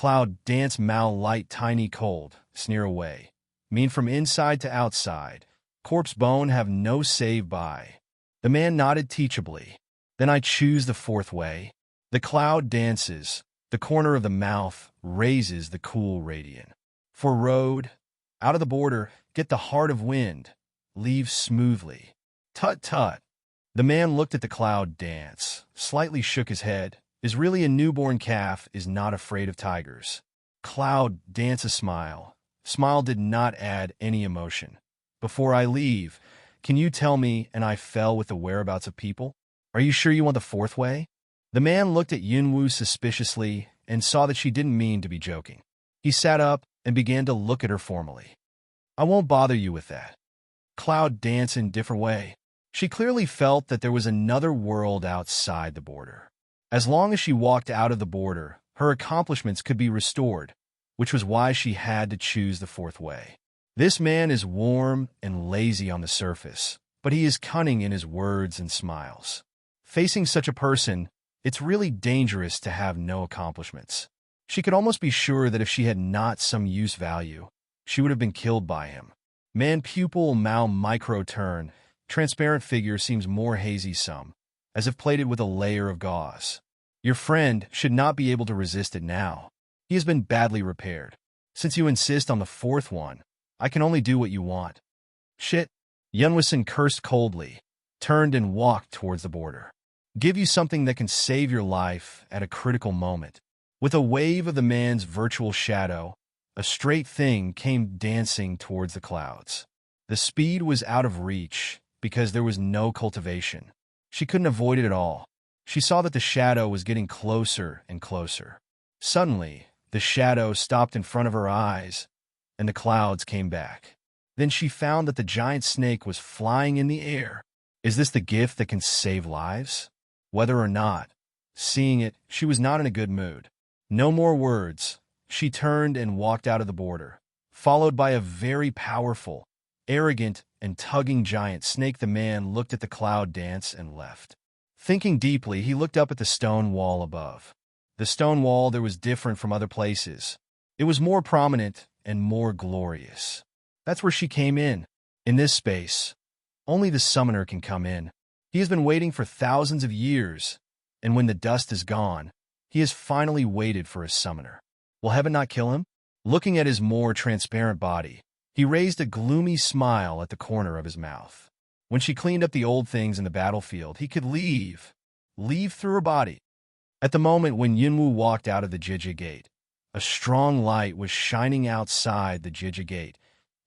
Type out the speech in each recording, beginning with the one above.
Cloud dance mal light tiny cold, sneer away. Mean from inside to outside. Corpse bone have no save by. The man nodded teachably. Then I choose the fourth way. The cloud dances. The corner of the mouth raises the cool radiant. For road, out of the border, get the heart of wind. Leave smoothly. Tut tut. The man looked at the cloud dance, slightly shook his head. Is really a newborn calf is not afraid of tigers. Cloud dance a smile. Smile did not add any emotion. Before I leave, can you tell me, and I fell with the whereabouts of people? Are you sure you want the fourth way? The man looked at Yunwoo suspiciously and saw that she didn't mean to be joking. He sat up and began to look at her formally. I won't bother you with that. Cloud danced in a different way. She clearly felt that there was another world outside the border. As long as she walked out of the border, her accomplishments could be restored, which was why she had to choose the fourth way. This man is warm and lazy on the surface, but he is cunning in his words and smiles. Facing such a person, it's really dangerous to have no accomplishments. She could almost be sure that if she had not some use value, she would have been killed by him. Man pupil Mao micro turn, transparent figure seems more hazy some, as if plated with a layer of gauze. Your friend should not be able to resist it now. He has been badly repaired. Since you insist on the fourth one, I can only do what you want. Shit. Yunwison cursed coldly, turned and walked towards the border. Give you something that can save your life at a critical moment. With a wave of the man's virtual shadow, a straight thing came dancing towards the clouds. The speed was out of reach because there was no cultivation. She couldn't avoid it at all. She saw that the shadow was getting closer and closer. Suddenly, the shadow stopped in front of her eyes, and the clouds came back. Then she found that the giant snake was flying in the air. Is this the gift that can save lives? Whether or not, seeing it, she was not in a good mood. No more words. She turned and walked out of the border, followed by a very powerful, arrogant, and tugging giant snake. The man looked at the cloud dance and left. Thinking deeply, he looked up at the stone wall above. The stone wall there was different from other places. It was more prominent and more glorious. That's where she came in. In this space, only the summoner can come in. He has been waiting for thousands of years, and when the dust is gone, he has finally waited for his summoner. Will heaven not kill him? Looking at his more transparent body, he raised a gloomy smile at the corner of his mouth. When she cleaned up the old things in the battlefield, he could leave through her body. At the moment when Yunwoo walked out of the Jija Gate, a strong light was shining outside the Jija Gate,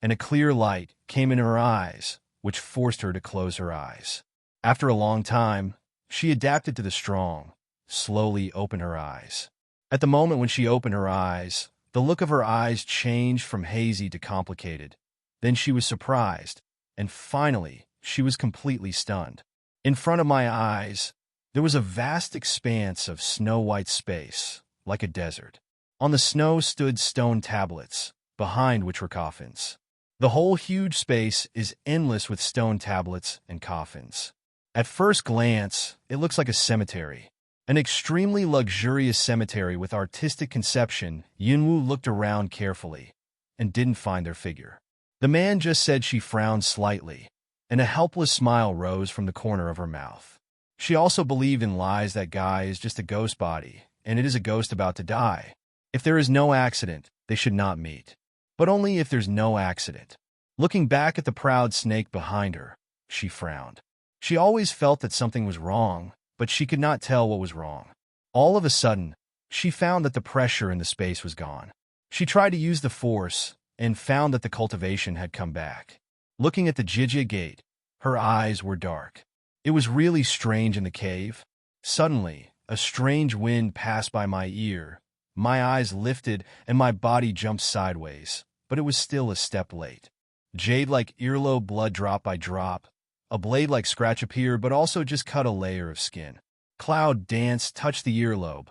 and a clear light came in her eyes, which forced her to close her eyes. After a long time, she adapted to the strong, slowly opened her eyes. At the moment when she opened her eyes, the look of her eyes changed from hazy to complicated. Then she was surprised, and finally, she was completely stunned. In front of my eyes, there was a vast expanse of snow-white space, like a desert. On the snow stood stone tablets, behind which were coffins. The whole huge space is endless with stone tablets and coffins. At first glance, it looks like a cemetery. An extremely luxurious cemetery with artistic conception. Yunwoo looked around carefully and didn't find their figure. The man just said. She frowned slightly, and a helpless smile rose from the corner of her mouth. She also believed in lies. That guy is just a ghost body, and it is a ghost about to die. If there is no accident, they should not meet. But only if there's no accident. Looking back at the proud snake behind her, she frowned. She always felt that something was wrong, but she could not tell what was wrong. All of a sudden, she found that the pressure in the space was gone. She tried to use the force and found that the cultivation had come back. Looking at the Jija Gate, her eyes were dark. It was really strange in the cave. Suddenly, a strange wind passed by my ear. My eyes lifted and my body jumped sideways, but it was still a step late. Jade-like earlobe, blood drop by drop. A blade-like scratch appeared, but also just cut a layer of skin. Cloud danced, touched the earlobe,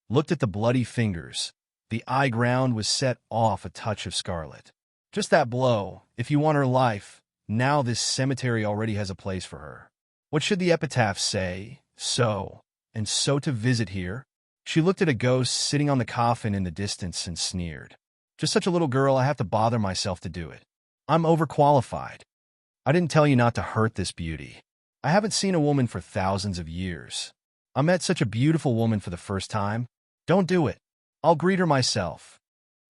looked at the bloody fingers. The eye ground was set off a touch of scarlet. Just that blow. If you want her life, now this cemetery already has a place for her. What should the epitaph say? So, and so to visit here? She looked at a ghost sitting on the coffin in the distance and sneered. Just such a little girl, I have to bother myself to do it. I'm overqualified. I didn't tell you not to hurt this beauty. I haven't seen a woman for thousands of years. I met such a beautiful woman for the first time. Don't do it. I'll greet her myself.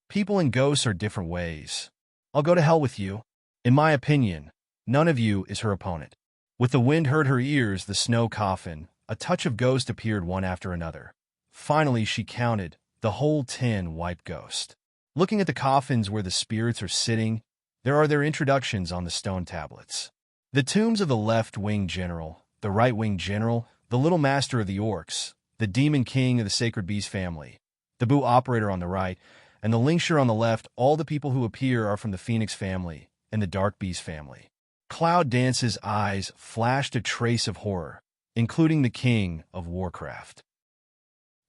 People and ghosts are different ways. I'll go to hell with you. In my opinion, none of you is her opponent. With the wind hurt her ears, the snow coffin, a touch of ghost appeared one after another. Finally, she counted, the whole 10 white ghosts. Looking at the coffins where the spirits are sitting, there are their introductions on the stone tablets. The tombs of the left-wing general, the right-wing general, the little master of the orcs, the demon king of the sacred beast family, the boo operator on the right, and the linkshire on the left. All the people who appear are from the phoenix family and the dark beast family. Cloud Dance's eyes flashed a trace of horror, including the king of Warcraft.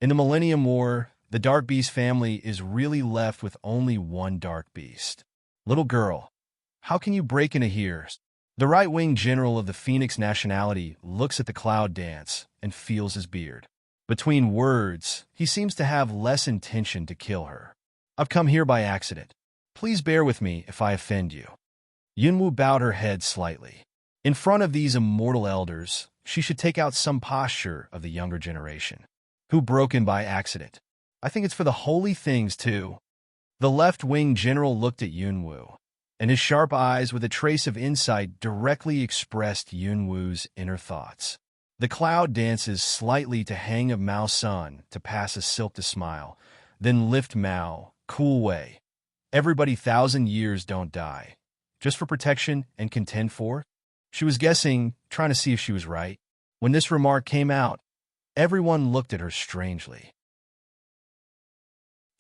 In the Millennium War, the dark beast family is really left with only one dark beast. Little girl, how can you break into here? The right-wing general of the Phoenix nationality looks at the Cloud Dance and feels his beard. Between words, he seems to have less intention to kill her. I've come here by accident. Please bear with me if I offend you. Yunwu bowed her head slightly. In front of these immortal elders, she should take out some posture of the younger generation. Who broke in by accident? I think it's for the holy things, too. The left-wing general looked at Yunwu, and his sharp eyes with a trace of insight directly expressed Yunwu's inner thoughts. The Cloud dances slightly to hang of Mao's sun to pass a silk to smile, then lift Mao, cool way. Everybody 1,000 years don't die. Just for protection and contend for? She was guessing, trying to see if she was right. When this remark came out, everyone looked at her strangely.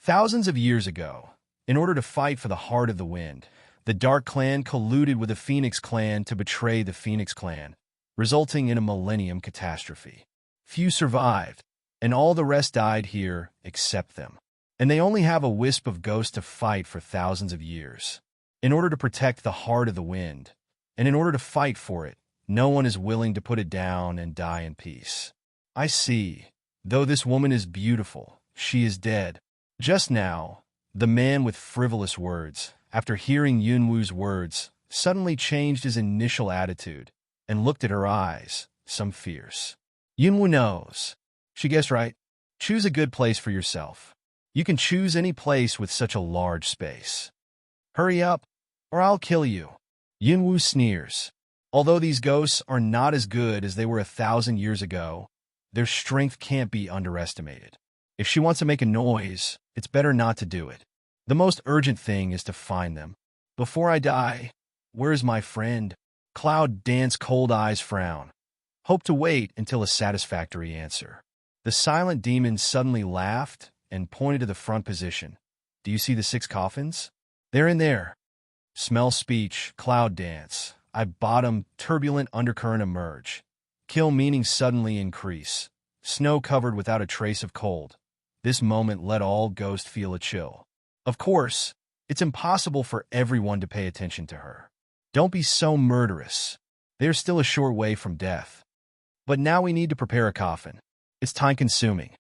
Thousands of years ago, in order to fight for the heart of the wind, the Dark Clan colluded with the Phoenix Clan to betray the Phoenix Clan, resulting in a millennium catastrophe. Few survived, and all the rest died here except them. And they only have a wisp of ghosts to fight for thousands of years. In order to protect the heart of the wind, and in order to fight for it, no one is willing to put it down and die in peace. I see. Though this woman is beautiful, she is dead. Just now, the man with frivolous words, after hearing Yunwu's words, suddenly changed his initial attitude and looked at her eyes, some fierce. Yunwu knows. She guessed right. Choose a good place for yourself. You can choose any place with such a large space. Hurry up, or I'll kill you. Yunwu sneers. Although these ghosts are not as good as they were 1,000 years ago, their strength can't be underestimated. If she wants to make a noise, it's better not to do it. The most urgent thing is to find them. Before I die, where's my friend? Cloud Dance cold eyes frown. Hope to wait until a satisfactory answer. The silent demon suddenly laughed and pointed to the front position. Do you see the 6 coffins? They're in there. Smell speech, Cloud Dance. I bottom, turbulent undercurrent emerge. Kill meaning suddenly increase. Snow covered without a trace of cold. This moment let all ghosts feel a chill. Of course, it's impossible for everyone to pay attention to her. Don't be so murderous. There's still a short way from death. But now we need to prepare a coffin. It's time-consuming.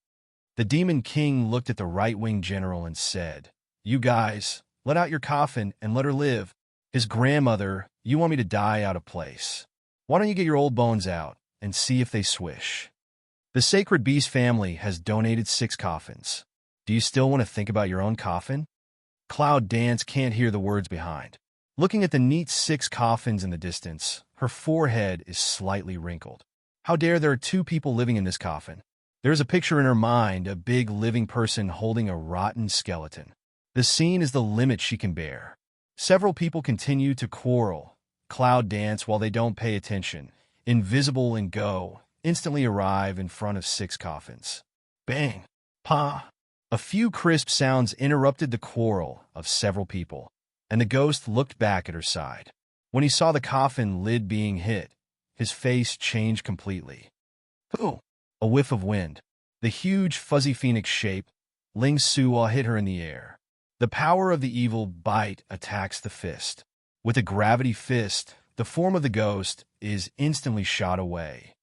The Demon King looked at the right-wing general and said, You guys, let out your coffin and let her live. His grandmother, you want me to die out of place. Why don't you get your old bones out and see if they swish? The Sacred Beast family has donated 6 coffins. Do you still want to think about your own coffin? Cloud Dance can't hear the words behind. Looking at the neat 6 coffins in the distance, her forehead is slightly wrinkled. How dare there are 2 people living in this coffin? There is a picture in her mind, a big living person holding a rotten skeleton. The scene is the limit she can bear. Several people continue to quarrel. Cloud Dance, while they don't pay attention, invisible and go, instantly arrive in front of 6 coffins. Bang! Pa! A few crisp sounds interrupted the quarrel of several people, and the ghost looked back at her side. When he saw the coffin lid being hit, his face changed completely. Who? A whiff of wind. The huge, fuzzy phoenix shape, Ling Suwa hit her in the air. The power of the evil bite attacks the fist. With a gravity fist, the form of the ghost is instantly shot away.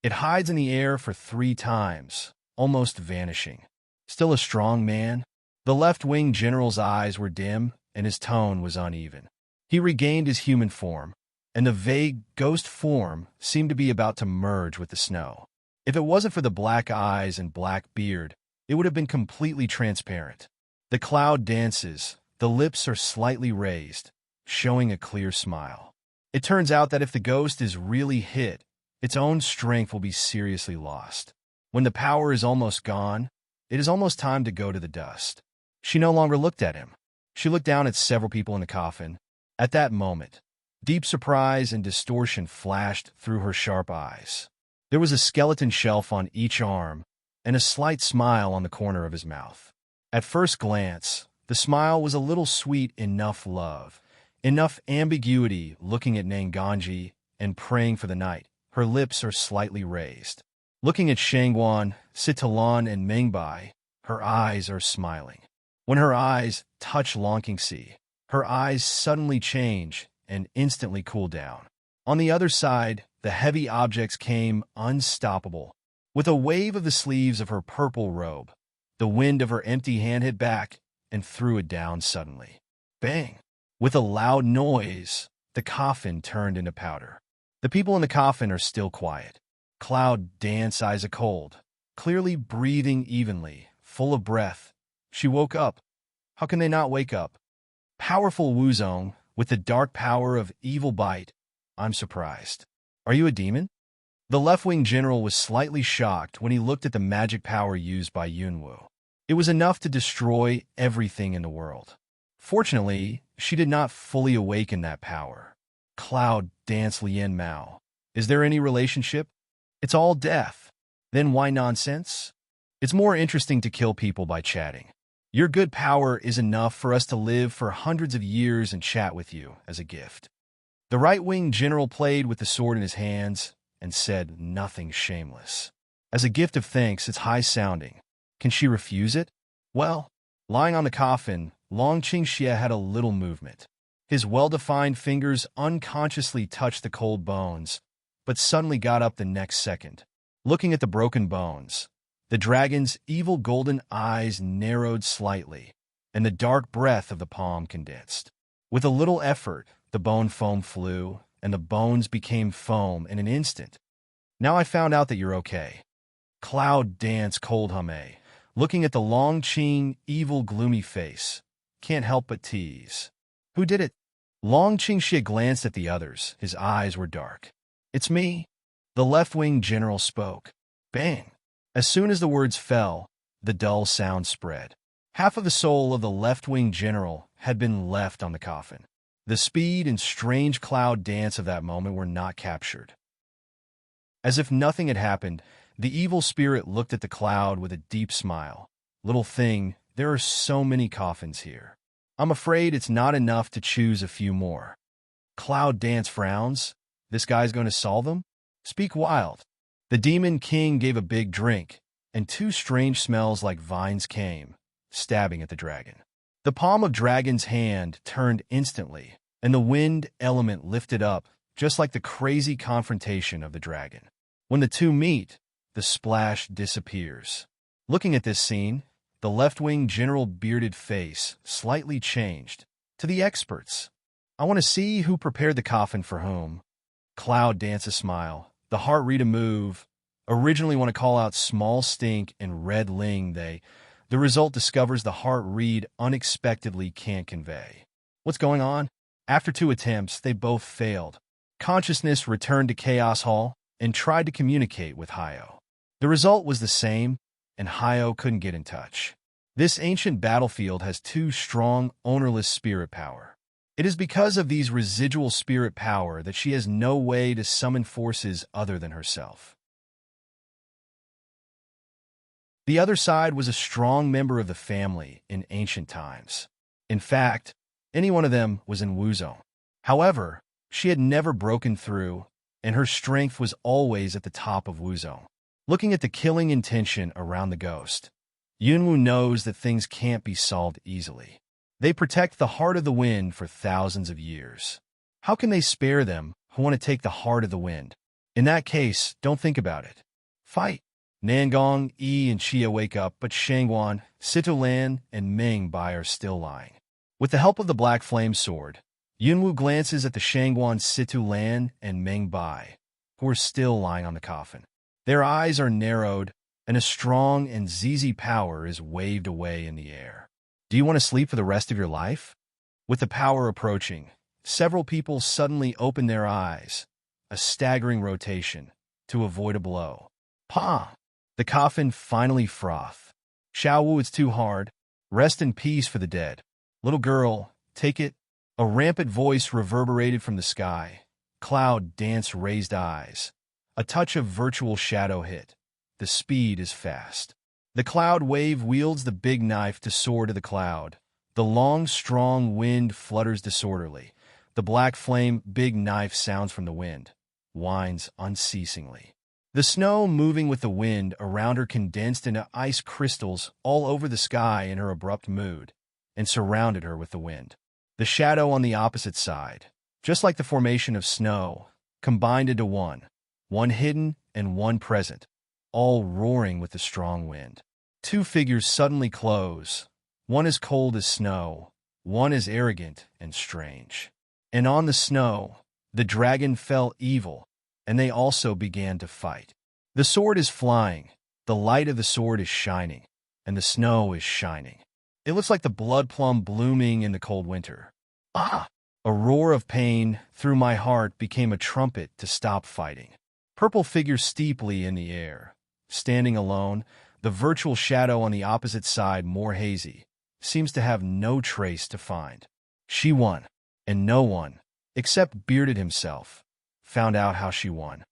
It hides in the air for 3 times, almost vanishing. Still a strong man? The left-wing general's eyes were dim, and his tone was uneven. He regained his human form, and the vague ghost form seemed to be about to merge with the snow. If it wasn't for the black eyes and black beard, it would have been completely transparent. The cloud dances, the lips are slightly raised, showing a clear smile. It turns out that if the ghost is really hit, its own strength will be seriously lost. When the power is almost gone, it is almost time to go to the dust. She no longer looked at him. She looked down at several people in the coffin. At that moment, deep surprise and distortion flashed through her sharp eyes. There was a skeleton shelf on each arm, and a slight smile on the corner of his mouth. At first glance, the smile was a little sweet, enough love, enough ambiguity, looking at Nanganji and praying for the night. Her lips are slightly raised. Looking at Shangguan, Sitalan, and Mingbai, her eyes are smiling. When her eyes touch Longqingxi, her eyes suddenly change and instantly cool down. On the other side, the heavy objects came unstoppable. With a wave of the sleeves of her purple robe, the wind of her empty hand hit back and threw it down suddenly. Bang! With a loud noise, the coffin turned into powder. The people in the coffin are still quiet. Cloud Dance eyes are cold, clearly breathing evenly, full of breath. She woke up. How can they not wake up? Powerful Wuzong, with the dark power of evil bite. I'm surprised. Are you a demon? The left-wing general was slightly shocked when he looked at the magic power used by Yunwu. It was enough to destroy everything in the world. Fortunately, she did not fully awaken that power. Cloud Dance Lien Mao. Is there any relationship? It's all death. Then why nonsense? It's more interesting to kill people by chatting. Your good power is enough for us to live for hundreds of years and chat with you as a gift. The right-wing general played with the sword in his hands and said nothing shameless. As a gift of thanks, it's high-sounding. Can she refuse it? Well, lying on the coffin, Long Qingxie had a little movement. His well-defined fingers unconsciously touched the cold bones, but suddenly got up the next second. Looking at the broken bones, the dragon's evil golden eyes narrowed slightly, and the dark breath of the palm condensed. With a little effort, the bone foam flew, and the bones became foam in an instant. Now I found out that you're okay. Cloud Dance Cold Hume, looking at the Long Qing evil gloomy face, can't help but tease. Who did it? Long Qingxie glanced at the others. His eyes were dark. It's me. The left-wing general spoke. Bang! As soon as the words fell, the dull sound spread. Half of the soul of the left-wing general had been left on the coffin. The speed and strange cloud dance of that moment were not captured. As if nothing had happened, the evil spirit looked at the cloud with a deep smile. Little thing, there are so many coffins here. I'm afraid it's not enough to choose a few more. Cloud Dance frowns. This guy's going to solve them? Speak wild. The demon king gave a big drink, and two strange smells like vines came, stabbing at the dragon. The palm of dragon's hand turned instantly, and the wind element lifted up, just like the crazy confrontation of the dragon. When the two meet, the splash disappears. Looking at this scene, the left-wing general bearded face slightly changed. To the experts. I want to see who prepared the coffin for whom. Cloud Dance a smile. The heart read a move. Originally want to call out Small Stink and Red Ling. The result discovers the heart read unexpectedly can't convey. What's going on? After 2 attempts, they both failed. Consciousness returned to Chaos Hall and tried to communicate with Hyo. The result was the same, and Hyo couldn't get in touch. This ancient battlefield has 2 strong, ownerless spirit power. It is because of these residual spirit power that she has no way to summon forces other than herself. The other side was a strong member of the family in ancient times. In fact, any one of them was in Wuzong. However, she had never broken through, and her strength was always at the top of Wuzong. Looking at the killing intention around the ghost, Yunwu knows that things can't be solved easily. They protect the heart of the wind for thousands of years. How can they spare them who want to take the heart of the wind? In that case, don't think about it. Fight. Nangong, Yi, and Chia wake up, but Shangguan, Situlan, and Ming Bai are still lying. With the help of the Black Flame Sword, Yunwu glances at the Shangguan, Situlan, and Ming Bai, who are still lying on the coffin. Their eyes are narrowed, and a strong and zizi power is waved away in the air. Do you want to sleep for the rest of your life? With the power approaching, several people suddenly open their eyes, a staggering rotation, to avoid a blow. Pa! The coffin finally froth. Xiaowu, it's too hard. Rest in peace for the dead. Little girl, take it. A rampant voice reverberated from the sky. Cloud dance raised eyes. A touch of virtual shadow hit. The speed is fast. The cloud wave wields the big knife to soar to the cloud. The long, strong wind flutters disorderly. The black flame big knife sounds from the wind, whines unceasingly. The snow moving with the wind around her condensed into ice crystals all over the sky in her abrupt mood, and surrounded her with the wind. The shadow on the opposite side, just like the formation of snow, combined into one hidden and one present, all roaring with the strong wind. Two figures suddenly close. One is cold as snow, one is arrogant and strange. And on the snow, the dragon fell evil, and they also began to fight. The sword is flying, the light of the sword is shining, and the snow is shining. It looks like the blood plum blooming in the cold winter. Ah! A roar of pain through my heart became a trumpet to stop fighting. Purple figure steeply in the air. Standing alone, the virtual shadow on the opposite side, more hazy, seems to have no trace to find. She won, and no one, except Bearded himself, found out how she won.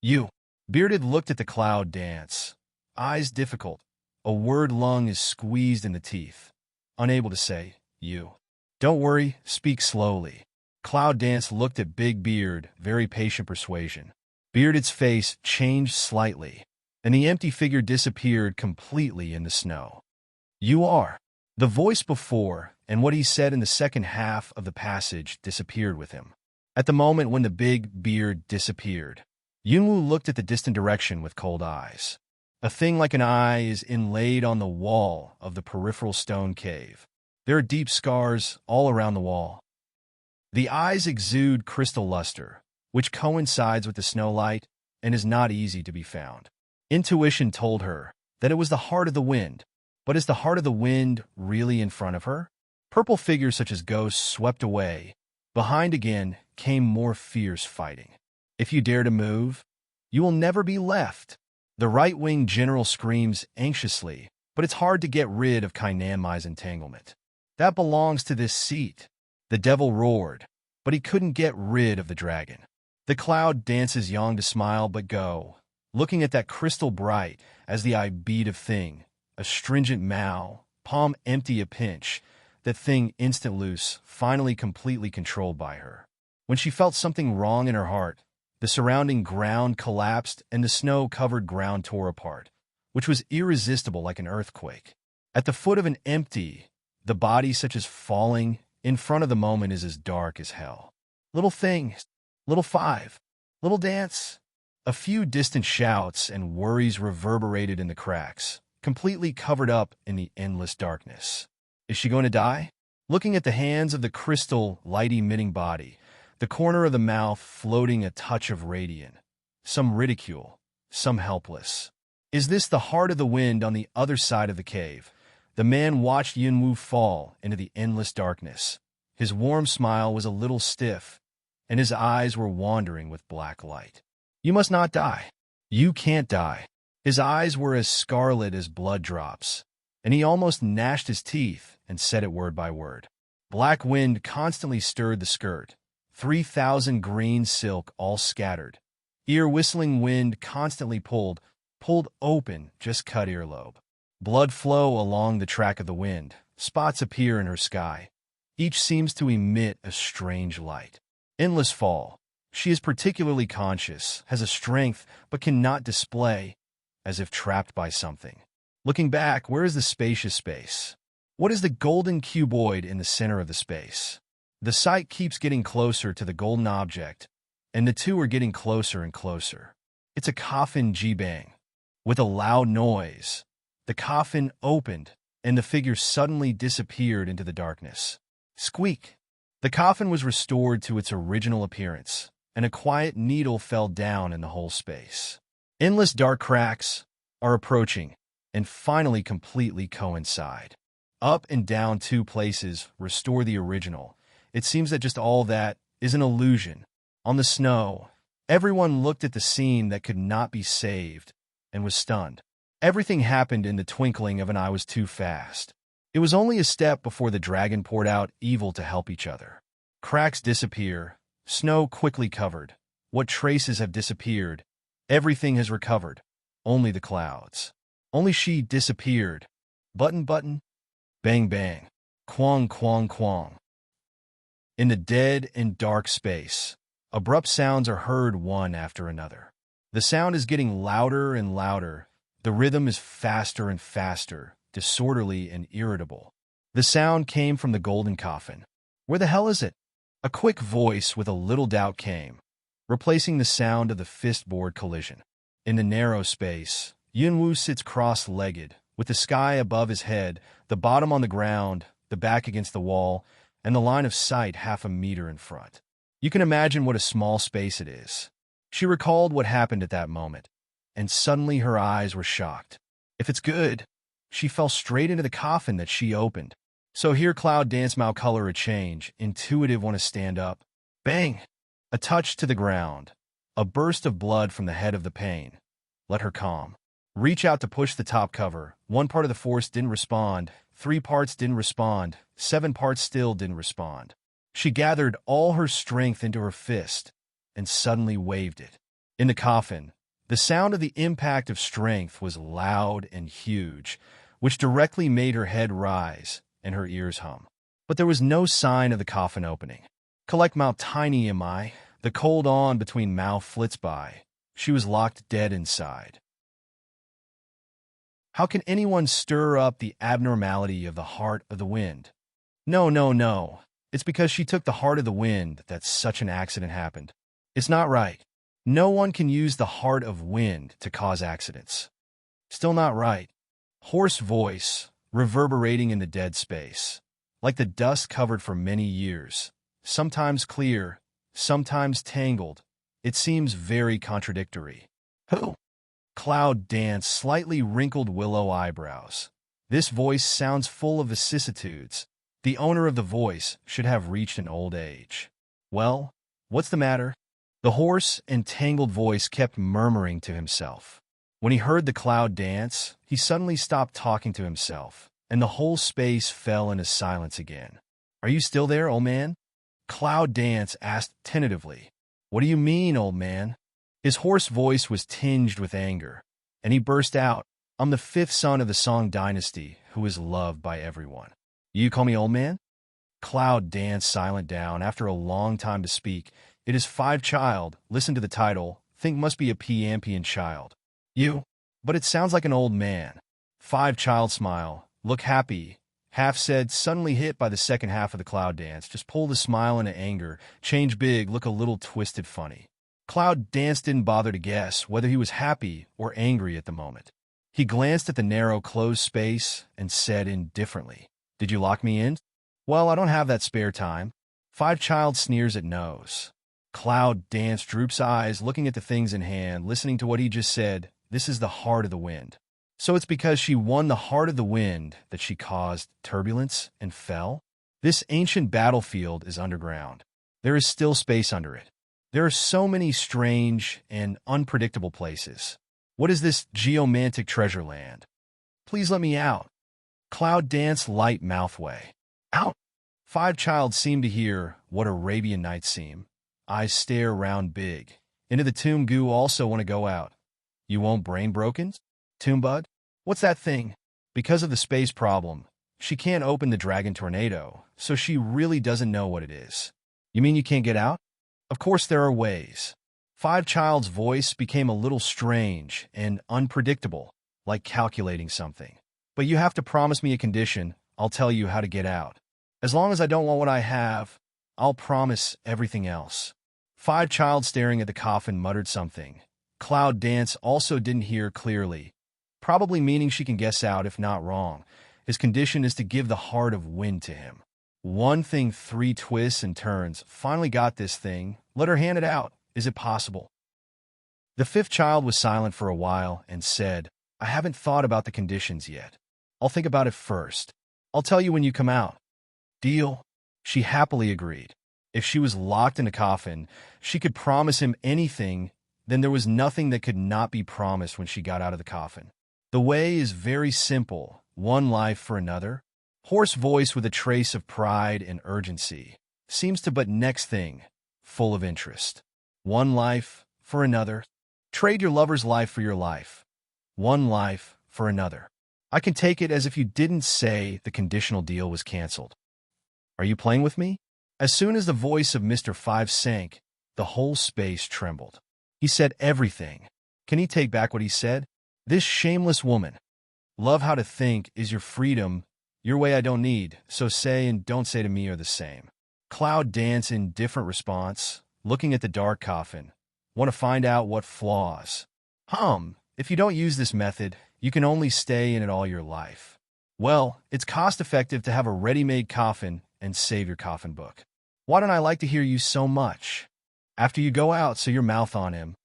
You. Bearded looked at the cloud dance. Eyes difficult. A word lung is squeezed in the teeth. Unable to say, you. Don't worry, speak slowly. Cloud Dance looked at Big Beard, very patient persuasion. Bearded's face changed slightly, and the empty figure disappeared completely in the snow. You are. The voice before, and what he said in the second half of the passage disappeared with him. At the moment when the Big Beard disappeared, Yunwu looked at the distant direction with cold eyes. A thing like an eye is inlaid on the wall of the peripheral stone cave. There are deep scars all around the wall. The eyes exude crystal luster, which coincides with the snow light and is not easy to be found. Intuition told her that it was the heart of the wind, but is the heart of the wind really in front of her? Purple figures such as ghosts swept away. Behind again came more fierce fighting. If you dare to move, you will never be left. The right-wing general screams anxiously, but it's hard to get rid of Kainanmai's entanglement. That belongs to this seat. The devil roared, but he couldn't get rid of the dragon. The cloud dances yawned to smile but go, looking at that crystal bright as the eye bead of thing, a stringent mow, palm empty a pinch, that thing instant loose, finally completely controlled by her. When she felt something wrong in her heart, the surrounding ground collapsed and the snow-covered ground tore apart, which was irresistible like an earthquake. At the foot of an empty, the body such as falling in front of the moment is as dark as hell. Little thing, little five, little dance. A few distant shouts and worries reverberated in the cracks, completely covered up in the endless darkness. Is she going to die? Looking at the hands of the crystal, light-emitting body, the corner of the mouth floating a touch of radiant, some ridicule, some helpless. Is this the heart of the wind on the other side of the cave? The man watched Yunwu fall into the endless darkness. His warm smile was a little stiff, and his eyes were wandering with black light. You must not die. You can't die. His eyes were as scarlet as blood drops, and he almost gnashed his teeth and said it word by word. Black wind constantly stirred the skirt. 3,000 green silk all scattered. Ear-whistling wind constantly pulled open, just cut earlobe. Blood flow along the track of the wind. Spots appear in her sky. Each seems to emit a strange light. Endless fall. She is particularly conscious, has a strength, but cannot display, as if trapped by something. Looking back, where is the spacious space? What is the golden cuboid in the center of the space? The sight keeps getting closer to the golden object, and the two are getting closer and closer. It's a coffin jibang. With a loud noise, the coffin opened, and the figure suddenly disappeared into the darkness. Squeak! The coffin was restored to its original appearance, and a quiet needle fell down in the whole space. Endless dark cracks are approaching, and finally completely coincide. Up and down 2 places restore the original. It seems that just all that is an illusion. On the snow, everyone looked at the scene that could not be saved and was stunned. Everything happened in the twinkling of an eye was too fast. It was only a step before the dragon poured out evil to help each other. Cracks disappear, snow quickly covered. What traces have disappeared? Everything has recovered. Only the clouds. Only she disappeared. Button, button. Bang, bang. Quang, quang, quang. In the dead and dark space, abrupt sounds are heard one after another. The sound is getting louder and louder. The rhythm is faster and faster, disorderly and irritable. The sound came from the golden coffin. Where the hell is it? A quick voice with a little doubt came, replacing the sound of the fistboard collision. In the narrow space, Yunwu sits cross-legged, with the sky above his head, the bottom on the ground, the back against the wall, and the line of sight half a meter in front. You can imagine what a small space it is. She recalled what happened at that moment, and suddenly her eyes were shocked. If it's good, she fell straight into the coffin that she opened. So here Cloud Dance Mao color a change, intuitive want to stand up. Bang! A touch to the ground. A burst of blood from the head of the pain. Let her calm. Reach out to push the top cover. 1 part of the force didn't respond. 3 parts didn't respond. 7 parts still didn't respond. She gathered all her strength into her fist and suddenly waved it. In the coffin, the sound of the impact of strength was loud and huge, which directly made her head rise and her ears hum. But there was no sign of the coffin opening. Collect Mao tiny am I. The cold on between Mao flits by. She was locked dead inside. How can anyone stir up the abnormality of the heart of the wind? No, no, no. It's because she took the heart of the wind that such an accident happened. It's not right. No one can use the heart of wind to cause accidents. Still not right. Hoarse voice, reverberating in the dead space, like the dust covered for many years, sometimes clear, sometimes tangled. It seems very contradictory. Who? Cloud Dance slightly wrinkled willow eyebrows. This voice sounds full of vicissitudes. The owner of the voice should have reached an old age. Well, what's the matter? The hoarse and tangled voice kept murmuring to himself. When he heard the Cloud Dance, he suddenly stopped talking to himself, and the whole space fell into silence again. Are you still there, old man? Cloud Dance asked tentatively. What do you mean, old man? His hoarse voice was tinged with anger, and he burst out, I'm the 5th son of the Song dynasty, who is loved by everyone. You call me old man? Cloud Dance silent down after a long time to speak. It is 5 child. Listen to the title. Think must be a Piampian child. You? But it sounds like an old man. 5 child smile. Look happy. Half said, suddenly hit by the second half of the Cloud Dance. Just pull the smile into anger. Change big, look a little twisted funny. Cloud Dance didn't bother to guess whether he was happy or angry at the moment. He glanced at the narrow closed space and said indifferently, Did you lock me in? Well, I don't have that spare time. 5 child sneers at nose. Cloud Dance droops eyes, looking at the things in hand, listening to what he just said. This is the heart of the wind. So it's because she won the heart of the wind that she caused turbulence and fell? This ancient battlefield is underground. There is still space under it. There are so many strange and unpredictable places. What is this geomantic treasure land? Please let me out. Cloud Dance light mouthway. Out! 5 child seem to hear what Arabian Nights seem. Eyes stare round big. Into the tomb goo also want to go out. You won't brain broken? Tomb bud? What's that thing? Because of the space problem, she can't open the dragon tornado, so she really doesn't know what it is. You mean you can't get out? Of course there are ways. 5 child's voice became a little strange and unpredictable, like calculating something. But you have to promise me a condition. I'll tell you how to get out. As long as I don't want what I have, I'll promise everything else. 5 child staring at the coffin muttered something. Cloud Dance also didn't hear clearly. probably meaning she can guess out if not wrong. His condition is to give the heart of wind to him. One thing, three twists and turns. Finally got this thing. Let her hand it out. Is it possible? The fifth child was silent for a while and said, I haven't thought about the conditions yet. I'll think about it first. I'll tell you when you come out. Deal? She happily agreed. If she was locked in a coffin, she could promise him anything, then there was nothing that could not be promised when she got out of the coffin. The way is very simple. One life for another. Hoarse voice with a trace of pride and urgency. Seems to but next thing, full of interest. One life for another. Trade your lover's life for your life. One life for another. I can take it as if you didn't say the conditional deal was canceled. Are you playing with me? As soon as the voice of Mr. Five sank, the whole space trembled. He said everything. Can he take back what he said? This shameless woman. Love how to think is your freedom. Your way I don't need, so say and don't say to me are the same. Cloud dance in different response, looking at the dark coffin. Want to find out what flaws. If you don't use this method, you can only stay in it all your life. Well, it's cost-effective to have a ready-made coffin and save your coffin book. Why don't I like to hear you so much? After you go out, so your mouth on him.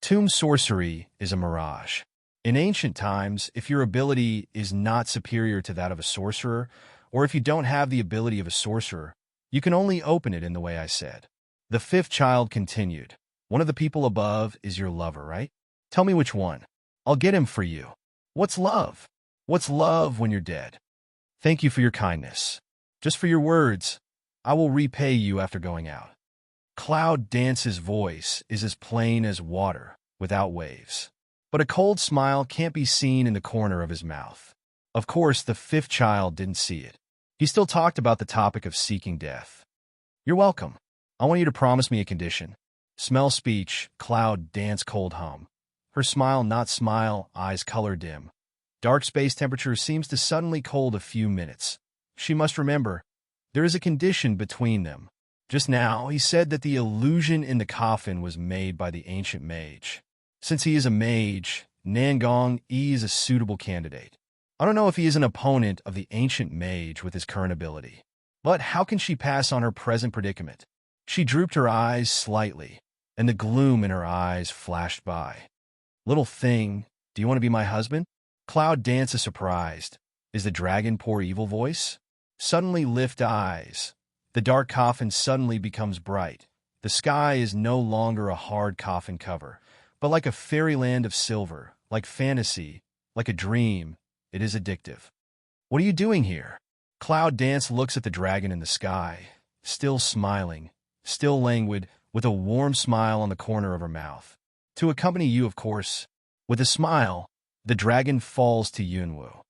Tomb sorcery is a mirage. In ancient times, if your ability is not superior to that of a sorcerer, or if you don't have the ability of a sorcerer, you can only open it in the way I said. The fifth child continued. One of the people above is your lover, right? Tell me which one. I'll get him for you. What's love? What's love when you're dead? Thank you for your kindness. Just for your words, I will repay you after going out. Cloud Dance's voice is as plain as water, without waves. But a cold smile can't be seen in the corner of his mouth. Of course, the fifth child didn't see it. He still talked about the topic of seeking death. You're welcome. I want you to promise me a condition. Smell speech, Cloud Dance cold hum. Her smile not smile, eyes color dim. Dark space temperature seems to suddenly cold a few minutes. She must remember, there is a condition between them. Just now, he said that the illusion in the coffin was made by the ancient mage. Since he is a mage, Nangong Yi is a suitable candidate. I don't know if he is an opponent of the ancient mage with his current ability. But how can she pass on her present predicament? She drooped her eyes slightly, and the gloom in her eyes flashed by. Little thing, do you want to be my husband? Cloud Dance is surprised. Is the dragon poor evil voice? Suddenly lift eyes. The dark coffin suddenly becomes bright. The sky is no longer a hard coffin cover, but like a fairyland of silver, like fantasy, like a dream. It is addictive. What are you doing here? Cloud Dance looks at the dragon in the sky, still smiling, still languid, with a warm smile on the corner of her mouth. To accompany you, of course. With a smile, the dragon falls to Yunwu.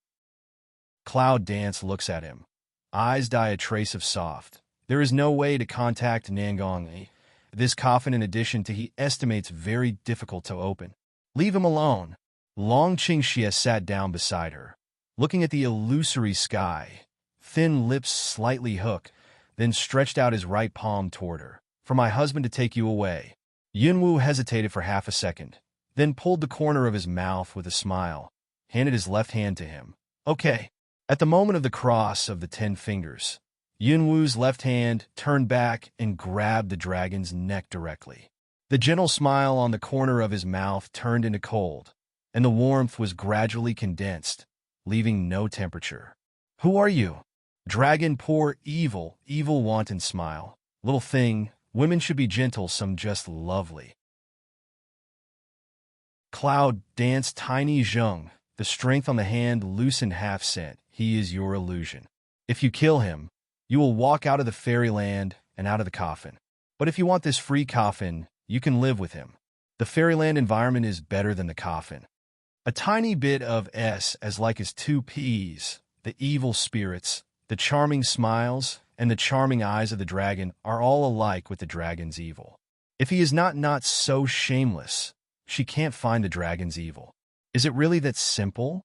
Cloud Dance looks at him. Eyes dye a trace of soft. There is no way to contact Nangong. This coffin, in addition to he estimates very difficult to open. Leave him alone. Long Qingxie sat down beside her, looking at the illusory sky. Thin lips slightly hooked, then stretched out his right palm toward her. For my husband to take you away. Yunwu hesitated for half a second, then pulled the corner of his mouth with a smile, handed his left hand to him. Okay. At the moment of the cross of the 10 fingers, Yunwu's left hand turned back and grabbed the dragon's neck directly. The gentle smile on the corner of his mouth turned into cold, and the warmth was gradually condensed, leaving no temperature. Who are you? Dragon, poor, evil, evil wanton smile. Little thing, women should be gentle, some just lovely. Cloud Dance tiny Zheng, the strength on the hand loosened half cent. He is your illusion. If you kill him, you will walk out of the fairyland and out of the coffin. But if you want this free coffin, you can live with him. The fairyland environment is better than the coffin. A tiny bit of S as like as 2 peas, the evil spirits, the charming smiles, and the charming eyes of the dragon are all alike with the dragon's evil. If he is not so shameless, she can't find the dragon's evil. Is it really that simple?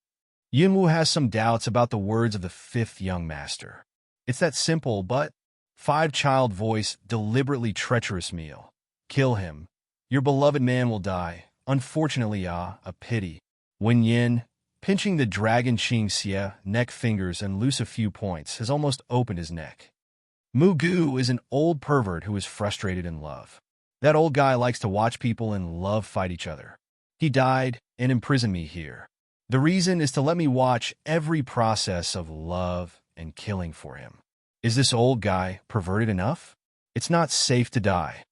Yunwu has some doubts about the words of the fifth young master. It's that simple, but five-child voice, deliberately treacherous meal. Kill him. Your beloved man will die. Unfortunately, a pity. Wen Yin, Pinching the dragon Xingxia neck fingers and loose a few points has almost opened his neck. Mugu is an old pervert who is frustrated in love. That old guy likes to watch people in love fight each other. He died and imprisoned me here. The reason is to let me watch every process of love and killing for him. Is this old guy perverted enough? It's not safe to die.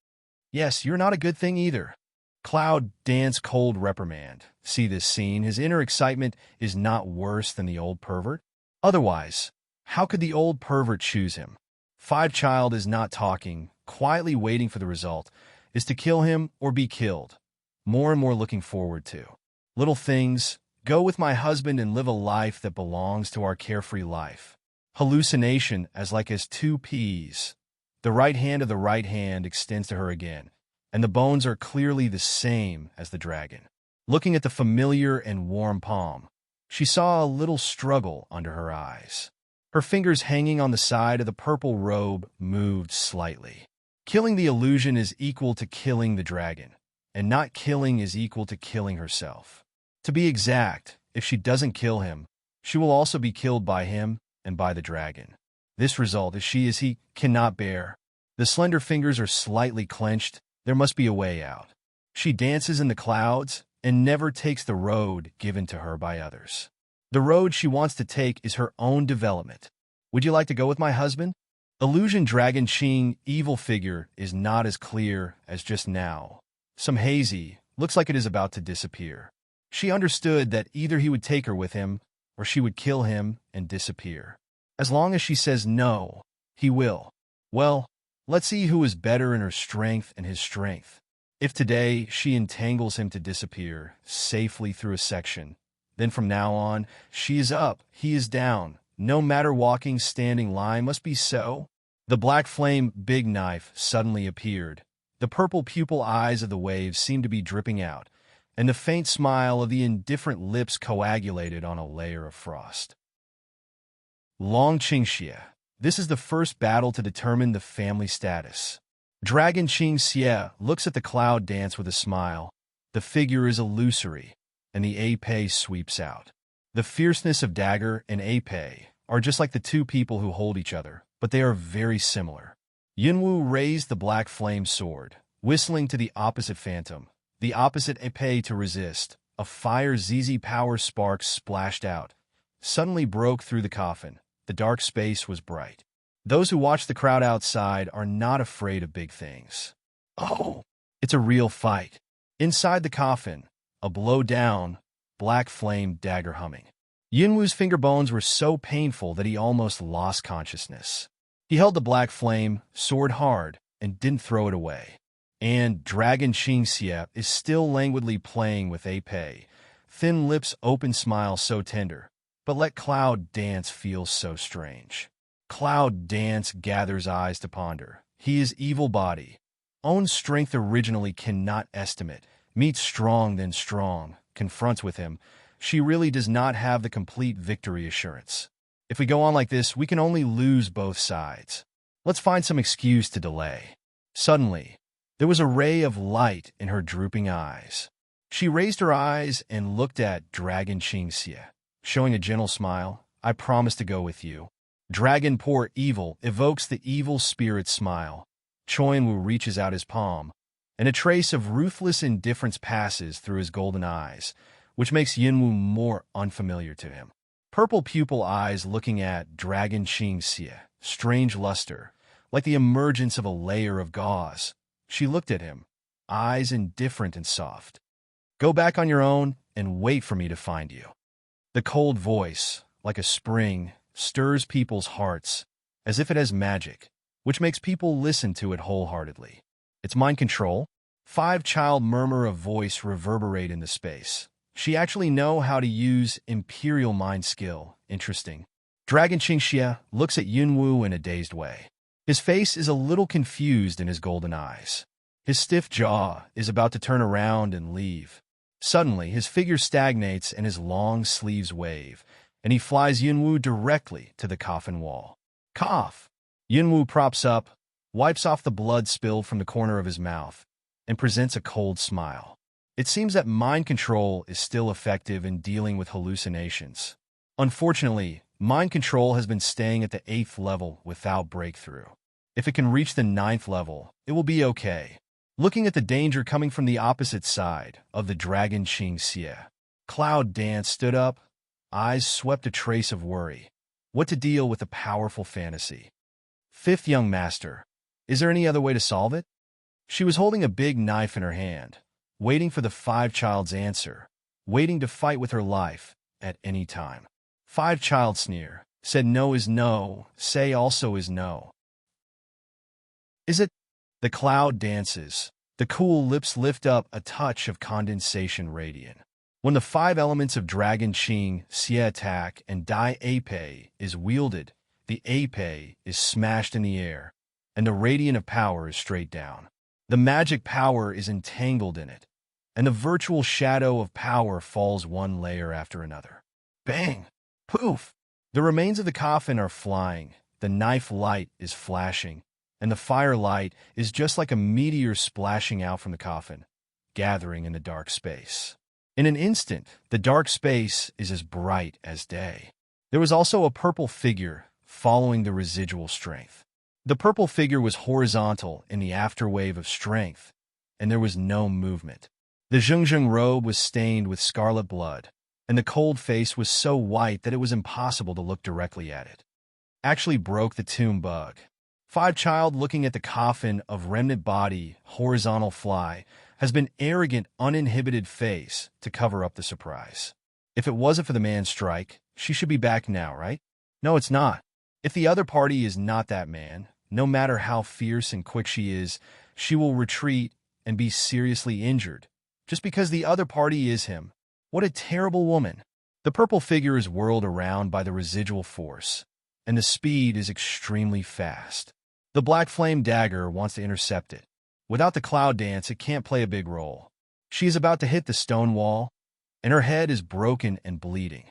Yes, you're not a good thing either. Cloud dance cold reprimand. See this scene, his inner excitement is not worse than the old pervert. Otherwise, how could the old pervert choose him? Five Child is not talking, quietly waiting for the result, is to kill him or be killed. More and more looking forward to. Little things, go with my husband and live a life that belongs to our carefree life. Hallucination as two peas. The right hand of the right hand extends to her again, and the bones are clearly the same as the dragon. Looking at the familiar and warm palm, she saw a little struggle under her eyes. Her fingers hanging on the side of the purple robe moved slightly. Killing the illusion is equal to killing the dragon, and not killing is equal to killing herself. To be exact, if she doesn't kill him, she will also be killed by him and by the dragon. This result is she as he cannot bear. The slender fingers are slightly clenched. There must be a way out. She dances in the clouds and never takes the road given to her by others. The road she wants to take is her own development. Would you like to go with my husband? Illusion Dragon Qing evil figure is not as clear as just now. Some hazy, looks like it is about to disappear. She understood that either he would take her with him or she would kill him and disappear. As long as she says no, he will. Well, let's see who is better in her strength and his strength. If today she entangles him to disappear safely through a section, then from now on, she is up, he is down. No matter walking, standing line must be so. The black flame big knife suddenly appeared. The purple pupil eyes of the waves seemed to be dripping out, and the faint smile of the indifferent lips coagulated on a layer of frost. Long Qingxia. This is the first battle to determine the family status. Dragon Qingxia looks at the cloud dance with a smile. The figure is illusory, and the épée sweeps out. The fierceness of dagger and épée are just like the two people who hold each other, but they are very similar. Yunwu raised the black flame sword, whistling to the opposite phantom, the opposite épée to resist. A fire ZZ power spark splashed out, suddenly broke through the coffin. The dark space was bright. Those who watch the crowd outside are not afraid of big things. Oh, it's a real fight. Inside the coffin, a blow down, black flame dagger humming. Yunwu's finger bones were so painful that he almost lost consciousness. He held the black flame, sword hard, and didn't throw it away. And Dragon Qingxia is still languidly playing with épée, thin lips open smile so tender, but let Cloud Dance feel so strange. Cloud Dance gathers eyes to ponder. He is evil body. Own strength originally cannot estimate. Meets strong then strong. Confronts with him. She really does not have the complete victory assurance. If we go on like this, we can only lose both sides. Let's find some excuse to delay. Suddenly, there was a ray of light in her drooping eyes. She raised her eyes and looked at Dragon Qingxia. Showing a gentle smile, I promise to go with you. Dragon Poor Evil evokes the evil spirit smile. Choinwu reaches out his palm, and a trace of ruthless indifference passes through his golden eyes, which makes Yunwu more unfamiliar to him. Purple pupil eyes looking at Dragon Qingxia, strange luster, like the emergence of a layer of gauze. She looked at him, eyes indifferent and soft. Go back on your own and wait for me to find you. The cold voice, like a spring, stirs people's hearts, as if it has magic, which makes people listen to it wholeheartedly. It's mind control. Five Child murmur of voice reverberate in the space. She actually know how to use imperial mind skill. Interesting. Dragon Qingxia looks at Yunwu in a dazed way. His face is a little confused in his golden eyes. His stiff jaw is about to turn around and leave. Suddenly, his figure stagnates and his long sleeves wave, and he flies Yunwu directly to the coffin wall. Cough! Yunwu props up, wipes off the blood spilled from the corner of his mouth, and presents a cold smile. It seems that mind control is still effective in dealing with hallucinations. Unfortunately, mind control has been staying at the 8th level without breakthrough. If it can reach the 9th level, it will be okay. Looking at the danger coming from the opposite side of the dragon Qing Xie, Cloud Dance stood up, eyes swept a trace of worry. What to deal with a powerful fantasy? 5th young master, is there any other way to solve it? She was holding a big knife in her hand, waiting for the 5-child's answer, waiting to fight with her life at any time. 5-child sneer, said no is no, say also is no. Is it? The cloud dances. The cool lips lift up a touch of condensation radiant. When the 5 elements of Dragon Qing, Xie attack, and Dai Ape is wielded, the Ape is smashed in the air, and the radiant of power is straight down. The magic power is entangled in it, and the virtual shadow of power falls one layer after another. Bang! Poof! The remains of the coffin are flying, the knife light is flashing, and the firelight is just like a meteor splashing out from the coffin, gathering in the dark space. In an instant, the dark space is as bright as day. There was also a purple figure following the residual strength. The purple figure was horizontal in the afterwave of strength, and there was no movement. The Zhengzheng robe was stained with scarlet blood, and the cold face was so white that it was impossible to look directly at it. Actually broke the tomb bug. 5-child looking at the coffin of remnant body, horizontal fly, has been arrogant, uninhibited face to cover up the surprise. If it wasn't for the man's strike, she should be back now, right? No, it's not. If the other party is not that man, no matter how fierce and quick she is, she will retreat and be seriously injured, just because the other party is him. What a terrible woman. The purple figure is whirled around by the residual force, and the speed is extremely fast. The black flame dagger wants to intercept it. Without the cloud dance, it can't play a big role. She is about to hit the stone wall, and her head is broken and bleeding.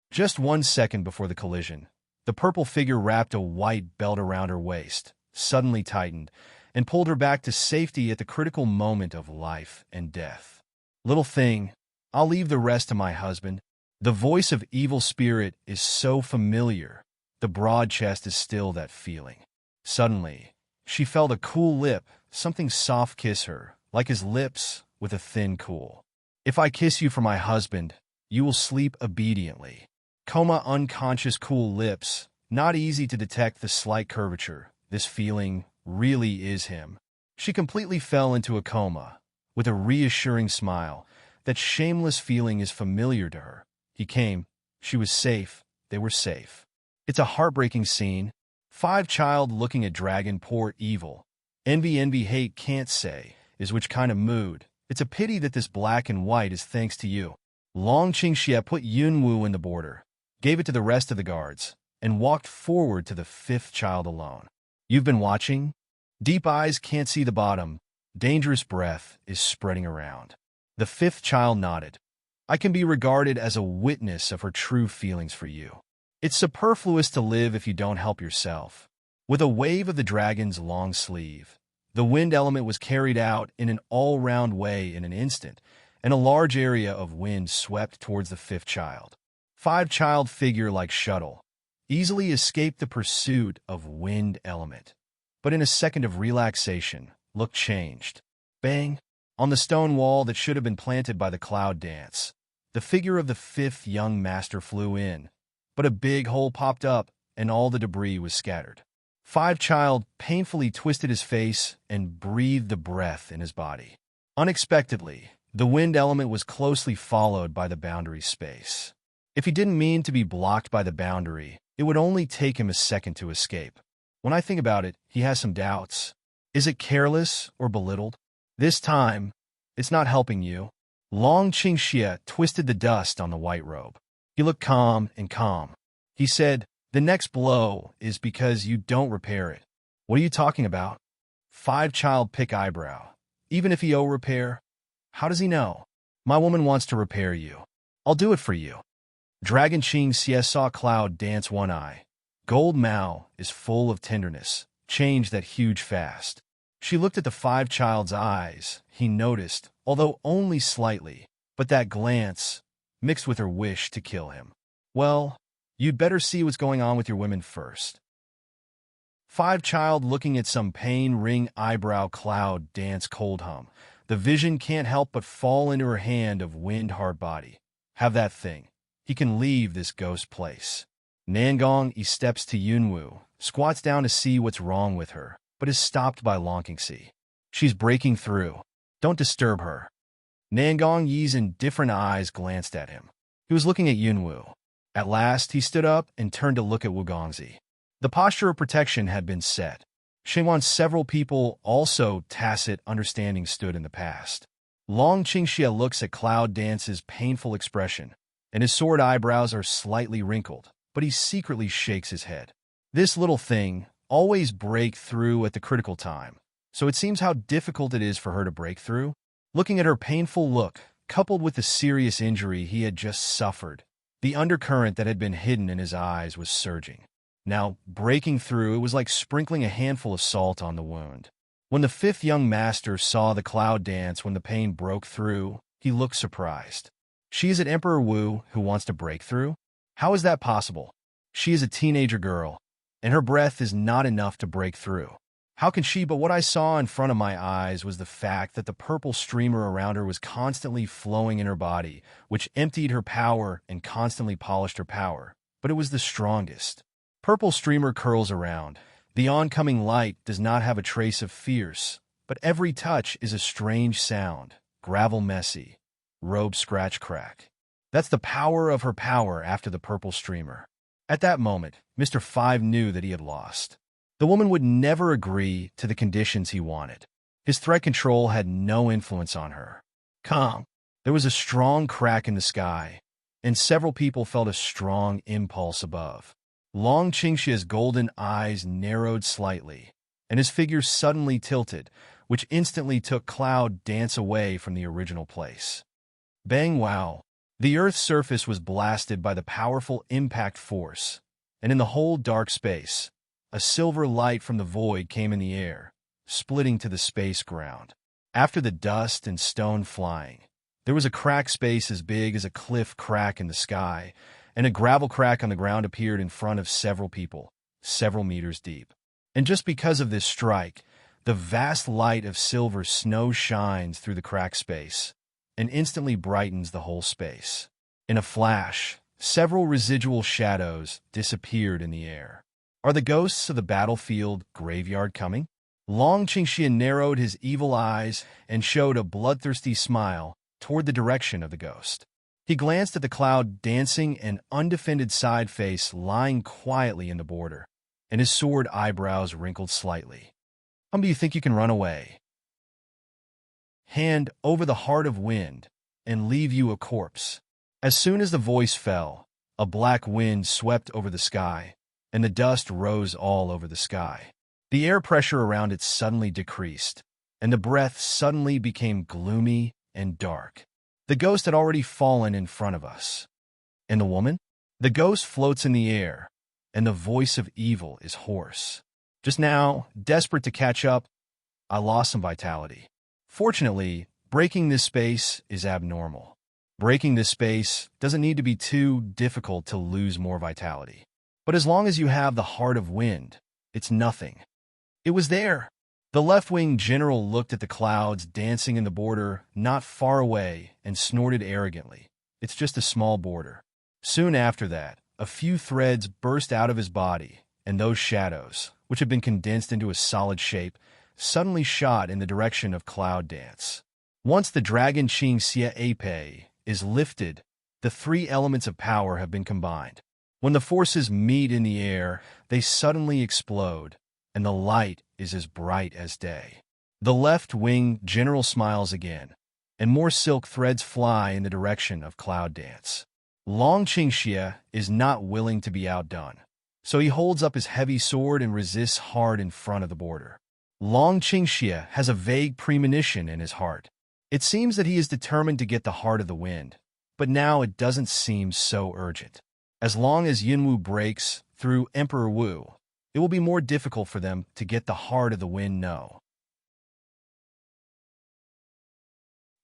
Just 1 second before the collision, the purple figure wrapped a white belt around her waist, suddenly tightened, and pulled her back to safety at the critical moment of life and death. Little thing, I'll leave the rest to my husband. The voice of evil spirit is so familiar. The broad chest is still that feeling. Suddenly, she felt a cool lip, something soft kiss her, like his lips, with a thin cool. If I kiss you for my husband, you will sleep obediently. Coma unconscious cool lips, not easy to detect the slight curvature. This feeling really is him. She completely fell into a coma, with a reassuring smile. That shameless feeling is familiar to her. He came, she was safe, they were safe. It's a heartbreaking scene. 5-child looking at dragon, poor evil. Envy, hate, can't say, is which kind of mood. It's a pity that this black and white is thanks to you. Long Qingxie put Yunwu in the border, gave it to the rest of the guards, and walked forward to the 5th child alone. You've been watching? Deep eyes can't see the bottom. Dangerous breath is spreading around. The 5th child nodded. I can be regarded as a witness of her true feelings for you. It's superfluous to live if you don't help yourself. With a wave of the dragon's long sleeve, the wind element was carried out in an all-round way in an instant, and a large area of wind swept towards the 5th child. 5-child figure like shuttle, easily escaped the pursuit of wind element. But in a second of relaxation, look changed. Bang! On the stone wall that should have been planted by the cloud dance, the figure of the 5th young master flew in, but a big hole popped up and all the debris was scattered. 5-child painfully twisted his face and breathed the breath in his body. Unexpectedly, the wind element was closely followed by the boundary space. If he didn't mean to be blocked by the boundary, it would only take him a second to escape. When I think about it, he has some doubts. Is it careless or belittled? This time, it's not helping you. Long Qingxie twisted the dust on the white robe. He looked calm and calm. He said, the next blow is because you don't repair it. What are you talking about? 5-child pick eyebrow. Even if he owe repair? How does he know? My woman wants to repair you. I'll do it for you. Dragon Qing Xie saw Cloud dance one eye. Gold Mao is full of tenderness. Change that huge fast. She looked at the five-child's eyes, he noticed, although only slightly, but that glance, mixed with her wish to kill him. Well, you'd better see what's going on with your women first. Five-child looking at some pain-ring eyebrow cloud dance cold hum. The vision can't help but fall into her hand of wind hard body. Have that thing. He can leave this ghost place. Nangong he steps to Yunwoo, squats down to see what's wrong with her, but is stopped by Longqingxi. She's breaking through. Don't disturb her. Nangong Yi's indifferent eyes glanced at him. He was looking at Yunwoo. At last, he stood up and turned to look at Wugongzi. The posture of protection had been set. Xingwan's several people, also tacit understanding, stood in the past. Long Qingxia looks at Cloud Dance's painful expression, and his sword eyebrows are slightly wrinkled, but he secretly shakes his head. This little thing always break through at the critical time, so it seems how difficult it is for her to break through. Looking at her painful look, coupled with the serious injury he had just suffered, the undercurrent that had been hidden in his eyes was surging. Now, breaking through, it was like sprinkling a handful of salt on the wound. When the fifth young master saw the cloud dance when the pain broke through, he looked surprised. She is an Emperor Wu who wants to break through? How is that possible? She is a teenager girl, and her breath is not enough to break through. How can she? But what I saw in front of my eyes was the fact that the purple streamer around her was constantly flowing in her body, which emptied her power and constantly polished her power. But it was the strongest. Purple streamer curls around. The oncoming light does not have a trace of fierce, but every touch is a strange sound. Gravel messy. Robe scratch crack. That's the power of her power after the purple streamer. At that moment, Mr. Five knew that he had lost. The woman would never agree to the conditions he wanted. His threat control had no influence on her. Come. There was a strong crack in the sky, and several people felt a strong impulse above. Long Qingxia's golden eyes narrowed slightly, and his figure suddenly tilted, which instantly took Cloud Dance away from the original place. Bang wow! The Earth's surface was blasted by the powerful impact force, and in the whole dark space, a silver light from the void came in the air, splitting to the space ground. After the dust and stone flying, there was a crack space as big as a cliff crack in the sky, and a gravel crack on the ground appeared in front of several people, several meters deep. And just because of this strike, the vast light of silver snow shines through the crack space and instantly brightens the whole space. In a flash, several residual shadows disappeared in the air. Are the ghosts of the battlefield graveyard coming? Long Qingxia narrowed his evil eyes and showed a bloodthirsty smile toward the direction of the ghost. He glanced at the cloud dancing and undefended side face lying quietly in the border, and his sword eyebrows wrinkled slightly. How do you think you can run away? Hand over the heart of wind and leave you a corpse. As soon as the voice fell, a black wind swept over the sky, and the dust rose all over the sky. The air pressure around it suddenly decreased, and the breath suddenly became gloomy and dark. The ghost had already fallen in front of us. And the woman? The ghost floats in the air, and the voice of evil is hoarse. Just now, desperate to catch up, I lost some vitality. Fortunately, breaking this space is abnormal. Breaking this space doesn't need to be too difficult to lose more vitality. But as long as you have the heart of wind, it's nothing. It was there. The left-wing general looked at the clouds dancing in the border not far away and snorted arrogantly. It's just a small border. Soon after that, a few threads burst out of his body, and those shadows, which had been condensed into a solid shape, suddenly shot in the direction of Cloud Dance. Once the Dragon Qing Xie Ape is lifted, the three elements of power have been combined. When the forces meet in the air, they suddenly explode, and the light is as bright as day. The left-wing general smiles again, and more silk threads fly in the direction of Cloud Dance. Long Qingxia is not willing to be outdone, so he holds up his heavy sword and resists hard in front of the border. Long Qingxia has a vague premonition in his heart. It seems that he is determined to get the heart of the wind, but now it doesn't seem so urgent. As long as Yunwu breaks through Emperor Wu, it will be more difficult for them to get the heart of the wind. No.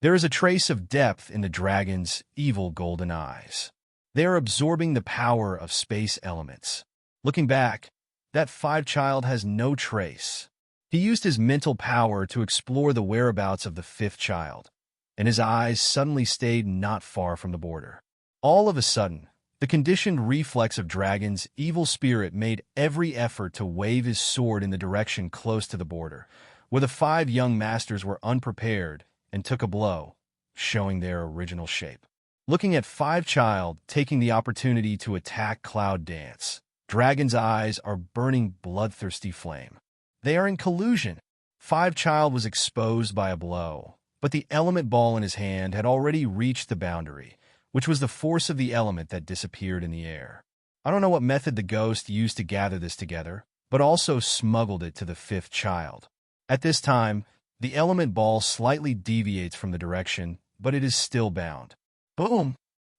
There is a trace of depth in the dragon's evil golden eyes. They are absorbing the power of space elements. Looking back, that five-child has no trace. He used his mental power to explore the whereabouts of the fifth child, and his eyes suddenly stayed not far from the border. All of a sudden, the conditioned reflex of Dragon's evil spirit made every effort to wave his sword in the direction close to the border, where the five young masters were unprepared and took a blow, showing their original shape. Looking at Five-Child taking the opportunity to attack Cloud Dance, Dragon's eyes are burning bloodthirsty flame. They are in collusion. Five-Child was exposed by a blow, but the element ball in his hand had already reached the boundary, which was the force of the element that disappeared in the air. I don't know what method the ghost used to gather this together, but also smuggled it to the fifth child. At this time, the element ball slightly deviates from the direction, but it is still bound. Boom!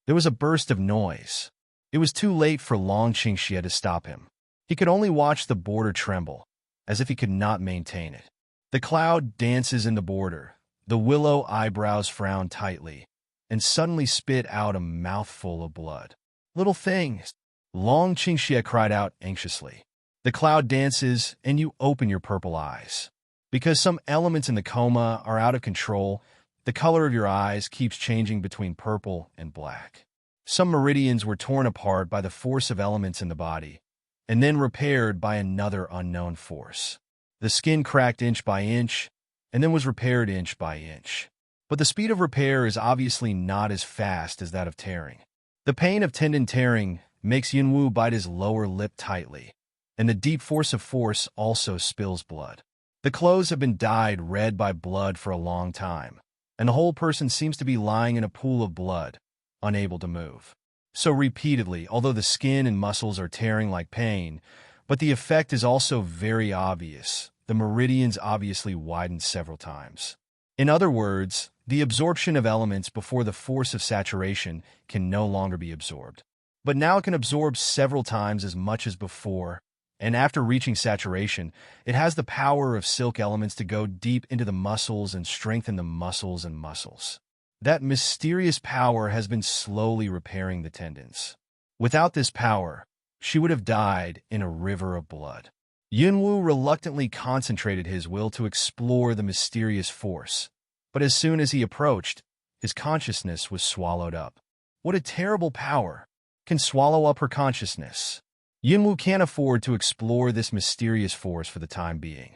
There was a burst of noise. It was too late for Long Qingxie to stop him. He could only watch the border tremble, as if he could not maintain it. The cloud dances in the border. The willow eyebrows frown tightly, and suddenly spit out a mouthful of blood. Little things! Long Qingxie cried out anxiously. The cloud dances, and you open your purple eyes. Because some elements in the coma are out of control, the color of your eyes keeps changing between purple and black. Some meridians were torn apart by the force of elements in the body, and then repaired by another unknown force. The skin cracked inch by inch, and then was repaired inch by inch. But the speed of repair is obviously not as fast as that of tearing. The pain of tendon tearing makes Yunwu bite his lower lip tightly, and the deep force of force also spills blood. The clothes have been dyed red by blood for a long time, and the whole person seems to be lying in a pool of blood, unable to move. So repeatedly, although the skin and muscles are tearing like pain, but the effect is also very obvious. The meridians obviously widened several times. In other words, the absorption of elements before the force of saturation can no longer be absorbed. But now it can absorb several times as much as before, and after reaching saturation, it has the power of silk elements to go deep into the muscles and strengthen the muscles and muscles. That mysterious power has been slowly repairing the tendons. Without this power, she would have died in a river of blood. Yunwu reluctantly concentrated his will to explore the mysterious force, but as soon as he approached, his consciousness was swallowed up. What a terrible power can swallow up her consciousness. Yunwu can't afford to explore this mysterious force for the time being.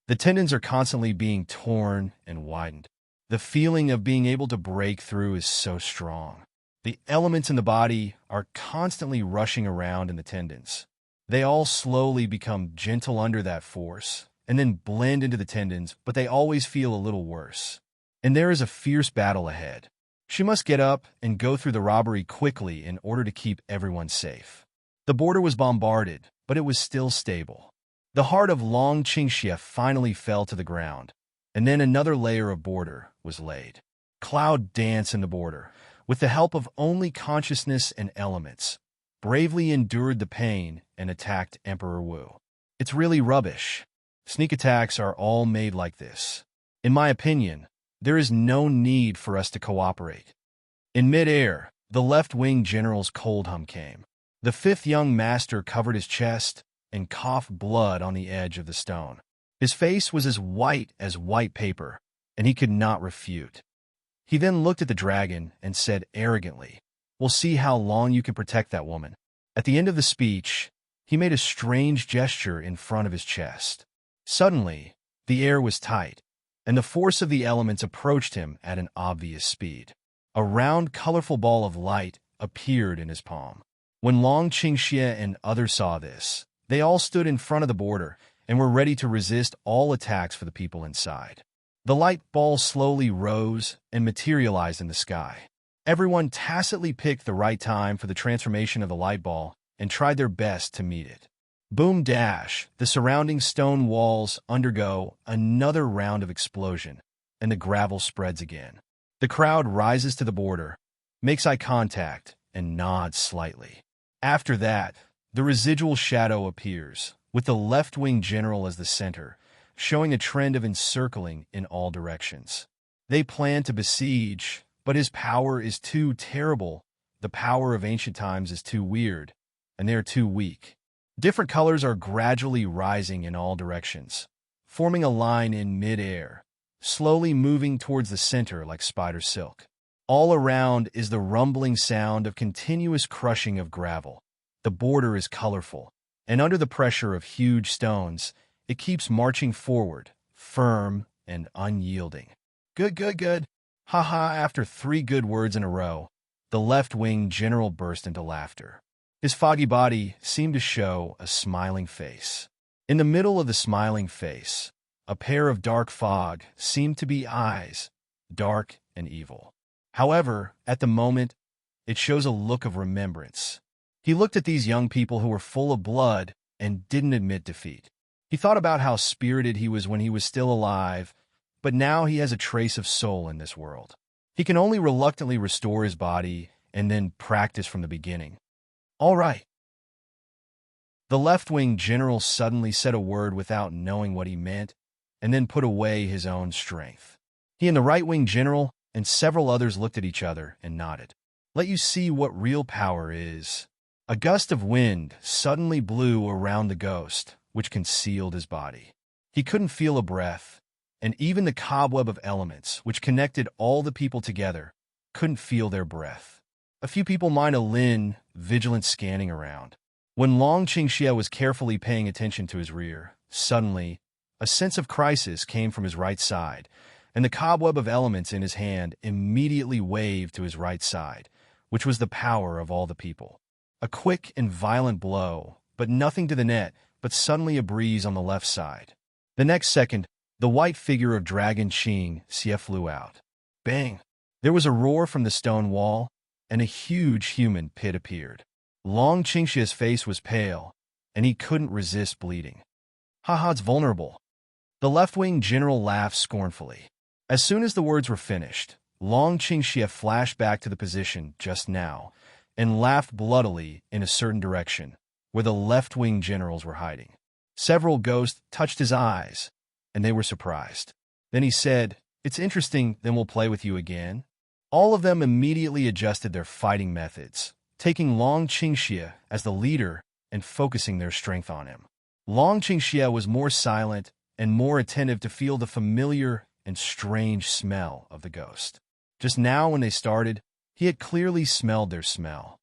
The tendons are constantly being torn and widened. The feeling of being able to break through is so strong. The elements in the body are constantly rushing around in the tendons. They all slowly become gentle under that force, and then blend into the tendons, but they always feel a little worse. And there is a fierce battle ahead. She must get up and go through the robbery quickly in order to keep everyone safe. The border was bombarded, but it was still stable. The heart of Long Qingxie finally fell to the ground, and then another layer of border was laid. Cloud Dance in the border, with the help of only consciousness and elements, bravely endured the pain and attacked Emperor Wu. It's really rubbish. Sneak attacks are all made like this. In my opinion, there is no need for us to cooperate. In mid-air, the left-wing general's cold hum came. The fifth young master covered his chest and coughed blood on the edge of the stone. His face was as white paper, and he could not refute. He then looked at the dragon and said arrogantly, "We'll see how long you can protect that woman." At the end of the speech, he made a strange gesture in front of his chest. Suddenly, the air was tight, and the force of the elements approached him at an obvious speed. A round, colorful ball of light appeared in his palm. When Long Qingxie and others saw this, they all stood in front of the border and were ready to resist all attacks for the people inside. The light ball slowly rose and materialized in the sky. Everyone tacitly picked the right time for the transformation of the light ball and tried their best to meet it. Boom dash, the surrounding stone walls undergo another round of explosion, and the gravel spreads again. The crowd rises to the border, makes eye contact, and nods slightly. After that, the residual shadow appears, with the left-wing general as the center, showing a trend of encircling in all directions. They plan to besiege, but his power is too terrible. The power of ancient times is too weird, and they are too weak. Different colors are gradually rising in all directions, forming a line in mid-air, slowly moving towards the center like spider silk. All around is the rumbling sound of continuous crushing of gravel. The border is colorful, and under the pressure of huge stones, it keeps marching forward, firm and unyielding. Good, good, good. Ha. After 3 good words in a row, the left-wing general burst into laughter. His foggy body seemed to show a smiling face. In the middle of the smiling face, a pair of dark fog seemed to be eyes, dark and evil. However, at the moment, it shows a look of remembrance. He looked at these young people who were full of blood and didn't admit defeat. He thought about how spirited he was when he was still alive, but now he has a trace of soul in this world. He can only reluctantly restore his body and then practice from the beginning. All right. The left-wing general suddenly said a word without knowing what he meant, and then put away his own strength. He and the right-wing general and several others looked at each other and nodded. Let you see what real power is. A gust of wind suddenly blew around the ghost, which concealed his body. He couldn't feel a breath, and even the cobweb of elements, which connected all the people together, couldn't feel their breath. A few people might have Lin, vigilant scanning around. When Long Qingxie was carefully paying attention to his rear, suddenly, a sense of crisis came from his right side, and the cobweb of elements in his hand immediately waved to his right side, which was the power of all the people. A quick and violent blow, but nothing to the net, but suddenly a breeze on the left side. The next second, the white figure of Dragon Qingxie flew out. Bang! There was a roar from the stone wall, and a huge human pit appeared. Long Qingxie's face was pale, and he couldn't resist bleeding. It's vulnerable. The left-wing general laughed scornfully. As soon as the words were finished, Long Qingxie flashed back to the position just now and laughed bloodily in a certain direction, where the left-wing generals were hiding. Several ghosts touched his eyes, and they were surprised. Then he said, "It's interesting, then we'll play with you again." All of them immediately adjusted their fighting methods, taking Long Qingxie as the leader and focusing their strength on him. Long Qingxie was more silent and more attentive to feel the familiar and strange smell of the ghost. Just now when they started, he had clearly smelled their smell.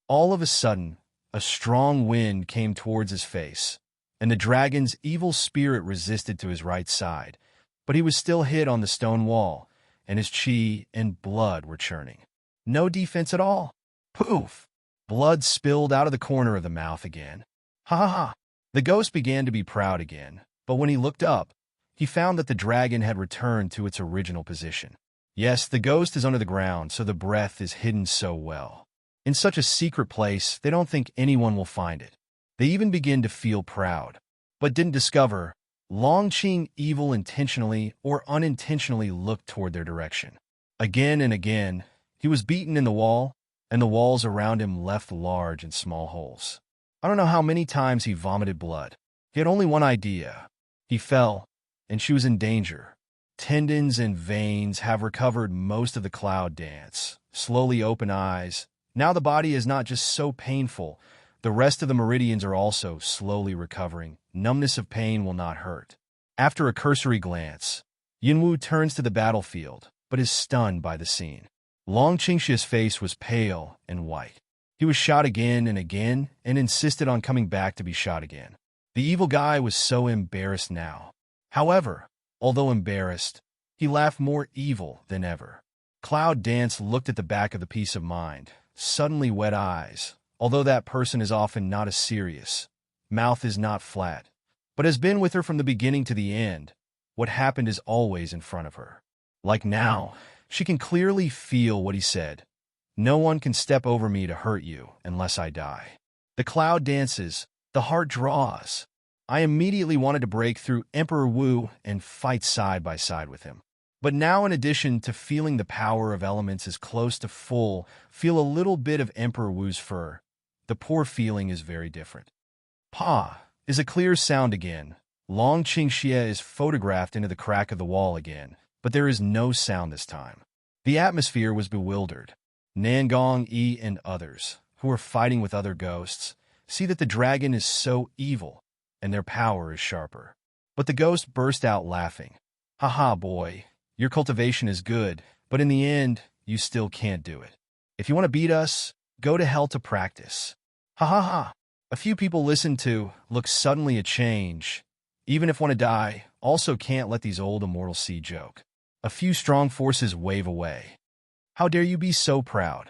All of a sudden, a strong wind came towards his face, and the dragon's evil spirit resisted to his right side, but he was still hid on the stone wall, and his qi and blood were churning. No defense at all. Poof! Blood spilled out of the corner of the mouth again. Ha. The ghost began to be proud again, but when he looked up, he found that the dragon had returned to its original position. Yes, the ghost is under the ground, so the breath is hidden so well. In such a secret place, they don't think anyone will find it. They even begin to feel proud, but didn't discover Long Qing evil intentionally or unintentionally looked toward their direction. Again and again, he was beaten in the wall, and the walls around him left large and small holes. I don't know how many times he vomited blood. He had only one idea. He fell, and she was in danger. Tendons and veins have recovered most of the cloud dance. Slowly open eyes. Now the body is not just so painful. The rest of the meridians are also slowly recovering. Numbness of pain will not hurt. After a cursory glance, Yinwu turns to the battlefield, but is stunned by the scene. Long Qingxie's face was pale and white. He was shot again and insisted on coming back to be shot again. The evil guy was so embarrassed now. However, although embarrassed, he laughed more evil than ever. Cloud Dance looked at the back of the piece of mind, suddenly wet eyes. Although that person is often not as serious, mouth is not flat, but has been with her from the beginning to the end. What happened is always in front of her. Like now, she can clearly feel what he said. No one can step over me to hurt you unless I die. The cloud dances, the heart draws. I immediately wanted to break through Emperor Wu and fight side by side with him. But now, in addition to feeling the power of elements is close to full, feel a little bit of Emperor Wu's fur. The poor feeling is very different. Pa is a clear sound again, Long Qingxie is photographed into the crack of the wall again, but there is no sound this time. The atmosphere was bewildered. Nangong Yi and others, who are fighting with other ghosts, see that the dragon is so evil, and their power is sharper. But the ghost burst out laughing. Haha, boy, your cultivation is good, but in the end, you still can't do it. If you want to beat us, go to hell to practice. Ha ha ha. A few people listen to look suddenly a change. Even if want to die, also can't let these old immortals see joke. A few strong forces wave away. How dare you be so proud?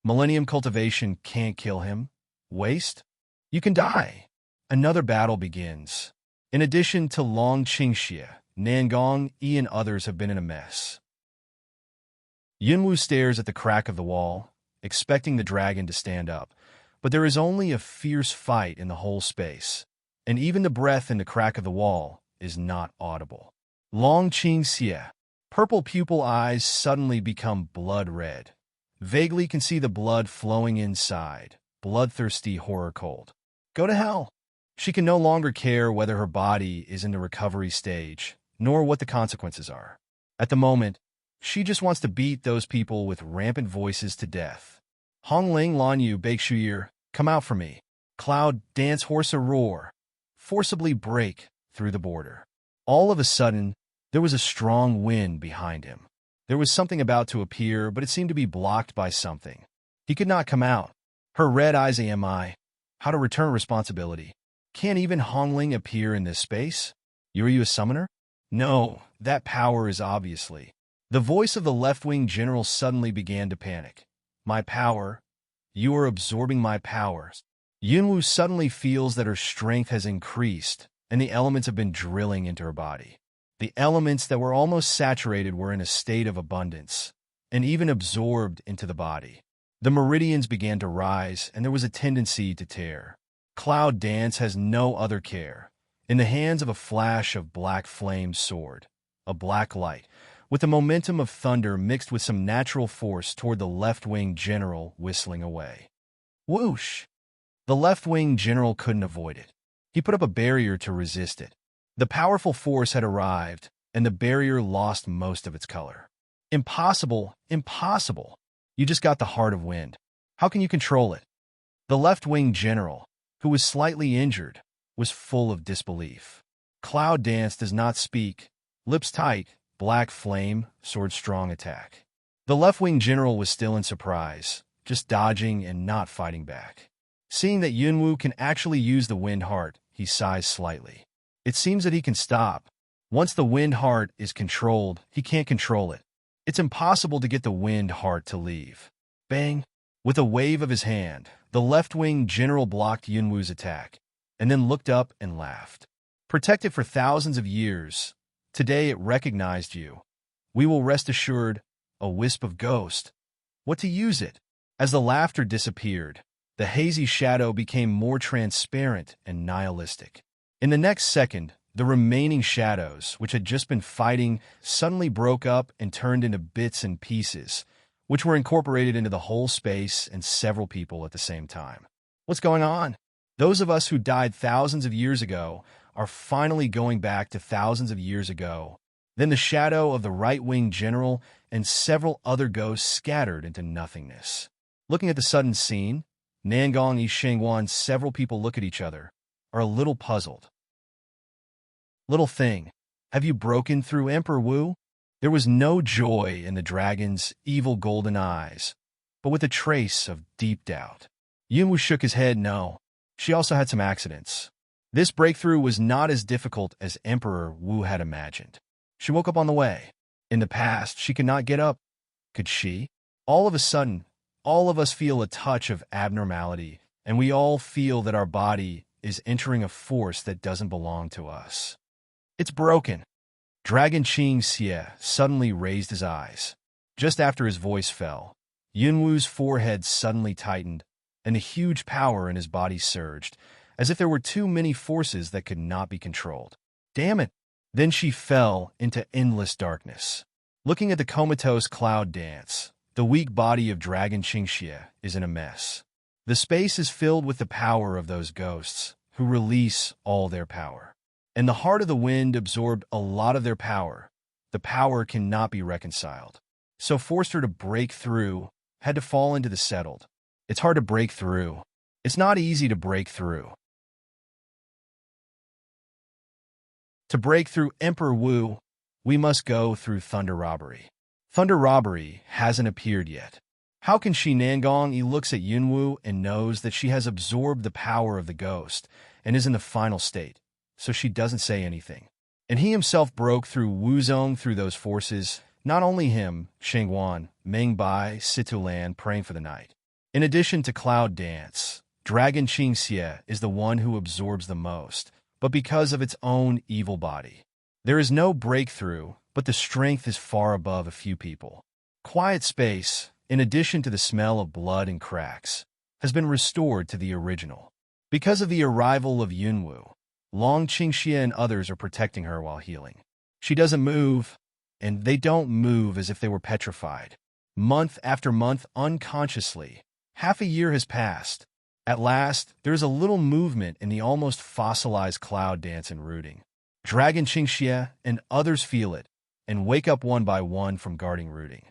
Millennium cultivation can't kill him. Waste? You can die. Another battle begins. In addition to Long Qingxie, Nangong Yi and others have been in a mess. Yunwu stares at the crack of the wall, expecting the dragon to stand up, but there is only a fierce fight in the whole space, and even the breath in the crack of the wall is not audible. Long Qingxie, purple pupil eyes suddenly become blood red. Vaguely can see the blood flowing inside, bloodthirsty horror cold. Go to hell! She can no longer care whether her body is in the recovery stage, nor what the consequences are. At the moment, she just wants to beat those people with rampant voices to death. Hongling Lanyu Baixuyer, come out for me. Cloud dance horse a roar. Forcibly break through the border. All of a sudden, there was a strong wind behind him. There was something about to appear, but it seemed to be blocked by something. He could not come out. Her red eyes AMI. How to return responsibility. Can't even Hongling appear in this space? Are you a summoner? No, that power is obviously. The voice of the left-wing general suddenly began to panic. My power? You are absorbing my powers. Yunwu suddenly feels that her strength has increased, and the elements have been drilling into her body. The elements that were almost saturated were in a state of abundance, and even absorbed into the body. The meridians began to rise, and there was a tendency to tear. Cloud Dance has no other care. In the hands of a flash of black flame sword, a black light, with the momentum of thunder mixed with some natural force toward the left-wing general whistling away. Whoosh! The left-wing general couldn't avoid it. He put up a barrier to resist it. The powerful force had arrived, and the barrier lost most of its color. Impossible, impossible. You just got the heart of wind. How can you control it? The left-wing general, who was slightly injured, was full of disbelief. Cloud Dance does not speak. Lips tight, black flame, sword strong attack. The left-wing general was still in surprise, just dodging and not fighting back. Seeing that Yunwu can actually use the wind heart, he sighs slightly. It seems that he can stop. Once the wind heart is controlled, he can't control it. It's impossible to get the wind heart to leave. Bang! With a wave of his hand, the left-wing general blocked Yunwu's attack, and then looked up and laughed. Protected for thousands of years, today it recognized you. We will rest assured, a wisp of ghost. What to use it? As the laughter disappeared, the hazy shadow became more transparent and nihilistic. In the next second, the remaining shadows, which had just been fighting, suddenly broke up and turned into bits and pieces, which were incorporated into the whole space and several people at the same time. What's going on? Those of us who died thousands of years ago are finally going back to thousands of years ago. Then the shadow of the right-wing general and several other ghosts scattered into nothingness. Looking at the sudden scene, Nangong Yi Shengwan, several people look at each other, are a little puzzled. Little thing, have you broken through Emperor Wu? There was no joy in the dragon's evil golden eyes, but with a trace of deep doubt. Yunwu shook his head no. She also had some accidents. This breakthrough was not as difficult as Emperor Wu had imagined. She woke up on the way. In the past, she could not get up. Could she? All of a sudden, all of us feel a touch of abnormality, and we all feel that our body is entering a force that doesn't belong to us. It's broken. Dragon Qingxie suddenly raised his eyes. Just after his voice fell, Yunwu's forehead suddenly tightened, and a huge power in his body surged, as if there were too many forces that could not be controlled. Damn it! Then she fell into endless darkness. Looking at the comatose Cloud Dance, the weak body of Dragon Qingxie is in a mess. The space is filled with the power of those ghosts, who release all their power. and the heart of the wind absorbed a lot of their power. The power cannot be reconciled. So forced her to break through, had to fall into the settled. It's hard to break through. It's not easy to break through. To break through Emperor Wu, we must go through Thunder Robbery. Thunder Robbery hasn't appeared yet. How can she Nangong? He looks at Yunwu and knows that she has absorbed the power of the ghost and is in the final state, so she doesn't say anything. And he himself broke through Wuzong through those forces. Not only him, Shengwan, Mengbai, Situlan praying for the night. In addition to Cloud Dance, Dragon Qingxie is the one who absorbs the most, but because of its own evil body. There is no breakthrough, but the strength is far above a few people. Quiet Space, in addition to the smell of blood and cracks, has been restored to the original. Because of the arrival of Yunwu, Long Qingxie and others are protecting her while healing. She doesn't move, and they don't move as if they were petrified. Month after month, unconsciously, half a year has passed. At last, there is a little movement in the almost fossilized Cloud Dance and rooting. Dragon Qingxie and others feel it, and wake up one by one from guarding rooting.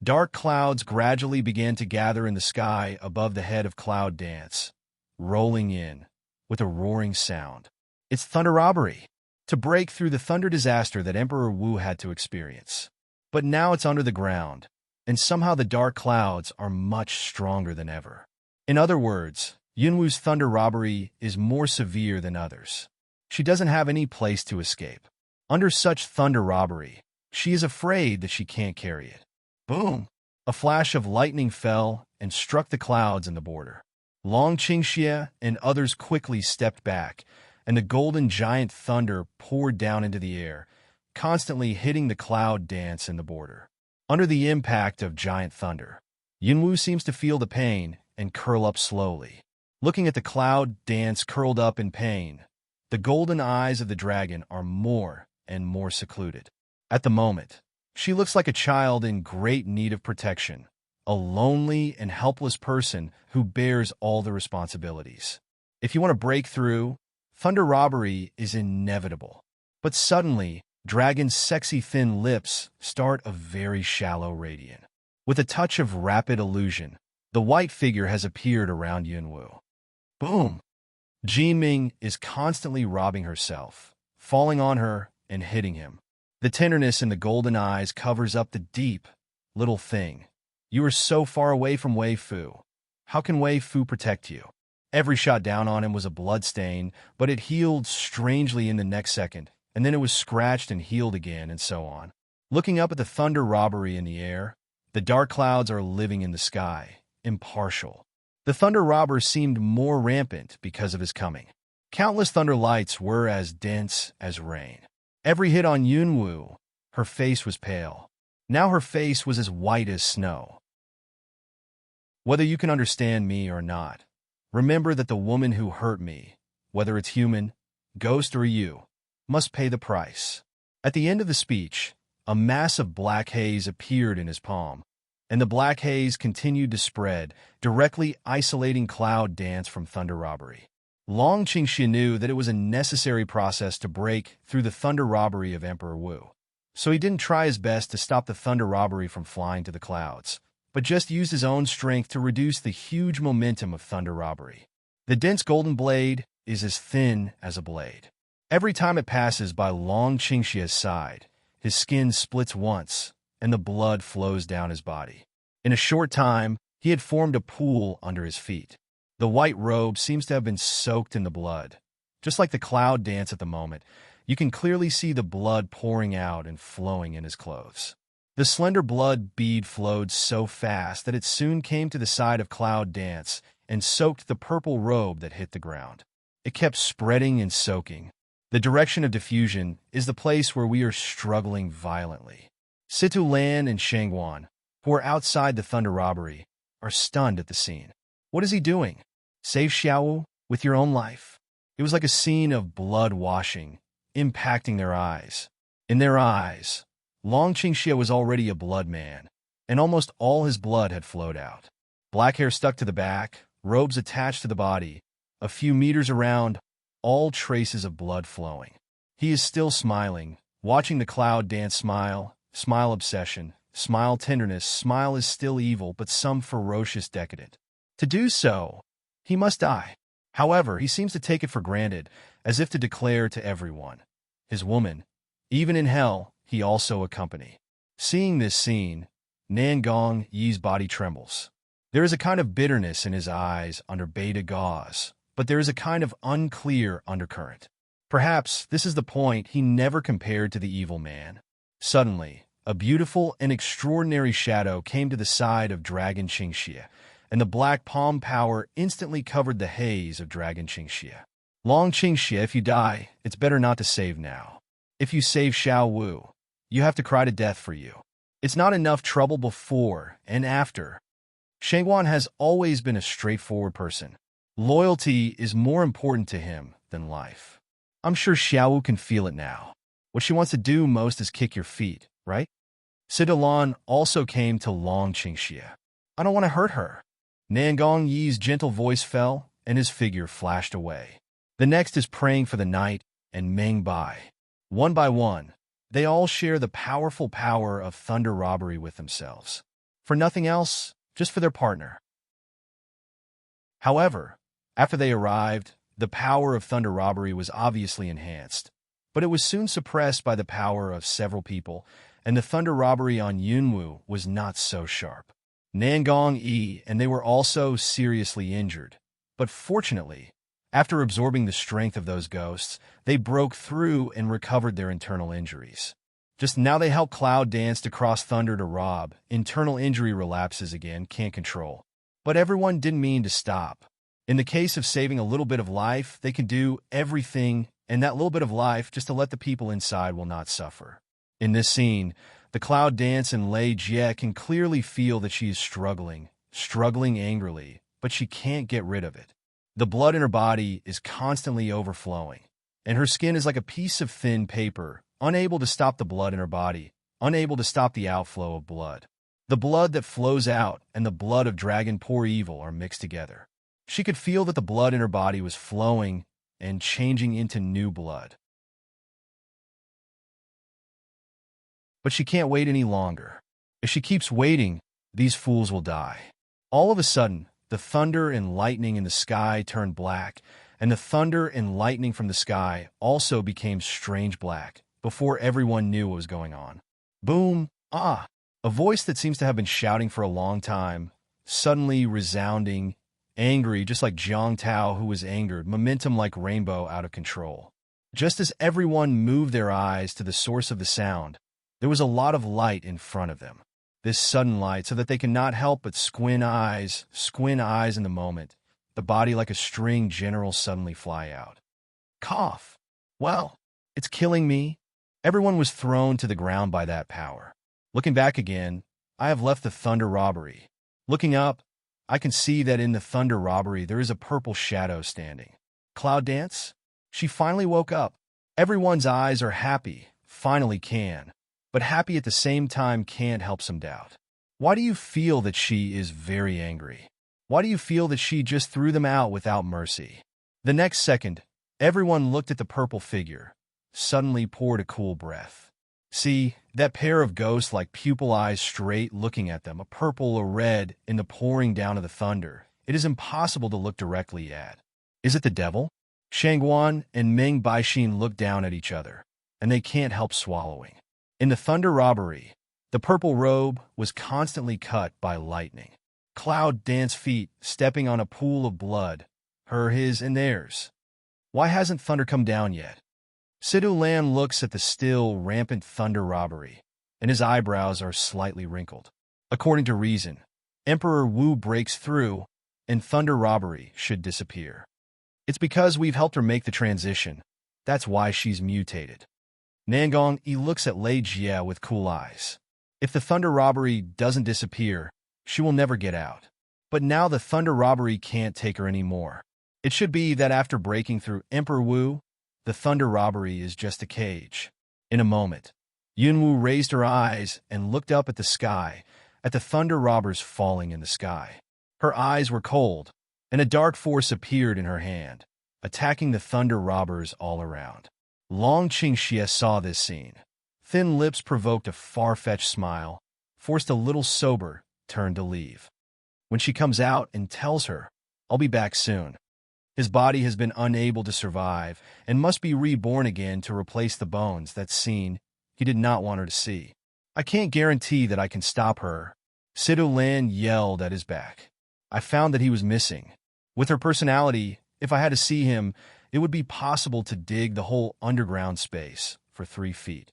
Dark clouds gradually began to gather in the sky above the head of Cloud Dance, rolling in with a roaring sound. It's Thunder Robbery, to break through the thunder disaster that Emperor Wu had to experience. But now it's under the ground, and somehow the dark clouds are much stronger than ever. In other words, Yunwu's Thunder Robbery is more severe than others. She doesn't have any place to escape. Under such Thunder Robbery, she is afraid that she can't carry it. Boom! A flash of lightning fell and struck the clouds in the border. Long Qingxie and others quickly stepped back, and the golden giant thunder poured down into the air, constantly hitting the Cloud Dance in the border. Under the impact of giant thunder, Yunwu seems to feel the pain and curl up slowly. Looking at the Cloud Dance curled up in pain, the golden eyes of the dragon are more and more secluded. At the moment, she looks like a child in great need of protection, a lonely and helpless person who bears all the responsibilities. If you want to break through, Thunder Robbery is inevitable. But suddenly, Dragon's sexy thin lips start a very shallow radiant. With a touch of rapid illusion, the white figure has appeared around Yunwu. Boom! Jiming is constantly robbing herself, falling on her and hitting him. The tenderness in the golden eyes covers up the deep, little thing. You are so far away from Wei Fu. How can Wei Fu protect you? Every shot down on him was a blood stain, but it healed strangely in the next second, and then it was scratched and healed again, and so on. Looking up at the Thunder Robbery in the air, the dark clouds are living in the sky, impartial. The Thunder Robber seemed more rampant because of his coming. Countless thunder lights were as dense as rain. Every hit on Yunwu, her face was pale. Now her face was as white as snow. Whether you can understand me or not, remember that the woman who hurt me, whether it's human, ghost, or you, must pay the price. At the end of the speech, a mass of black haze appeared in his palm, and the black haze continued to spread, directly isolating Cloud Dance from Thunder Robbery. Long Qingxie knew that it was a necessary process to break through the Thunder Robbery of Emperor Wu, so he didn't try his best to stop the Thunder Robbery from flying to the clouds, but just used his own strength to reduce the huge momentum of Thunder Robbery. The dense golden blade is as thin as a blade. Every time it passes by Long Qingxie's side, his skin splits once, and the blood flows down his body. In a short time, he had formed a pool under his feet. The white robe seems to have been soaked in the blood. Just like the Cloud Dance at the moment, you can clearly see the blood pouring out and flowing in his clothes. The slender blood bead flowed so fast that it soon came to the side of Cloud Dance and soaked the purple robe that hit the ground. It kept spreading and soaking. The direction of diffusion is the place where we are struggling violently. Situ Lan and Shangwan, who are outside the Thunder Robbery, are stunned at the scene. What is he doing? Save Xiaowu with your own life? It was like a scene of blood washing, impacting their eyes. In their eyes, Long Qingxie was already a blood man, and almost all his blood had flowed out. Black hair stuck to the back, robes attached to the body, a few meters around, all traces of blood flowing. He is still smiling, watching the cloud dance. Smile, smile obsession, smile tenderness. Smile is still evil, but some ferocious decadent. To do so, he must die. However, he seems to take it for granted, as if to declare to everyone, his woman, even in hell, he also accompany. Seeing this scene, Nangong Yi's body trembles. There is a kind of bitterness in his eyes under beta gauze, but there is a kind of unclear undercurrent. Perhaps this is the point he never compared to the evil man. Suddenly, a beautiful and extraordinary shadow came to the side of Dragon Qingxia, and the black palm power instantly covered the haze of Dragon Qingxia. Long Qingxia, if you die, it's better not to save now. If you save Xiao Wu, you have to cry to death for you. It's not enough trouble before and after. Shangguan has always been a straightforward person. Loyalty is more important to him than life. I'm sure Xiao Wu can feel it now. What she wants to do most is kick your feet, right? Sidalan also came to Long Qingxia. I don't want to hurt her. Nangong Yi's gentle voice fell, and his figure flashed away. The next is praying for the night and Meng Bai. One by one, they all share the powerful power of thunder robbery with themselves. For nothing else, just for their partner. However, after they arrived, the power of thunder robbery was obviously enhanced, but it was soon suppressed by the power of several people, and the thunder robbery on Yunwu was not so sharp. Nangong Yi and they were also seriously injured, but fortunately, after absorbing the strength of those ghosts, they broke through and recovered their internal injuries. Just now they help Cloud dance to cross thunder to rob. Internal injury relapses again, can't control. But everyone didn't mean to stop. In the case of saving a little bit of life, they can do everything, and that little bit of life just to let the people inside will not suffer. In this scene, the Cloud dance and Lei Jie can clearly feel that she is struggling angrily, but she can't get rid of it. The blood in her body is constantly overflowing, and her skin is like a piece of thin paper, unable to stop the blood in her body, unable to stop the outflow of blood. The blood that flows out and the blood of Dragon Poor Evil are mixed together. She could feel that the blood in her body was flowing and changing into new blood. But she can't wait any longer. If she keeps waiting, these fools will die. All of a sudden, the thunder and lightning in the sky turned black, and the thunder and lightning from the sky also became strange black, before everyone knew what was going on. Boom! Ah! A voice that seems to have been shouting for a long time, suddenly resounding, angry just like Jiang Tao who was angered, momentum like rainbow out of control. Just as everyone moved their eyes to the source of the sound, there was a lot of light in front of them. This sudden light so that they cannot help but squint eyes in the moment, the body like a string general suddenly fly out. Cough! Well, it's killing me. Everyone was thrown to the ground by that power. Looking back again, I have left the thunder robbery. Looking up, I can see that in the thunder robbery there is a purple shadow standing. Cloud dance? She finally woke up. Everyone's eyes are happy, finally can. But happy at the same time can't help some doubt. Why do you feel that she is very angry? Why do you feel that she just threw them out without mercy? The next second, everyone looked at the purple figure, suddenly poured a cool breath. See, that pair of ghosts-like pupil eyes straight looking at them, a purple or red in the pouring down of the thunder. It is impossible to look directly at. Is it the devil? Shangguan and Meng Baixin look down at each other, and they can't help swallowing. In the thunder robbery, the purple robe was constantly cut by lightning. Cloud dance feet stepping on a pool of blood, his, and theirs. Why hasn't thunder come down yet? Sidu Lan looks at the still, rampant thunder robbery, and his eyebrows are slightly wrinkled. According to reason, Emperor Wu breaks through, and thunder robbery should disappear. It's because we've helped her make the transition. That's why she's mutated. Nangong Yi looks at Lei Jie with cool eyes. If the thunder robbery doesn't disappear, she will never get out. But now the thunder robbery can't take her anymore. It should be that after breaking through Emperor Wu, the thunder robbery is just a cage. In a moment, Yunwu raised her eyes and looked up at the sky, at the thunder robbers falling in the sky. Her eyes were cold, and a dark force appeared in her hand, attacking the thunder robbers all around. Long Qingxie saw this scene. Thin lips provoked a far-fetched smile, forced a little sober turn to leave. When she comes out and tells her, "I'll be back soon," his body has been unable to survive and must be reborn again to replace the bones. That scene he did not want her to see. "I can't guarantee that I can stop her," Sido Lan yelled at his back. "I found that he was missing. With her personality, if I had to see him, it would be possible to dig the whole underground space for 3 feet."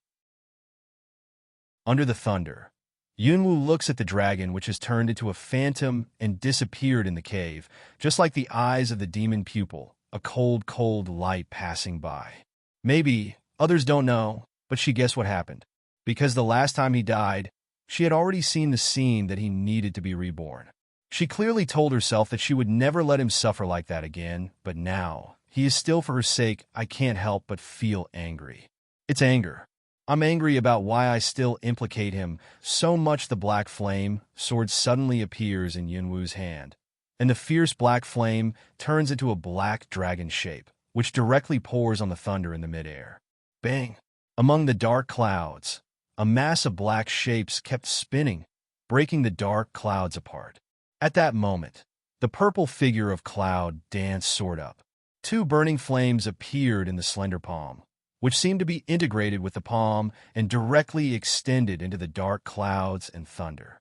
Under the thunder, Yunwu looks at the dragon, which has turned into a phantom and disappeared in the cave, just like the eyes of the demon pupil, a cold, cold light passing by. Maybe others don't know, but she guessed what happened. Because the last time he died, she had already seen the scene that he needed to be reborn. She clearly told herself that she would never let him suffer like that again, but now, he is still for her sake. I can't help but feel angry. It's anger. I'm angry about why I still implicate him so much. The black flame sword suddenly appears in Yunwu's hand, and the fierce black flame turns into a black dragon shape, which directly pours on the thunder in the midair. Bang! Among the dark clouds, a mass of black shapes kept spinning, breaking the dark clouds apart. At that moment, the purple figure of Cloud danced sword up. 2 burning flames appeared in the slender palm, which seemed to be integrated with the palm and directly extended into the dark clouds and thunder.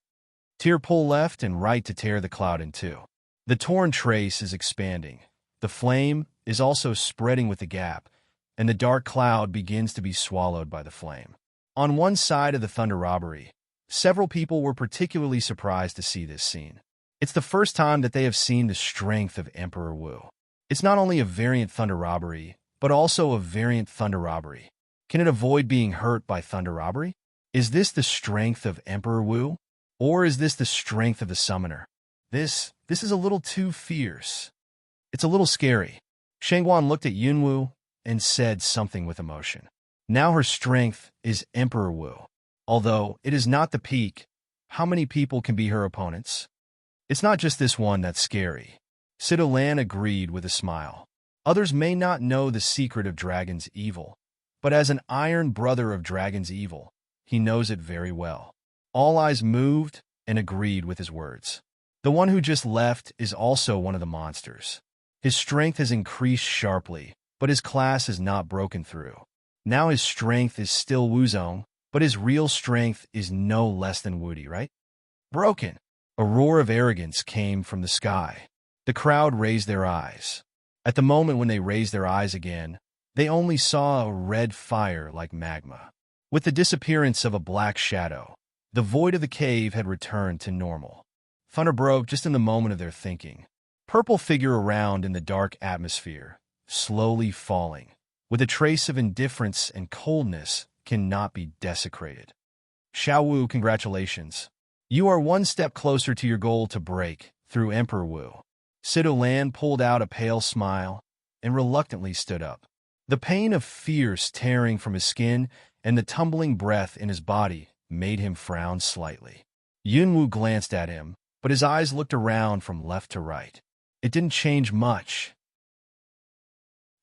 Tear pull left and right to tear the cloud in 2. The torn trace is expanding. The flame is also spreading with the gap, and the dark cloud begins to be swallowed by the flame. On one side of the thunder robbery, several people were particularly surprised to see this scene. It's the first time that they have seen the strength of Emperor Wu. It's not only a variant thunder robbery, but also a variant thunder robbery. Can it avoid being hurt by thunder robbery? Is this the strength of Emperor Wu? Or is this the strength of the summoner? This is a little too fierce. It's a little scary. Shangguan looked at Yunwu and said something with emotion. Now her strength is Emperor Wu. Although it is not the peak, how many people can be her opponents? It's not just this one that's scary. Sido Lan agreed with a smile. Others may not know the secret of Dragon's evil, but as an iron brother of Dragon's evil, he knows it very well. All eyes moved and agreed with his words. The one who just left is also one of the monsters. His strength has increased sharply, but his class is not broken through. Now his strength is still Wuzong, but his real strength is no less than Wudi, right? Broken. A roar of arrogance came from the sky. The crowd raised their eyes. At the moment when they raised their eyes again, they only saw a red fire like magma. With the disappearance of a black shadow, the void of the cave had returned to normal. Thunder broke just in the moment of their thinking. Purple figure around in the dark atmosphere, slowly falling, with a trace of indifference and coldness cannot be desecrated. Xiaowu, congratulations. You are one step closer to your goal to break through Emperor Wu. Sido Lan pulled out a pale smile and reluctantly stood up. The pain of fierce tearing from his skin and the tumbling breath in his body made him frown slightly. Yunwu glanced at him, but his eyes looked around from left to right. It didn't change much.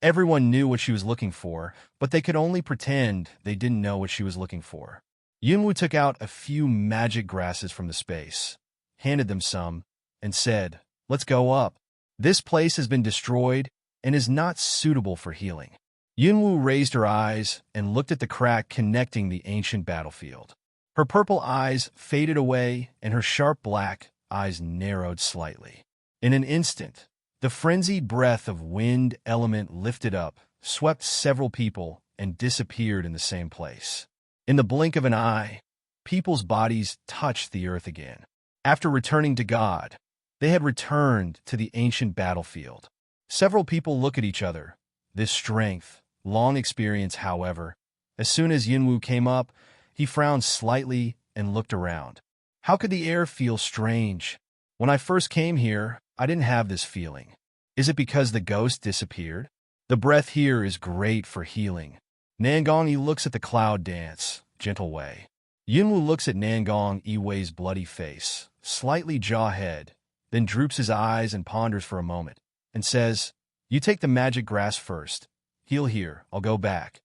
Everyone knew what she was looking for, but they could only pretend they didn't know what she was looking for. Yunwu took out a few magic grasses from the space, handed them some, and said, "Let's go up. This place has been destroyed and is not suitable for healing." Yunwu raised her eyes and looked at the crack connecting the ancient battlefield. Her purple eyes faded away and her sharp black eyes narrowed slightly. In an instant, the frenzied breath of wind element lifted up, swept several people, and disappeared in the same place. In the blink of an eye, people's bodies touched the earth again. After returning to God, they had returned to the ancient battlefield. Several people look at each other. This strength, long experience, however, as soon as Yunwu came up, he frowned slightly and looked around. How could the air feel strange? When I first came here, I didn't have this feeling. Is it because the ghost disappeared? The breath here is great for healing. Nangong Yi looks at the cloud dance, gentle way. Yunwu looks at Nangong Yiwei's bloody face, slightly jaw-head, then droops his eyes and ponders for a moment, and says, "You take the magic grass first. Heal here, I'll go back."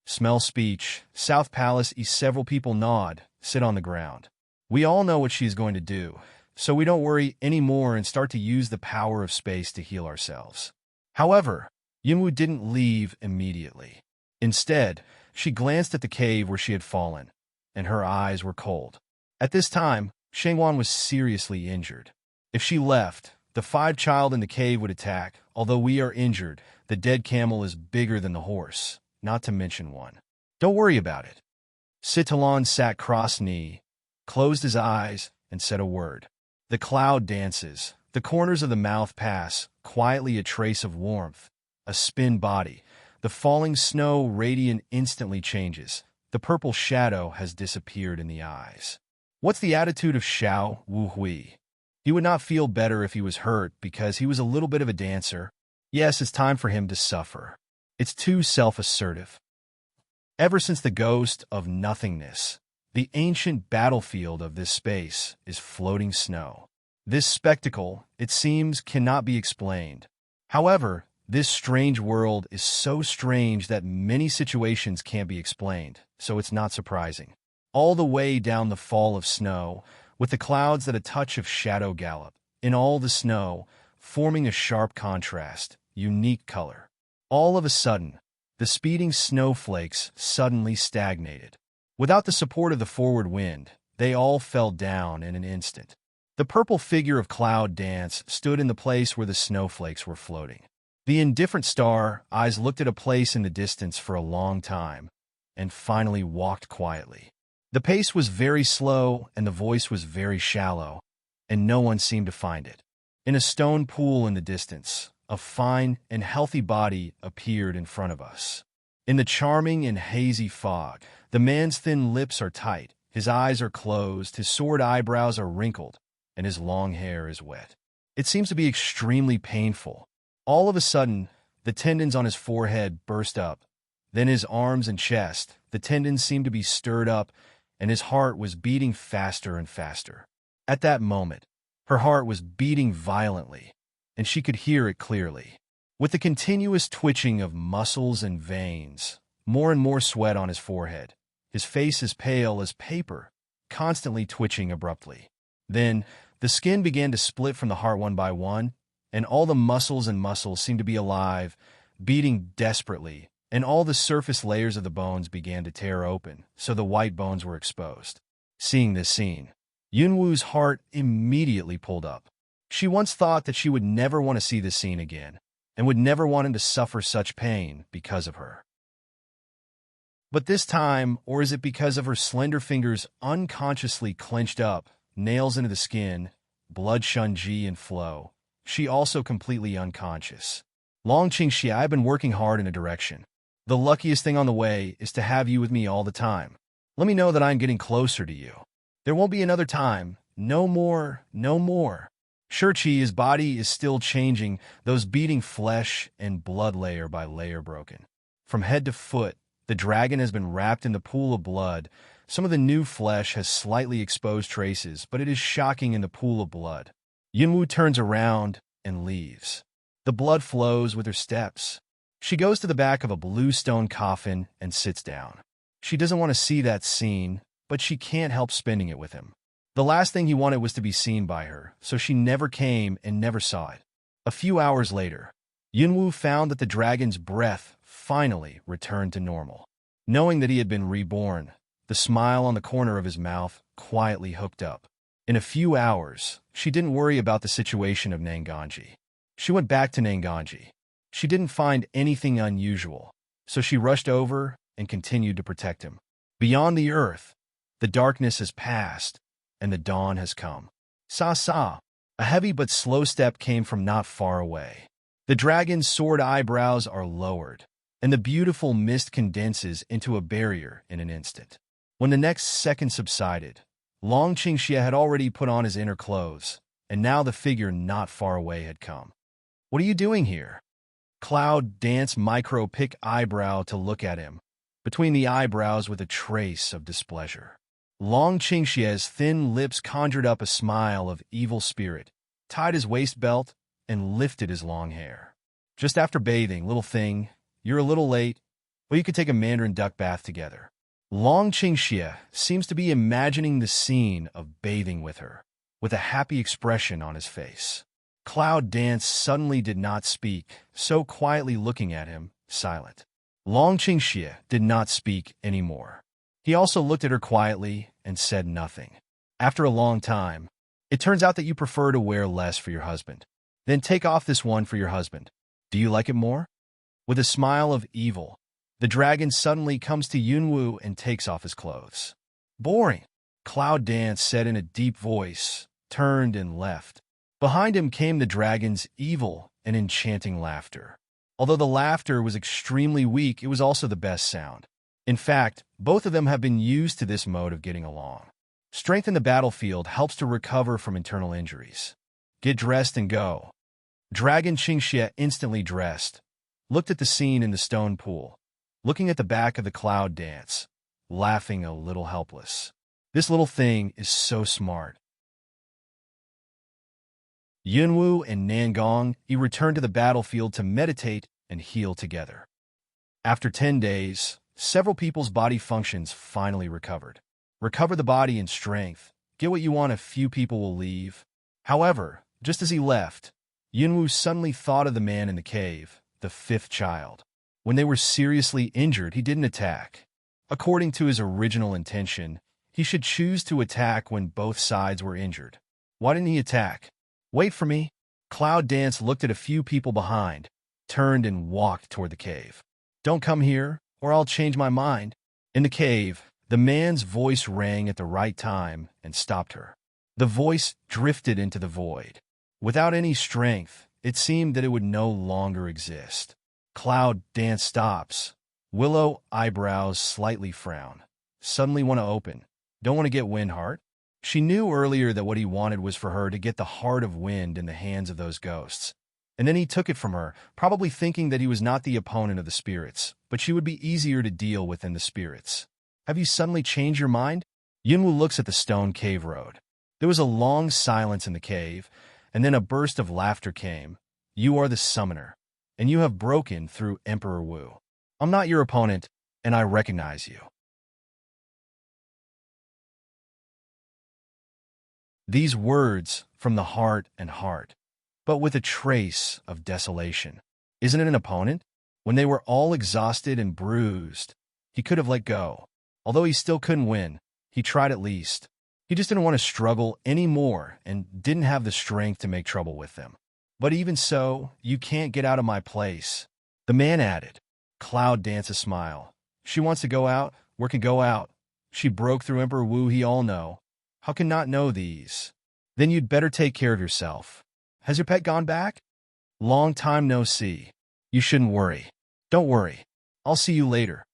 Smell speech. South Palace East. Several people nod, sit on the ground. We all know what she is going to do, so we don't worry anymore and start to use the power of space to heal ourselves. However, Yunwoo didn't leave immediately. Instead, she glanced at the cave where she had fallen, and her eyes were cold. At this time, Shengwan was seriously injured. If she left, the 5-child in the cave would attack. Although we are injured, the dead camel is bigger than the horse, not to mention one. Don't worry about it. Sitalon sat cross-knee, closed his eyes, and said a word. The cloud dances. The corners of the mouth pass, quietly a trace of warmth. A spin body. The falling snow radiant instantly changes. The purple shadow has disappeared in the eyes. What's the attitude of Xiao Wuhui? He would not feel better if he was hurt because he was a little bit of a dancer. Yes, it's time for him to suffer. It's too self-assertive. Ever since the ghost of nothingness, the ancient battlefield of this space is floating snow. This spectacle, it seems, cannot be explained. However, this strange world is so strange that many situations can't be explained, so it's not surprising. All the way down the fall of snow, with the clouds that a touch of shadow gallop, in all the snow, forming a sharp contrast, unique color. All of a sudden, the speeding snowflakes suddenly stagnated. Without the support of the forward wind, they all fell down in an instant. The purple figure of Cloud Dance stood in the place where the snowflakes were floating. The indifferent star eyes looked at a place in the distance for a long time, and finally walked quietly. The pace was very slow, and the voice was very shallow, and no one seemed to find it. In a stone pool in the distance, a fine and healthy body appeared in front of us. In the charming and hazy fog, the man's thin lips are tight, his eyes are closed, his sword eyebrows are wrinkled, and his long hair is wet. It seems to be extremely painful. All of a sudden, the tendons on his forehead burst up. Then his arms and chest, the tendons seemed to be stirred up, and his heart was beating faster and faster. At that moment, her heart was beating violently, and she could hear it clearly. With the continuous twitching of muscles and veins, more and more sweat on his forehead, his face as pale as paper, constantly twitching abruptly. Then, the skin began to split from the heart one by one, and all the muscles seemed to be alive, beating desperately, and all the surface layers of the bones began to tear open, so the white bones were exposed. Seeing this scene, Yunwoo's heart immediately pulled up. She once thought that she would never want to see this scene again, and would never want him to suffer such pain because of her. But this time, or is it because of her slender fingers unconsciously clenched up, nails into the skin, blood shunji and flow, she also completely unconscious. Long Qingxia, I've been working hard in a direction. The luckiest thing on the way is to have you with me all the time. Let me know that I'm getting closer to you. There won't be another time. No more, no more. Shurchi, his body is still changing, those beating flesh and blood layer by layer broken. From head to foot, the dragon has been wrapped in the pool of blood. Some of the new flesh has slightly exposed traces, but it is shocking in the pool of blood. Yunwoo turns around and leaves. The blood flows with her steps. She goes to the back of a blue stone coffin and sits down. She doesn't want to see that scene, but she can't help spending it with him. The last thing he wanted was to be seen by her, so she never came and never saw it. A few hours later, Yunwoo found that the dragon's breath finally returned to normal. Knowing that he had been reborn, the smile on the corner of his mouth quietly hooked up. In a few hours, she didn't worry about the situation of Nanganji. She went back to Nanganji. She didn't find anything unusual, so she rushed over and continued to protect him. Beyond the earth, the darkness has passed, and the dawn has come. Sa. A heavy but slow step came from not far away. The dragon's sword eyebrows are lowered, and the beautiful mist condenses into a barrier in an instant. When the next second subsided, Long Qingxia had already put on his inner clothes, and now the figure not far away had come. What are you doing here? Cloud Dance micro-pick eyebrow to look at him, between the eyebrows with a trace of displeasure. Long Qingxia's thin lips conjured up a smile of evil spirit, tied his waist belt, and lifted his long hair. Just after bathing, little thing, you're a little late. Or you could take a mandarin duck bath together. Long Qingxie seems to be imagining the scene of bathing with her, with a happy expression on his face. Cloud Dance suddenly did not speak, so quietly looking at him, silent. Long Qingxie did not speak anymore. He also looked at her quietly and said nothing. After a long time, "It turns out that you prefer to wear less for your husband. Then take off this one for your husband. Do you like it more?" With a smile of evil, the dragon suddenly comes to Yunwu and takes off his clothes. "Boring," Cloud Dance said in a deep voice, turned and left. Behind him came the dragon's evil and enchanting laughter. Although the laughter was extremely weak, it was also the best sound. In fact, both of them have been used to this mode of getting along. Strength in the battlefield helps to recover from internal injuries. Get dressed and go. Dragon Qingxie instantly dressed, looked at the scene in the stone pool, looking at the back of the Cloud Dance, laughing a little helpless. This little thing is so smart. Yunwu and Nangong returned to the battlefield to meditate and heal together. After 10 days, several people's body functions finally recovered. Recover the body and strength. Get what you want, a few people will leave. However, just as he left, Yunwu suddenly thought of the man in the cave, the fifth child. When they were seriously injured, he didn't attack. According to his original intention, he should choose to attack when both sides were injured. Why didn't he attack? "Wait for me." Cloud Dance looked at a few people behind, turned and walked toward the cave. "Don't come here, or I'll change my mind." In the cave, the man's voice rang at the right time and stopped her. The voice drifted into the void. Without any strength, it seemed that it would no longer exist. Cloud Dance stops. Willow eyebrows slightly frown. Suddenly want to open. Don't want to get Wind Heart? She knew earlier that what he wanted was for her to get the heart of Wind in the hands of those ghosts. And then he took it from her, probably thinking that he was not the opponent of the spirits, but she would be easier to deal with than the spirits. Have you suddenly changed your mind? Yunwu looks at the stone cave road. There was a long silence in the cave, and then a burst of laughter came. "You are the summoner, and you have broken through Emperor Wu. I'm not your opponent, and I recognize you." These words from the heart and heart, but with a trace of desolation. Isn't it an opponent? When they were all exhausted and bruised, he could have let go. Although he still couldn't win, he tried at least. He just didn't want to struggle anymore and didn't have the strength to make trouble with them. "But even so, you can't get out of my place," the man added. Cloud Dance a smile. "She wants to go out, we can go out. She broke through Emperor Wu, he all know. How can not know these? Then you'd better take care of yourself. Has your pet gone back? Long time no see. You shouldn't worry. Don't worry. I'll see you later."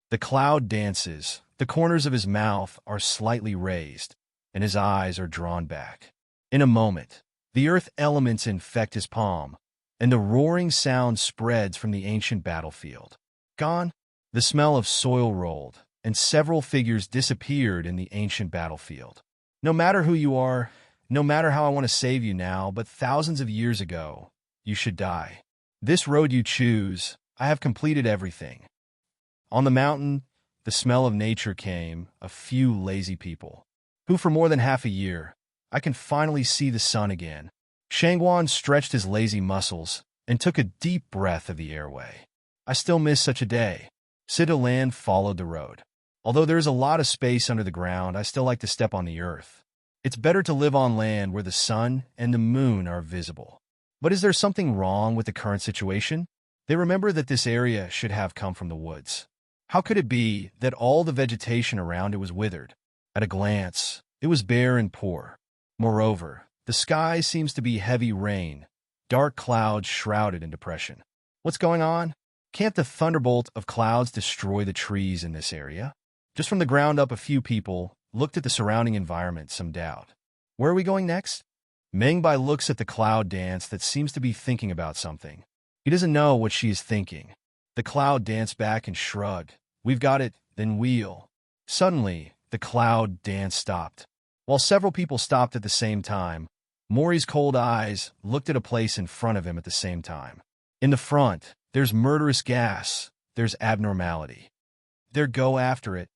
The Cloud dances. The corners of his mouth are slightly raised, and his eyes are drawn back. In a moment, the earth elements infect his palm, and the roaring sound spreads from the ancient battlefield. Gone? The smell of soil rolled, and several figures disappeared in the ancient battlefield. No matter who you are, no matter how I want to save you now, but thousands of years ago, you should die. This road you choose, I have completed everything. On the mountain, the smell of nature came, a few lazy people, who for more than half a year, I can finally see the sun again. Shangguan stretched his lazy muscles and took a deep breath of the airway. I still miss such a day. Sidolan followed the road. Although there is a lot of space under the ground, I still like to step on the earth. It's better to live on land where the sun and the moon are visible. But is there something wrong with the current situation? They remember that this area should have come from the woods. How could it be that all the vegetation around it was withered? At a glance, it was bare and poor. Moreover, the sky seems to be heavy rain, dark clouds shrouded in depression. What's going on? Can't the thunderbolt of clouds destroy the trees in this area? Just from the ground up, a few people looked at the surrounding environment, some doubt. Where are we going next? Mengbai looks at the Cloud Dance that seems to be thinking about something. He doesn't know what she is thinking. The Cloud danced back and shrugged. We've got it, then we'll. Suddenly, the Cloud Dance stopped. While several people stopped at the same time, Mori's cold eyes looked at a place in front of him at the same time. In the front, there's murderous gas. there's abnormality. There, go after it.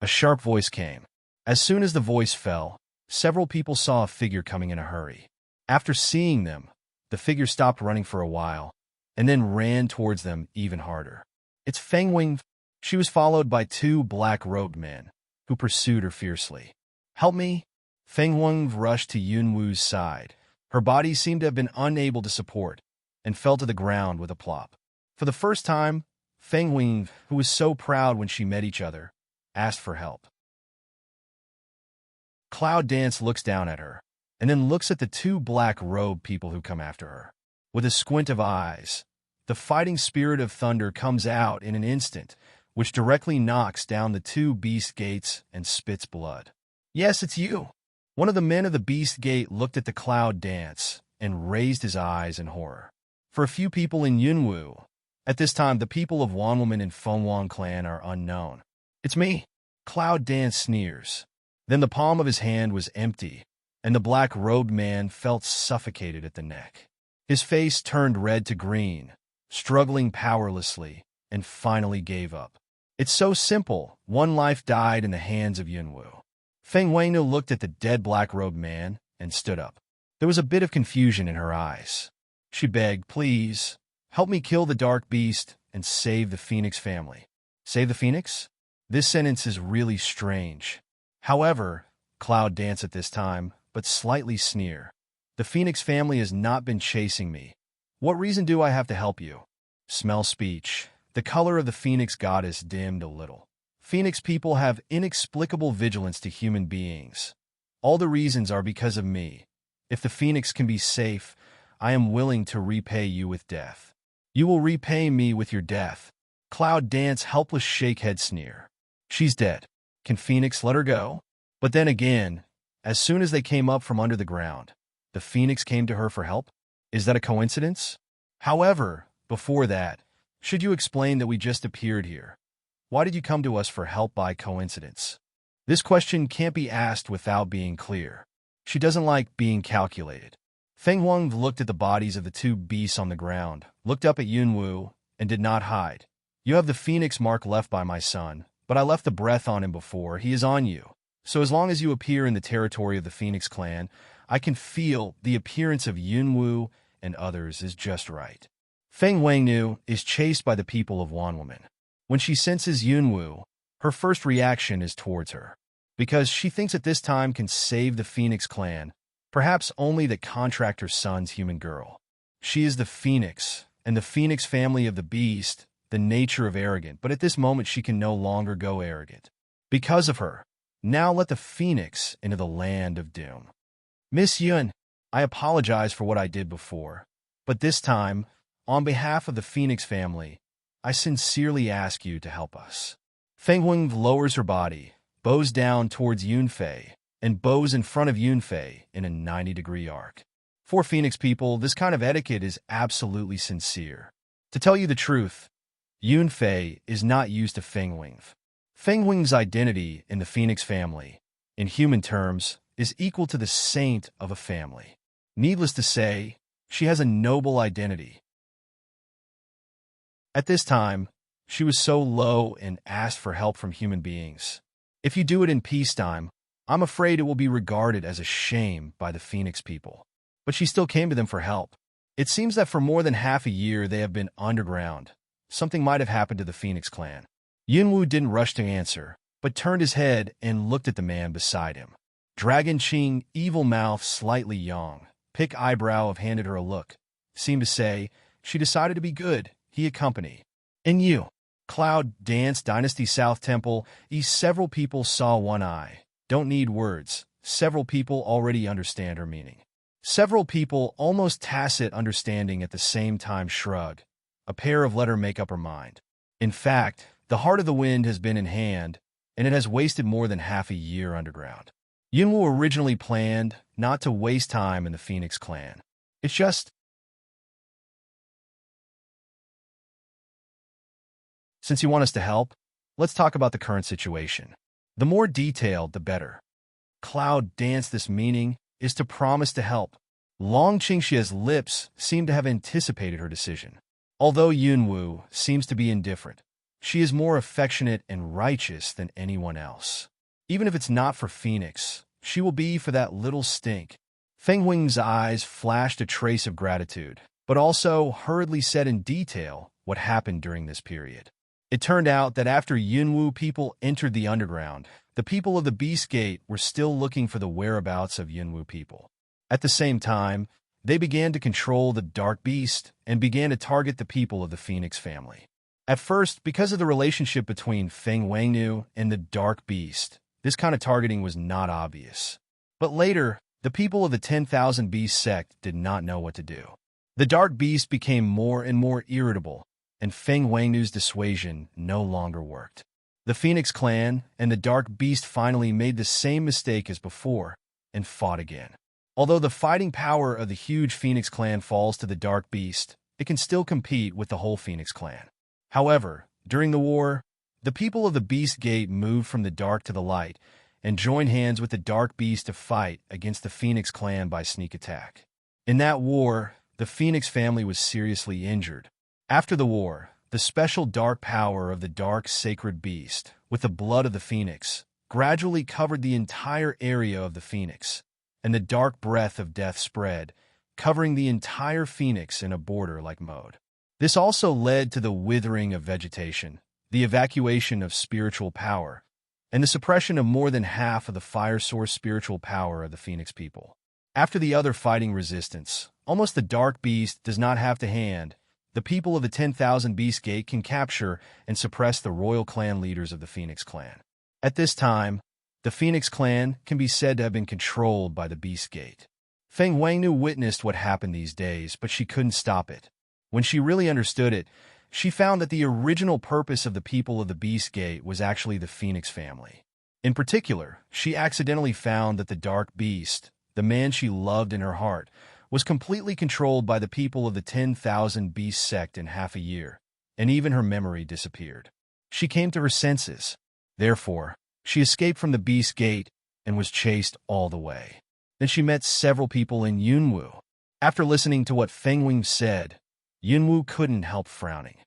A sharp voice came. As soon as the voice fell, several people saw a figure coming in a hurry. After seeing them, the figure stopped running for a while, and then ran towards them even harder. It's Feng Wing. She was followed by two black-robed men, who pursued her fiercely. Help me! Feng Wing rushed to Yunwu's side. Her body seemed to have been unable to support, and fell to the ground with a plop. For the first time, Feng Wing, who was so proud when she met each other, asked for help. Cloud Dance looks down at her, and then looks at the two black-robed people who come after her. With a squint of eyes, the fighting spirit of thunder comes out in an instant, which directly knocks down the two beast gates and spits blood. Yes, it's you! One of the men of the beast gate looked at the Cloud Dance and raised his eyes in horror. For a few people in Yunwu, at this time the people of Wanwoman and Fengwang clan are unknown. It's me! Cloud Dance sneers. Then the palm of his hand was empty, and the black-robed man felt suffocated at the neck. His face turned red to green, struggling powerlessly, and finally gave up. It's so simple. One life died in the hands of Yunwu. Feng Weinu looked at the dead black-robed man and stood up. There was a bit of confusion in her eyes. She begged, please, help me kill the dark beast and save the Phoenix family. Save the Phoenix? This sentence is really strange. However, Cloud Dance at this time, but slightly sneer. The Phoenix family has not been chasing me. What reason do I have to help you? Smell speech. The color of the Phoenix goddess dimmed a little. Phoenix people have inexplicable vigilance to human beings. All the reasons are because of me. If the Phoenix can be safe, I am willing to repay you with death. You will repay me with your death. Cloud Dance helpless shake head sneer. She's dead. Can Phoenix let her go? But then again, as soon as they came up from under the ground, the Phoenix came to her for help? Is that a coincidence? However, before that, should you explain that we just appeared here? Why did you come to us for help by coincidence? This question can't be asked without being clear. She doesn't like being calculated. Feng Huang looked at the bodies of the two beasts on the ground, looked up at Yunwu, and did not hide. You have the Phoenix mark left by my son, but I left the breath on him before. He is on you. So as long as you appear in the territory of the Phoenix clan, I can feel the appearance of Yunwu and others is just right. Feng Wangnu is chased by the people of Wanwoman. When she senses Yunwu, her first reaction is towards her, because she thinks at this time can save the Phoenix clan, perhaps only the contractor's son's human girl. She is the Phoenix, and the Phoenix family of the beast, the nature of arrogant, but at this moment she can no longer go arrogant. Because of her, now let the Phoenix into the land of doom. Miss Yun, I apologize for what I did before, but this time, on behalf of the Phoenix family, I sincerely ask you to help us. Feng Wing lowers her body, bows down towards Yunfei, and bows in front of Yunfei in a 90-degree arc. For Phoenix people, this kind of etiquette is absolutely sincere. To tell you the truth, Yunfei is not used to Feng Wing. Feng Wing's identity in the Phoenix family, in human terms, is equal to the saint of a family. Needless to say, she has a noble identity. At this time, she was so low and asked for help from human beings. If you do it in peacetime, I'm afraid it will be regarded as a shame by the Phoenix people. But she still came to them for help. It seems that for more than half a year they have been underground. Something might have happened to the Phoenix clan. Yunwu didn't rush to answer, but turned his head and looked at the man beside him. Dragon Qing, evil mouth slightly yawned. Pick eyebrow have handed her a look. Seemed to say, she decided to be good. He accompanied. And you, Cloud Dance Dynasty South Temple, several people saw one eye. Don't need words. Several people already understand her meaning. Several people, almost tacit understanding at the same time, shrug. A pair of let her make up her mind. In fact, the heart of the wind has been in hand, and it has wasted more than half a year underground. Yunwu originally planned not to waste time in the Phoenix clan. It's just, since you want us to help, let's talk about the current situation. The more detailed, the better. Cloud Dance, this meaning is to promise to help. Long Qingxia's lips seem to have anticipated her decision. Although Yunwu seems to be indifferent, She is more affectionate and righteous than anyone else. Even if it's not for Phoenix, she will be for that little stink. Feng Wing's eyes flashed a trace of gratitude, but also hurriedly said in detail what happened during this period. It turned out that after Yunwu people entered the underground, the people of the Beast Gate were still looking for the whereabouts of Yunwu people. At the same time, they began to control the Dark Beast and began to target the people of the Phoenix family. At first, because of the relationship between Feng Wangnu and the Dark Beast, this kind of targeting was not obvious. But later, the people of the 10,000 Beast sect did not know what to do. The Dark Beast became more and more irritable, and Feng Wangnu's dissuasion no longer worked. The Phoenix clan and the Dark Beast finally made the same mistake as before and fought again. Although the fighting power of the huge Phoenix clan falls to the Dark Beast, it can still compete with the whole Phoenix clan. However, during the war, the people of the Beast Gate moved from the dark to the light and joined hands with the Dark Beast to fight against the Phoenix clan by sneak attack. In that war, the Phoenix family was seriously injured. After the war, the special dark power of the Dark Sacred Beast, with the blood of the Phoenix, gradually covered the entire area of the Phoenix, and the dark breath of death spread, covering the entire Phoenix in a border-like mode. This also led to the withering of vegetation, the evacuation of spiritual power, and the suppression of more than half of the fire source spiritual power of the Phoenix people. After the other fighting resistance, almost the Dark Beast does not have to hand. The people of the 10,000 Beast Gate can capture and suppress the royal clan leaders of the Phoenix clan. At this time, the Phoenix clan can be said to have been controlled by the Beast Gate. Feng Wangnu witnessed what happened these days, but she couldn't stop it. When she really understood it, she found that the original purpose of the people of the Beast Gate was actually the Phoenix family. In particular, she accidentally found that the Dark Beast, the man she loved in her heart, was completely controlled by the people of the 10,000 Beast sect in half a year, and even her memory disappeared. She came to her senses. Therefore, she escaped from the Beast Gate and was chased all the way. Then she met several people in Yunwu. After listening to what Feng Wing said, Yunwu couldn't help frowning.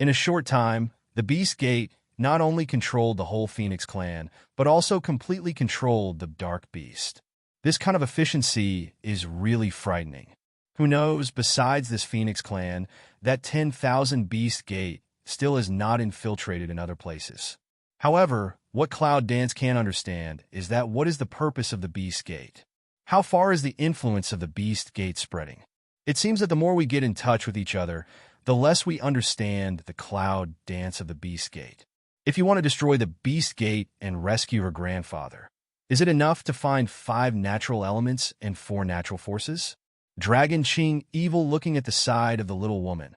In a short time, the Beast Gate not only controlled the whole Phoenix clan, but also completely controlled the Dark Beast. This kind of efficiency is really frightening. Who knows, besides this Phoenix clan, that 10,000 Beast Gate still is not infiltrated in other places. However, what Cloud Dance can't understand is that what is the purpose of the Beast Gate? How far is the influence of the Beast Gate spreading? It seems that the more we get in touch with each other, the less we understand the Cloud Dance of the Beast Gate. If you want to destroy the Beast Gate and rescue her grandfather, is it enough to find 5 natural elements and 4 natural forces? Dragon Qing, evil looking at the side of the little woman.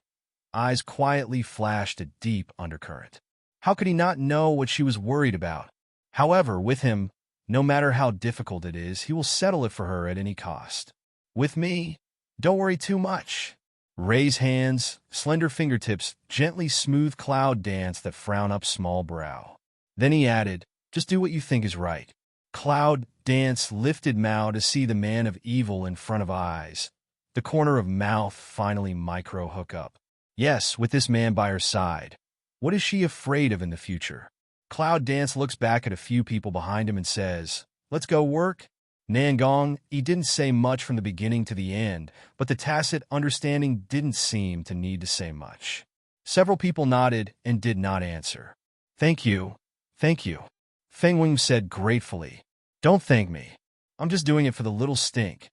Eyes quietly flashed a deep undercurrent. How could he not know what she was worried about? However, with him, no matter how difficult it is, he will settle it for her at any cost. With me, don't worry too much. Raise hands, slender fingertips, gently smooth Cloud Dance that frown up small brow. Then he added, just do what you think is right. Cloud Dance lifted Mao to see the man of evil in front of eyes. The corner of mouth finally micro hook up. Yes, with this man by her side. What is she afraid of in the future? Cloud Dance looks back at a few people behind him and says, let's go work. Nangong, he didn't say much from the beginning to the end, but the tacit understanding didn't seem to need to say much. Several people nodded and did not answer. Thank you. Thank you. Feng Wing said gratefully. Don't thank me. I'm just doing it for the little stink.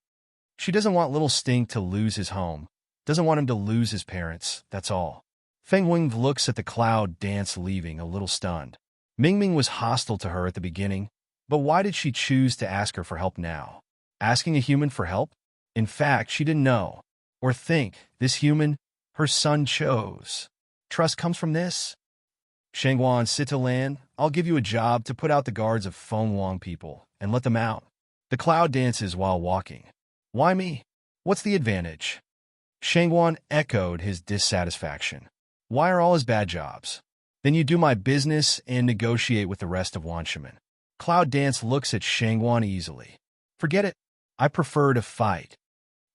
She doesn't want little stink to lose his home. Doesn't want him to lose his parents, that's all. Feng Wing looks at the Cloud Dance leaving, a little stunned. Mingming was hostile to her at the beginning, but why did she choose to ask her for help now? Asking a human for help? In fact, she didn't know, or think, this human, her son chose. Trust comes from this? Shangguan Sitolan, I'll give you a job to put out the guards of Fengwang people and let them out. The Cloud dances while walking. Why me? What's the advantage? Shangguan echoed his dissatisfaction. Why are all his bad jobs? Then you do my business and negotiate with the rest of Wanshaman. Cloud Dance looks at Shangguan easily. Forget it. I prefer to fight.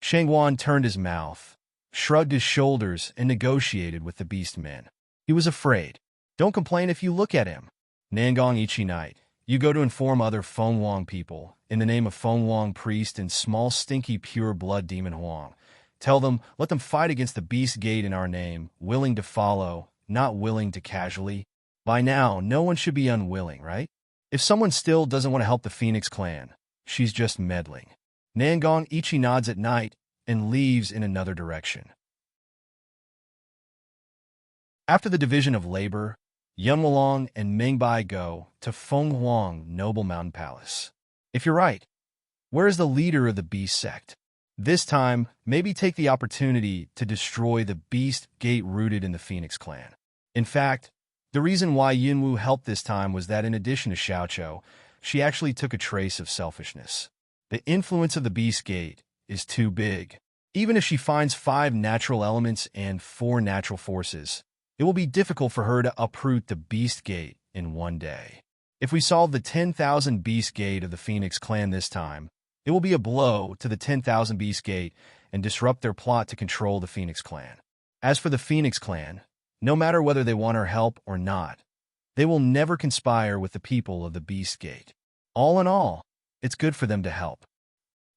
Shangguan turned his mouth. shrugged his shoulders, and negotiated with the beast men. He was afraid. Don't complain if you look at him. Nangong Ichi night. You go to inform other Feng Huang people, in the name of Feng Huang priest and small stinky pure blood demon Huang. Tell them, let them fight against the beast gate in our name, willing to follow, not willing to casually. By now, no one should be unwilling, right? If someone still doesn't want to help the Phoenix clan, she's just meddling. Nangong Ichi nods at night and leaves in another direction. After the division of labor, Yun Wulong and Ming Bai go to Feng Huang Noble Mountain Palace. If you're right, where is the leader of the beast sect? This time, maybe take the opportunity to destroy the beast gate rooted in the Phoenix clan. In fact, the reason why Yunwu helped this time was that in addition to Xiaoqiu, she actually took a trace of selfishness. The influence of the beast gate is too big. Even if she finds 5 natural elements and 4 natural forces, it will be difficult for her to uproot the beast gate in one day. If we solve the 10,000 beast gate of the Phoenix clan this time, it will be a blow to the 10,000 beast gate and disrupt their plot to control the Phoenix clan. As for the Phoenix clan, no matter whether they want her help or not, they will never conspire with the people of the beast gate. All in all, it's good for them to help.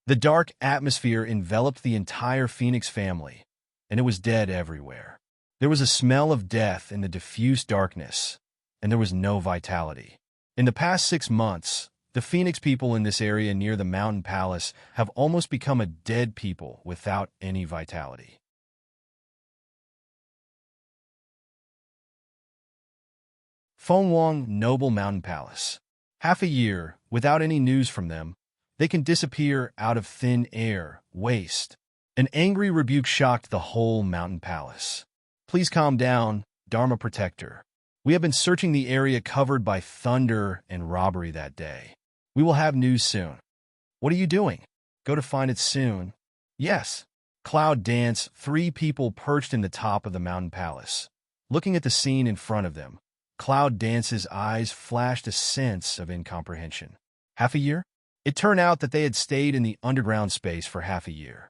The dark atmosphere enveloped the entire Phoenix family, and it was dead everywhere. There was a smell of death in the diffuse darkness, and there was no vitality. In the past 6 months, the Phoenix people in this area near the mountain palace have almost become a dead people without any vitality. Feng Huang Noble Mountain Palace. Half a year, without any news from them, they can disappear out of thin air, waste. An angry rebuke shocked the whole mountain palace. Please calm down, Dharma Protector. We have been searching the area covered by thunder and robbery that day. We will have news soon. What are you doing? Go to find it soon. Yes. Cloud Dance, 3 people perched in the top of the mountain palace. Looking at the scene in front of them, Cloud Dance's eyes flashed a sense of incomprehension. Half a year? It turned out that they had stayed in the underground space for half a year.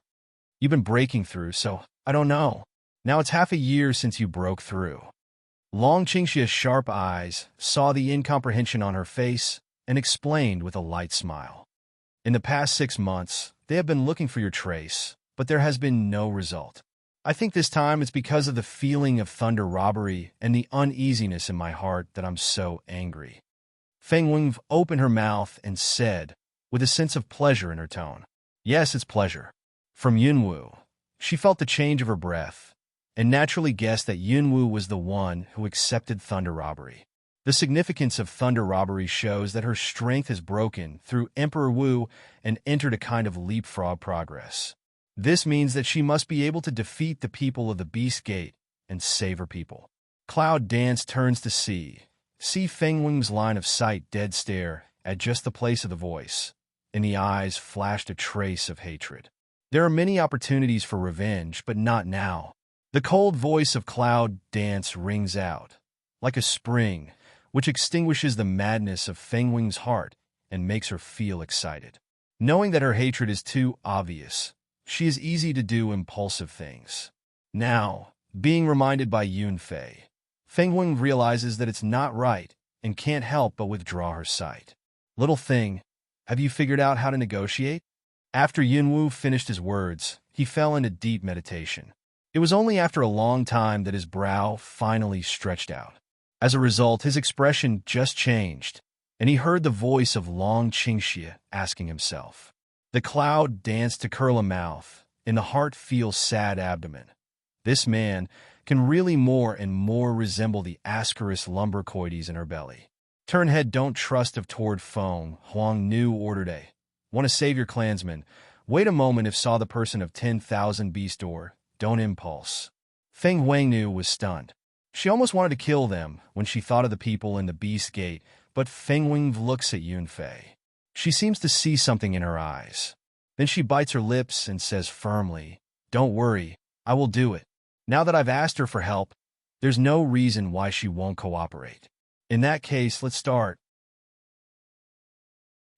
You've been breaking through, so I don't know. Now it's half a year since you broke through. Long Qingxia's sharp eyes saw the incomprehension on her face and explained with a light smile. In the past 6 months, they have been looking for your trace, but there has been no result. I think this time it's because of the feeling of thunder robbery and the uneasiness in my heart that I'm so angry. Feng Wing opened her mouth and said, with a sense of pleasure in her tone, yes, it's pleasure. From Yunwu, she felt the change of her breath, and naturally guessed that Yunwu was the one who accepted thunder robbery. The significance of thunder robbery shows that her strength has broken through Emperor Wu and entered a kind of leapfrog progress. This means that she must be able to defeat the people of the Beast Gate and save her people. Cloud Dance turns to see Feng Wing's line of sight dead stare at just the place of the voice. In the eyes flashed a trace of hatred. There are many opportunities for revenge, but not now. The cold voice of Cloud Dance rings out, like a spring, which extinguishes the madness of Feng Wing's heart and makes her feel excited. Knowing that her hatred is too obvious, she is easy to do impulsive things. Now, being reminded by Yunfei, Feng Wing realizes that it's not right and can't help but withdraw her sight. Little thing, have you figured out how to negotiate? After Yunwu finished his words, he fell into deep meditation. It was only after a long time that his brow finally stretched out. As a result, his expression just changed, and he heard the voice of Long Qingxia asking himself. The Cloud danced to curl a mouth, and the heart feels sad abdomen. This man can really more and more resemble the Ascaris lumbricoides in her belly. Turn head, don't trust of toward Feng Huang Nu ordered a. Want to save your clansmen? Wait a moment if saw the person of 10,000 beast or, don't impulse. Feng Huangnu was stunned. She almost wanted to kill them when she thought of the people in the Beast Gate, but Feng Wing looks at Yunfei. She seems to see something in her eyes. Then she bites her lips and says firmly, don't worry, I will do it. Now that I've asked her for help, there's no reason why she won't cooperate. In that case, let's start.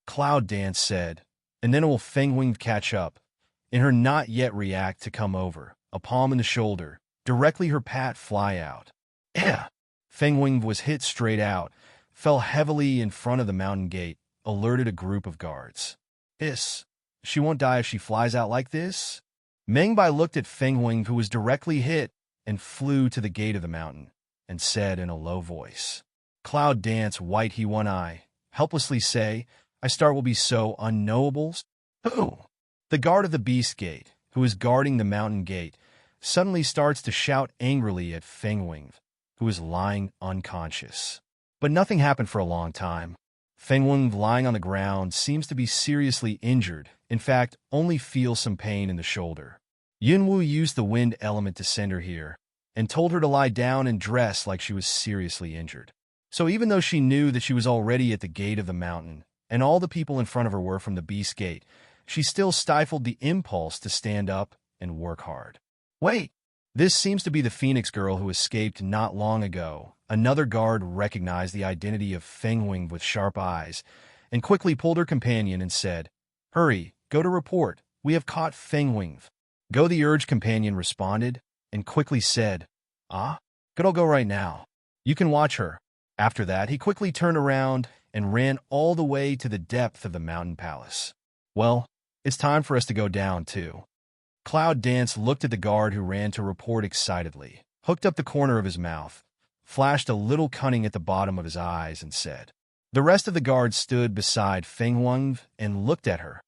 Cloud Dance said, and then will Feng Wing catch up, and her not yet react to come over, a palm in the shoulder, directly her pat fly out. Yeah. Feng Wing was hit straight out, fell heavily in front of the mountain gate, alerted a group of guards. Hiss. She won't die if she flies out like this? Meng Bai looked at Feng Wing, who was directly hit, and flew to the gate of the mountain, and said in a low voice, Cloud dance, white he one eye, helplessly say, I star will be so unknowables? Who? The guard of the beast gate, who is guarding the mountain gate, suddenly starts to shout angrily at Feng Wing, who is lying unconscious. But nothing happened for a long time. Feng Wing, lying on the ground, seems to be seriously injured, in fact, only feels some pain in the shoulder. Yunwu used the wind element to send her here, and told her to lie down and dress like she was seriously injured. So even though she knew that she was already at the gate of the mountain, and all the people in front of her were from the beast gate, she still stifled the impulse to stand up and work hard. Wait! This seems to be the Phoenix girl who escaped not long ago. Another guard recognized the identity of Feng Wing with sharp eyes, and quickly pulled her companion and said, Hurry, go to report. We have caught Feng Wing. Go, the urged companion responded, and quickly said, Ah? Good, I'll go right now. You can watch her. After that, he quickly turned around and ran all the way to the depth of the mountain palace. Well, it's time for us to go down, too. Cloud Dance looked at the guard who ran to report excitedly, hooked up the corner of his mouth, flashed a little cunning at the bottom of his eyes, and said. The rest of the guards stood beside Feng Wing and looked at her,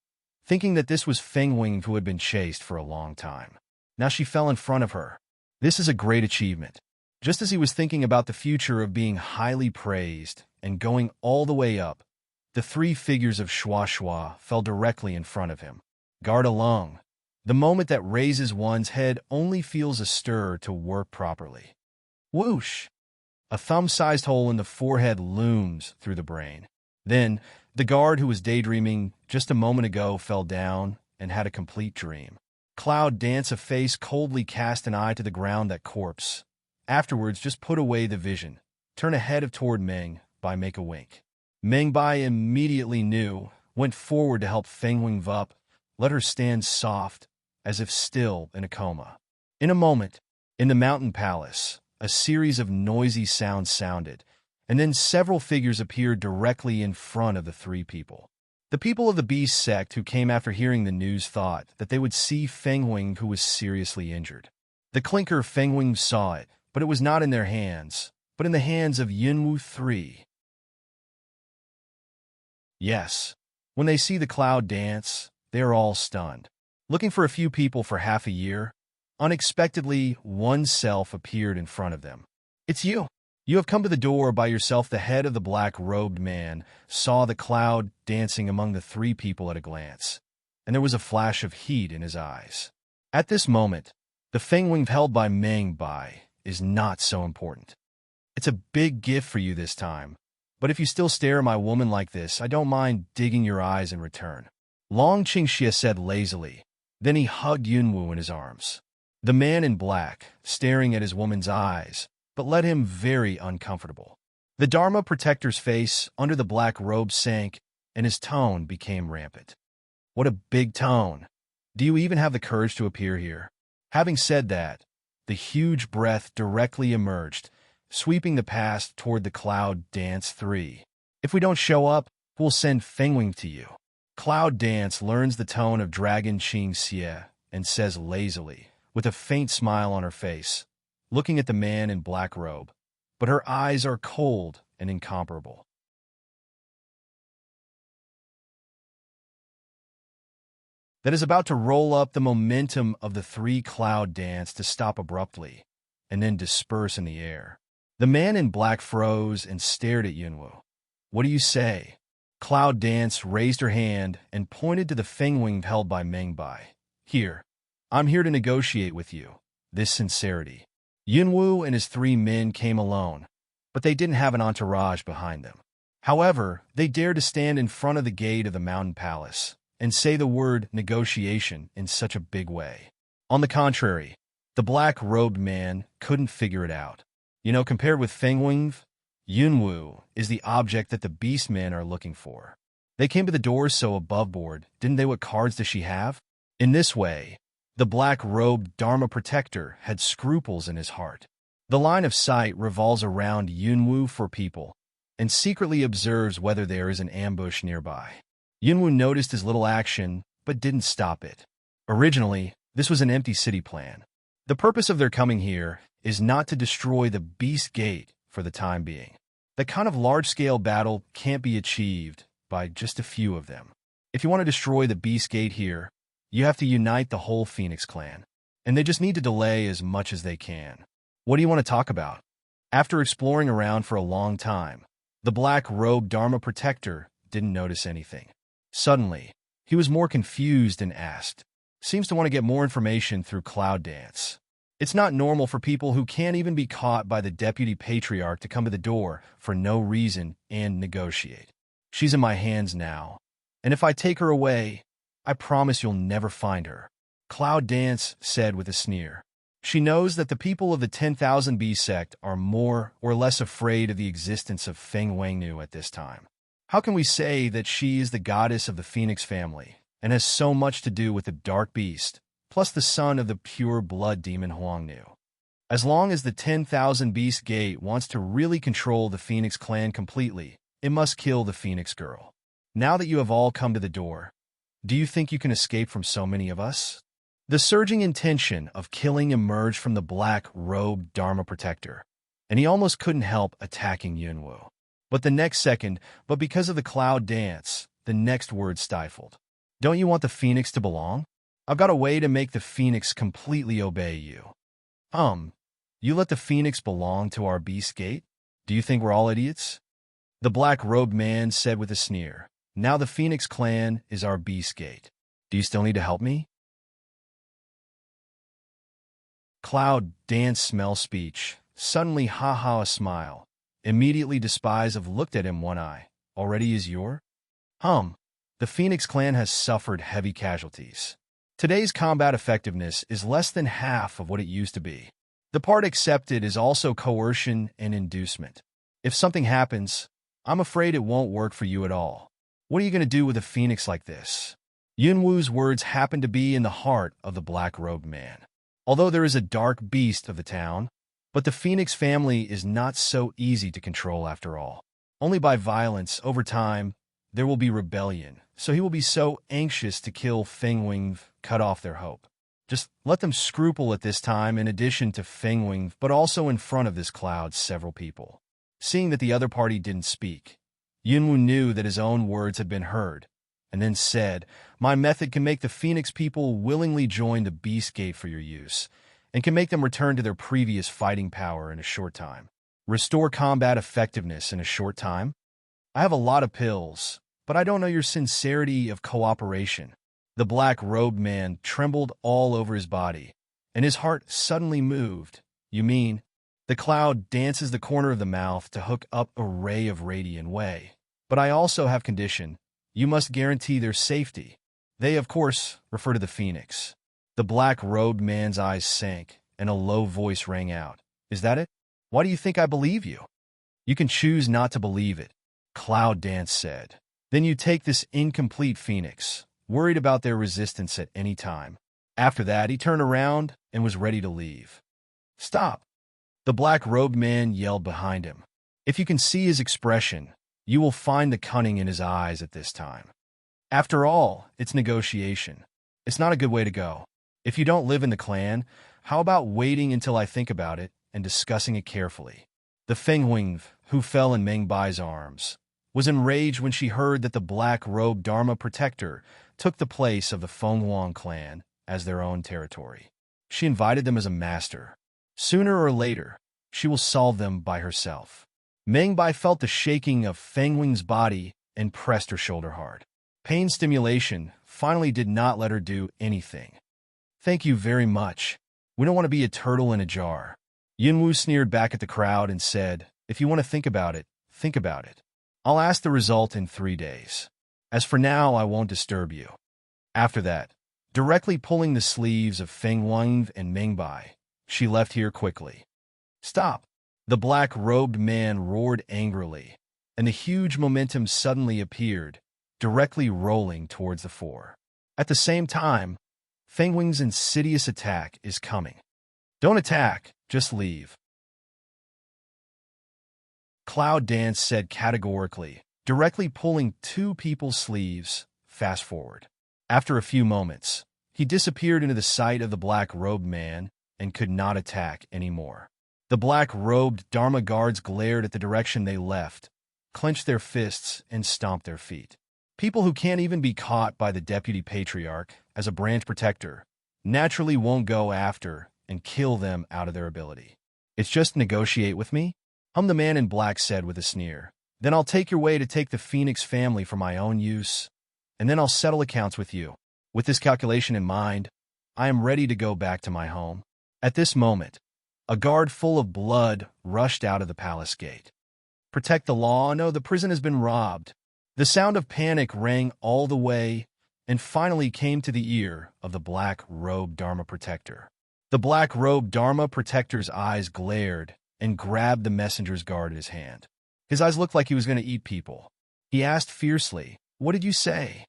thinking that this was Feng Wing who had been chased for a long time. Now she fell in front of her. This is a great achievement. Just as he was thinking about the future of being highly praised and going all the way up, the three figures of Shua Shua fell directly in front of him. Guard along. The moment that raises one's head only feels a stir to work properly. Whoosh! A thumb-sized hole in the forehead looms through the brain. Then, the guard who was daydreaming just a moment ago fell down and had a complete dream. Cloud Dance, a face coldly cast an eye to the ground that corpse. Afterwards, just put away the vision. Turn a head toward Meng Bai, make a wink. Meng Bai immediately knew, went forward to help Feng Wing up, let her stand soft, as if still in a coma. In a moment, in the mountain palace, a series of noisy sounds sounded, and then several figures appeared directly in front of the three people. The people of the beast sect who came after hearing the news thought that they would see Feng Wing, who was seriously injured. The clinker Feng Wing saw it, but it was not in their hands, but in the hands of Yunwu III. Yes, when they see the Cloud Dance, they are all stunned. Looking for a few people for half a year, unexpectedly, oneself appeared in front of them. It's you. You have come to the door by yourself. The head of the black-robed man saw the cloud dancing among the three people at a glance, and there was a flash of heat in his eyes. At this moment, the Feng Wing held by Meng Bai is not so important. It's a big gift for you this time, but if you still stare at my woman like this, I don't mind digging your eyes in return. Long Qingxia said lazily. Then he hugged Yunwu in his arms. The man in black, staring at his woman's eyes, but led him very uncomfortable. The Dharma protector's face under the black robe sank, and his tone became rampant. What a big tone! Do you even have the courage to appear here? Having said that, the huge breath directly emerged, sweeping the past toward the Cloud Dance 3. If we don't show up, we'll send Feng Wing to you. Cloud Dance learns the tone of Dragon Qingxia and says lazily, with a faint smile on her face, looking at the man in black robe, but her eyes are cold and incomparable. That is about to roll up the momentum of the three Cloud Dance to stop abruptly, and then disperse in the air. The man in black froze and stared at Yunwu. What do you say? Cloud Dance raised her hand and pointed to the Feng Wing held by Meng Bai. Here, I'm here to negotiate with you. This sincerity. Yunwu and his three men came alone, but they didn't have an entourage behind them. However, they dared to stand in front of the gate of the mountain palace and say the word negotiation in such a big way. On the contrary, the black-robed man couldn't figure it out. Compared with Feng Wing, Yunwu is the object that the beast men are looking for. They came to the door so above board, didn't they? What cards does she have? In this way, The black-robed Dharma protector had scruples in his heart. The line of sight revolves around Yunwu for people, and secretly observes whether there is an ambush nearby. Yunwu noticed his little action, but didn't stop it. Originally, this was an empty city plan. The purpose of their coming here is not to destroy the Beast Gate for the time being. That kind of large-scale battle can't be achieved by just a few of them. If you want to destroy the Beast Gate here, you have to unite the whole Phoenix clan, and they just need to delay as much as they can. What do you want to talk about? After exploring around for a long time, the black-robed Dharma protector didn't notice anything. Suddenly, he was more confused and asked, "Seems to want to get more information through Cloud Dance. It's not normal for people who can't even be caught by the deputy patriarch to come to the door for no reason and negotiate. She's in my hands now, and if I take her away, I promise you'll never find her," Cloud Dance said with a sneer. She knows that the people of the 10,000 B sect are more or less afraid of the existence of Feng Wangnu at this time. How can we say that she is the goddess of the Phoenix family and has so much to do with the Dark Beast, plus the son of the pure blood demon Huangnu? As long as the 10,000 Beast Gate wants to really control the Phoenix clan completely, it must kill the Phoenix girl. Now that you have all come to the door, do you think you can escape from so many of us? The surging intention of killing emerged from the black-robed Dharma protector, and he almost couldn't help attacking Yunwu. But because of the Cloud Dance, the next word stifled. "Don't you want the Phoenix to belong? I've got a way to make the Phoenix completely obey you." You let the Phoenix belong to our Beast Gate? Do you think we're all idiots?" The black-robed man said with a sneer. "Now the Phoenix clan is our Beast Gate. Do you still need to help me?" Cloud Dance smell speech. Suddenly a smile. Immediately Despisive looked at him one eye. "Already is your?" The Phoenix clan has suffered heavy casualties. Today's combat effectiveness is less than half of what it used to be. The part accepted is also coercion and inducement. If something happens, I'm afraid it won't work for you at all. What are you going to do with a Phoenix like this? Yunwu's words happened to be in the heart of the black-robed man. Although there is a dark beast of the town, but the Phoenix family is not so easy to control after all. Only by violence, over time, there will be rebellion, so he will be so anxious to kill Feng Wing, cut off their hope. Just let them scruple at this time in addition to Feng Wing, but also in front of this cloud several people. Seeing that the other party didn't speak, Yunwu knew that his own words had been heard, and then said, "My method can make the Phoenix people willingly join the Beast Gate for your use, and can make them return to their previous fighting power in a short time. Restore combat effectiveness in a short time? I have a lot of pills, but I don't know your sincerity of cooperation." The black-robed man trembled all over his body, and his heart suddenly moved. "You mean?" The cloud dances the corner of the mouth to hook up a ray of radiant way. "But I also have condition. You must guarantee their safety." They, of course, refer to the Phoenix. The black-robed man's eyes sank, and a low voice rang out. "Is that it? Why do you think I believe you?" "You can choose not to believe it," Cloud Dance said. "Then you take this incomplete Phoenix, worried about their resistance at any time." After that, he turned around and was ready to leave. "Stop!" The black-robed man yelled behind him. If you can see his expression, you will find the cunning in his eyes at this time. After all, it's negotiation. It's not a good way to go. If you don't live in the clan, how about waiting until I think about it and discussing it carefully? The Feng Wing, who fell in Meng Bai's arms, was enraged when she heard that the black-robed Dharma protector took the place of the Feng Wang clan as their own territory. She invited them as a master. Sooner or later, she will solve them by herself. Meng Bai felt the shaking of Feng Wing's body and pressed her shoulder hard. Pain stimulation finally did not let her do anything. "Thank you very much. We don't want to be a turtle in a jar." Yunwu sneered back at the crowd and said, "If you want to think about it, think about it. I'll ask the result in 3 days. As for now, I won't disturb you." After that, directly pulling the sleeves of Feng Wang and Meng Bai, she left here quickly. "Stop!" The black-robed man roared angrily, and the huge momentum suddenly appeared, directly rolling towards the fore. At the same time, Fengwing's insidious attack is coming. Don't attack, just leave. Cloud Dance said categorically, directly pulling two people's sleeves. Fast forward. After a few moments, he disappeared into the sight of the black-robed man and could not attack anymore. The black-robed Dharma guards glared at the direction they left, clenched their fists, and stomped their feet. People who can't even be caught by the deputy patriarch as a branch protector naturally won't go after and kill them out of their ability. It's just negotiate with me? The man in black said with a sneer. Then I'll take your way to take the Phoenix family for my own use, and then I'll settle accounts with you. With this calculation in mind, I am ready to go back to my home. At this moment, a guard full of blood rushed out of the palace gate. Protect the law. No, the prison has been robbed. The sound of panic rang all the way and finally came to the ear of the black-robed Dharma protector. The black-robed Dharma protector's eyes glared and grabbed the messenger's guard at his hand. His eyes looked like he was going to eat people. He asked fiercely, "What did you say?"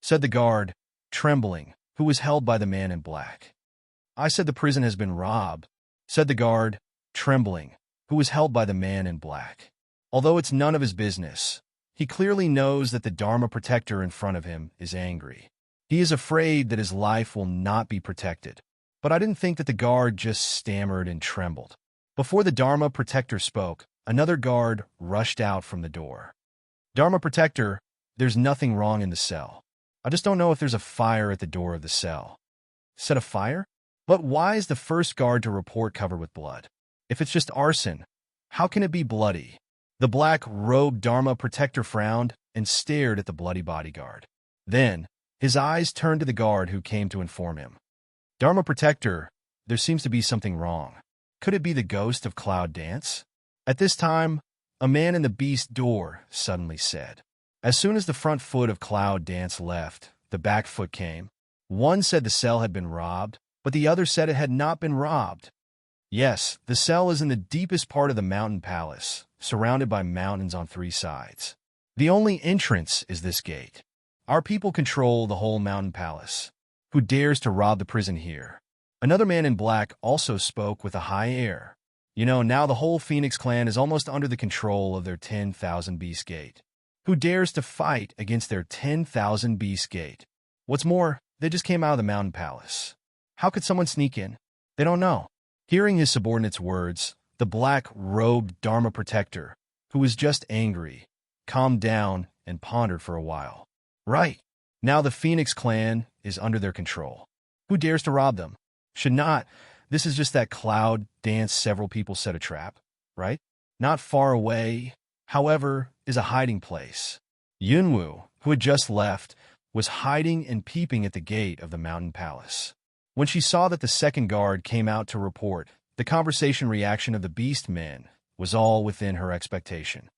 Said the guard, trembling, who was held by the man in black. "I said the prison has been robbed," said the guard, trembling, who was held by the man in black. Although it's none of his business, he clearly knows that the Dharma protector in front of him is angry. He is afraid that his life will not be protected. But I didn't think that the guard just stammered and trembled. Before the Dharma protector spoke, another guard rushed out from the door. "Dharma protector, there's nothing wrong in the cell. I just don't know if there's a fire at the door of the cell." Said a fire? But why is the first guard to report covered with blood? If it's just arson, how can it be bloody? The black-robed Dharma protector frowned and stared at the bloody bodyguard. Then, his eyes turned to the guard who came to inform him. "Dharma protector, there seems to be something wrong. Could it be the ghost of Cloud Dance?" At this time, a man in the beast door suddenly said. As soon as the front foot of Cloud Dance left, the back foot came. One said the cell had been robbed, but the other said it had not been robbed. Yes, the cell is in the deepest part of the mountain palace, surrounded by mountains on three sides. The only entrance is this gate. Our people control the whole mountain palace. Who dares to rob the prison here? Another man in black also spoke with a high air. Now the whole Phoenix clan is almost under the control of their 10,000 beast gate. Who dares to fight against their 10,000 beast gate? What's more, they just came out of the mountain palace. How could someone sneak in? They don't know. Hearing his subordinate's words, the black-robed Dharma protector, who was just angry, calmed down and pondered for a while. Right. Now the Phoenix clan is under their control. Who dares to rob them? Should not. This is just that Cloud Dance several people set a trap, right? Not far away, however, is a hiding place. Yunwu, who had just left, was hiding and peeping at the gate of the mountain palace. When she saw that the second guard came out to report, the conversation reaction of the beast men was all within her expectation.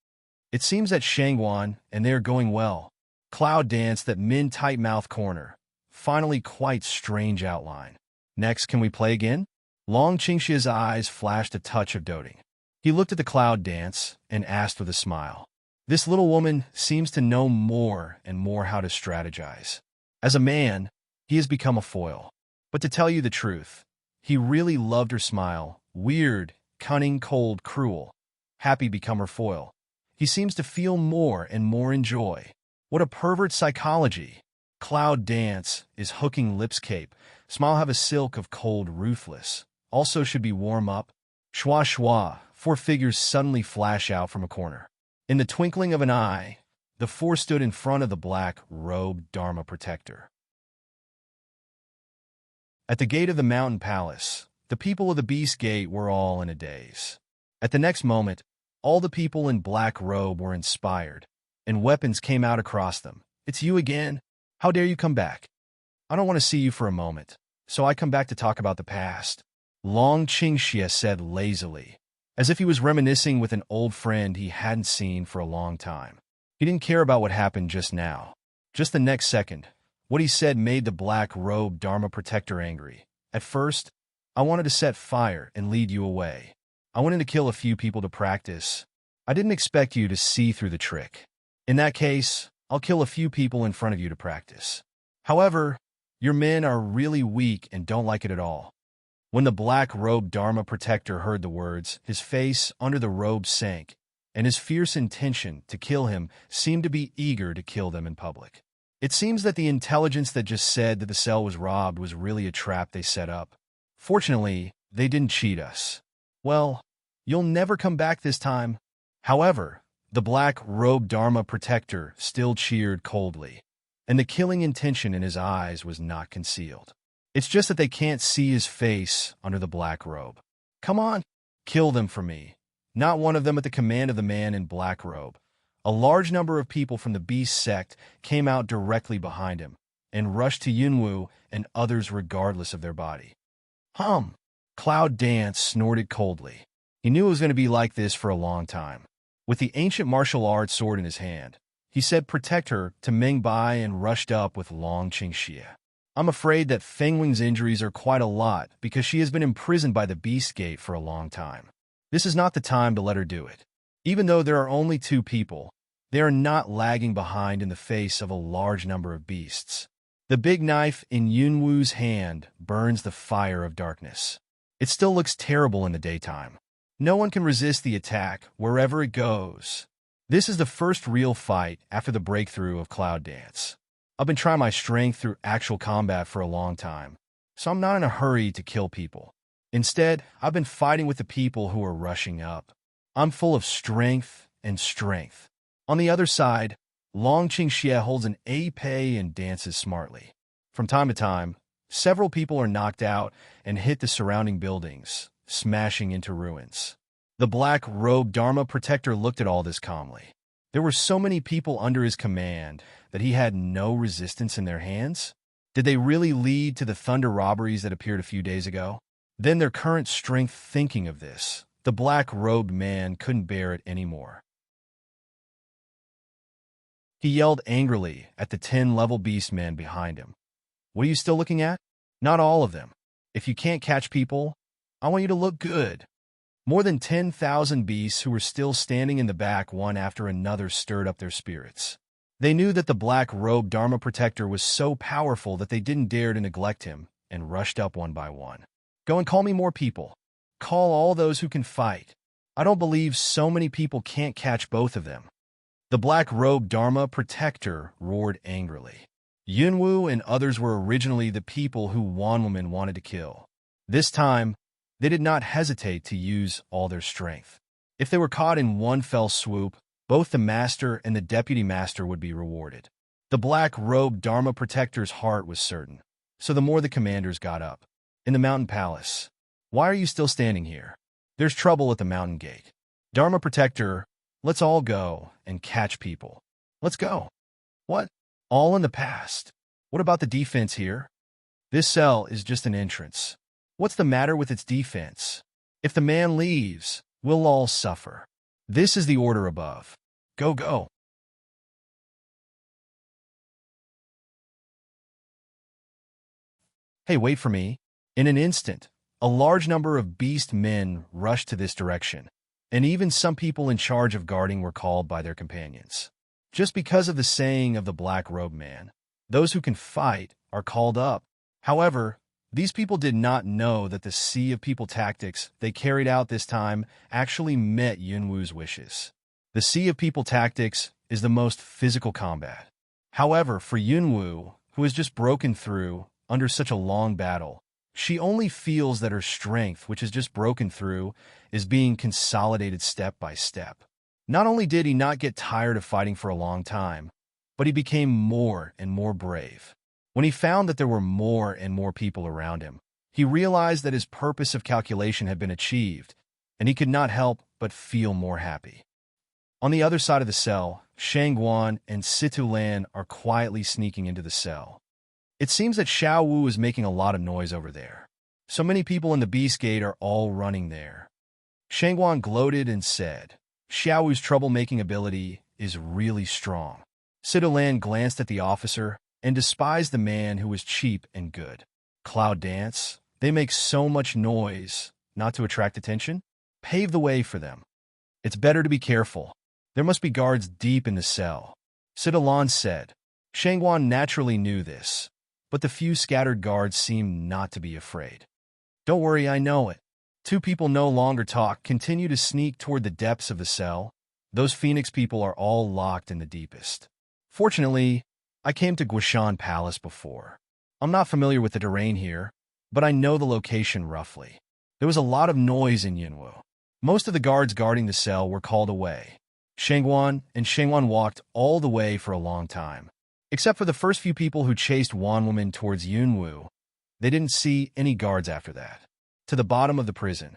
It seems that Shangwan and they are going well. Cloud Dance, that min-tight mouth corner. Finally quite strange outline. Next, can we play again? Long Qingxia's eyes flashed a touch of doting. He looked at the Cloud Dance and asked with a smile. This little woman seems to know more and more how to strategize. As a man, he has become a foil. But to tell you the truth, he really loved her smile. Weird, cunning, cold, cruel. Happy become her foil. He seems to feel more and more in joy. What a pervert psychology. Cloud Dance is hooking lips cape. Smile have a silk of cold ruthless. Also should be warm up. Schwa schwa. Four figures suddenly flash out from a corner. In the twinkling of an eye, the four stood in front of the black-robed Dharma protector. At the gate of the mountain palace, the people of the Beast Gate were all in a daze. At the next moment, all the people in black robe were inspired, and weapons came out across them. It's you again? How dare you come back? I don't want to see you for a moment, so I come back to talk about the past. Long Qingxia said lazily, as if he was reminiscing with an old friend he hadn't seen for a long time. He didn't care about what happened just now. Just the next second, what he said made the black-robed Dharma protector angry. At first, I wanted to set fire and lead you away. I wanted to kill a few people to practice. I didn't expect you to see through the trick. In that case, I'll kill a few people in front of you to practice. However, your men are really weak and don't like it at all." When the black-robed Dharma protector heard the words, his face under the robe sank, and his fierce intention to kill him seemed to be eager to kill them in public. It seems that the intelligence that just said that the cell was robbed was really a trap they set up. Fortunately, they didn't cheat us. Well, you'll never come back this time. However, the black-robed Dharma protector still cheered coldly, and the killing intention in his eyes was not concealed. It's just that they can't see his face under the black robe. "Come on, kill them for me." Not one of them at the command of the man in black robe. A large number of people from the beast sect came out directly behind him and rushed to Yunwu and others regardless of their body. Cloud Dance snorted coldly. He knew it was going to be like this for a long time. With the ancient martial arts sword in his hand, he said protect her to Meng Bai and rushed up with Long Qingxie. I'm afraid that Feng Wing's injuries are quite a lot because she has been imprisoned by the Beast Gate for a long time. This is not the time to let her do it. Even though there are only 2 people, they are not lagging behind in the face of a large number of beasts. The big knife in Yunwu's hand burns the fire of darkness. It still looks terrible in the daytime. No one can resist the attack wherever it goes. This is the first real fight after the breakthrough of Cloud Dance. I've been trying my strength through actual combat for a long time, so I'm not in a hurry to kill people. Instead, I've been fighting with the people who are rushing up. I'm full of strength and strength. On the other side, Long Qingxie holds an épée and dances smartly. From time to time, several people are knocked out and hit the surrounding buildings, smashing into ruins. The black-robed Dharma protector looked at all this calmly. There were so many people under his command that he had no resistance in their hands. Did they really lead to the thunder robberies that appeared a few days ago? Then their current strength thinking of this, the black-robed man couldn't bear it anymore. He yelled angrily at the 10-level beast men behind him. "What are you still looking at? Not all of them. If you can't catch people, I want you to look good." More than 10,000 beasts who were still standing in the back one after another stirred up their spirits. They knew that the black-robed Dharma protector was so powerful that they didn't dare to neglect him and rushed up one by one. "Go and call me more people. Call all those who can fight. I don't believe so many people can't catch both of them." The black-robed Dharma protector roared angrily. Yunwu and others were originally the people who Wanwoman wanted to kill. This time, they did not hesitate to use all their strength. If they were caught in one fell swoop, both the master and the deputy master would be rewarded. The black-robed Dharma protector's heart was certain, so the more the commanders got up. "In the mountain palace. Why are you still standing here? There's trouble at the mountain gate. Dharma protector, let's all go and catch people. Let's go." "What? All in the past. What about the defense here?" "This cell is just an entrance. What's the matter with its defense? If the man leaves, we'll all suffer. This is the order above. Go, go." "Hey, wait for me." In an instant, a large number of beast men rushed to this direction, and even some people in charge of guarding were called by their companions. Just because of the saying of the black-robed man, those who can fight are called up. However, these people did not know that the sea of people tactics they carried out this time actually met Yunwu's wishes. The sea of people tactics is the most physical combat. However, for Yunwu, who has just broken through under such a long battle, she only feels that her strength, which has just broken through, is being consolidated step by step. Not only did he not get tired of fighting for a long time, but he became more and more brave. When he found that there were more and more people around him, he realized that his purpose of calculation had been achieved, and he could not help but feel more happy. On the other side of the cell, Shangguan and Situlan are quietly sneaking into the cell. It seems that Xiao Wu is making a lot of noise over there. So many people in the Beast Gate are all running there. Shangguan gloated and said, "Xiao Wu's troublemaking ability is really strong." Situlan glanced at the officer and despised the man who was cheap and good. Cloud Dance, they make so much noise, not to attract attention? Pave the way for them. It's better to be careful. There must be guards deep in the cell. Sidalan said. Shangguan naturally knew this, but the few scattered guards seemed not to be afraid. Don't worry, I know it. Two people no longer talk, continue to sneak toward the depths of the cell. Those Phoenix people are all locked in the deepest. Fortunately, I came to Guishan Palace before. I'm not familiar with the terrain here, but I know the location roughly. There was a lot of noise in Yunwu. Most of the guards guarding the cell were called away. Shangguan walked all the way for a long time. Except for the first few people who chased one woman towards Yunwu, they didn't see any guards after that. To the bottom of the prison.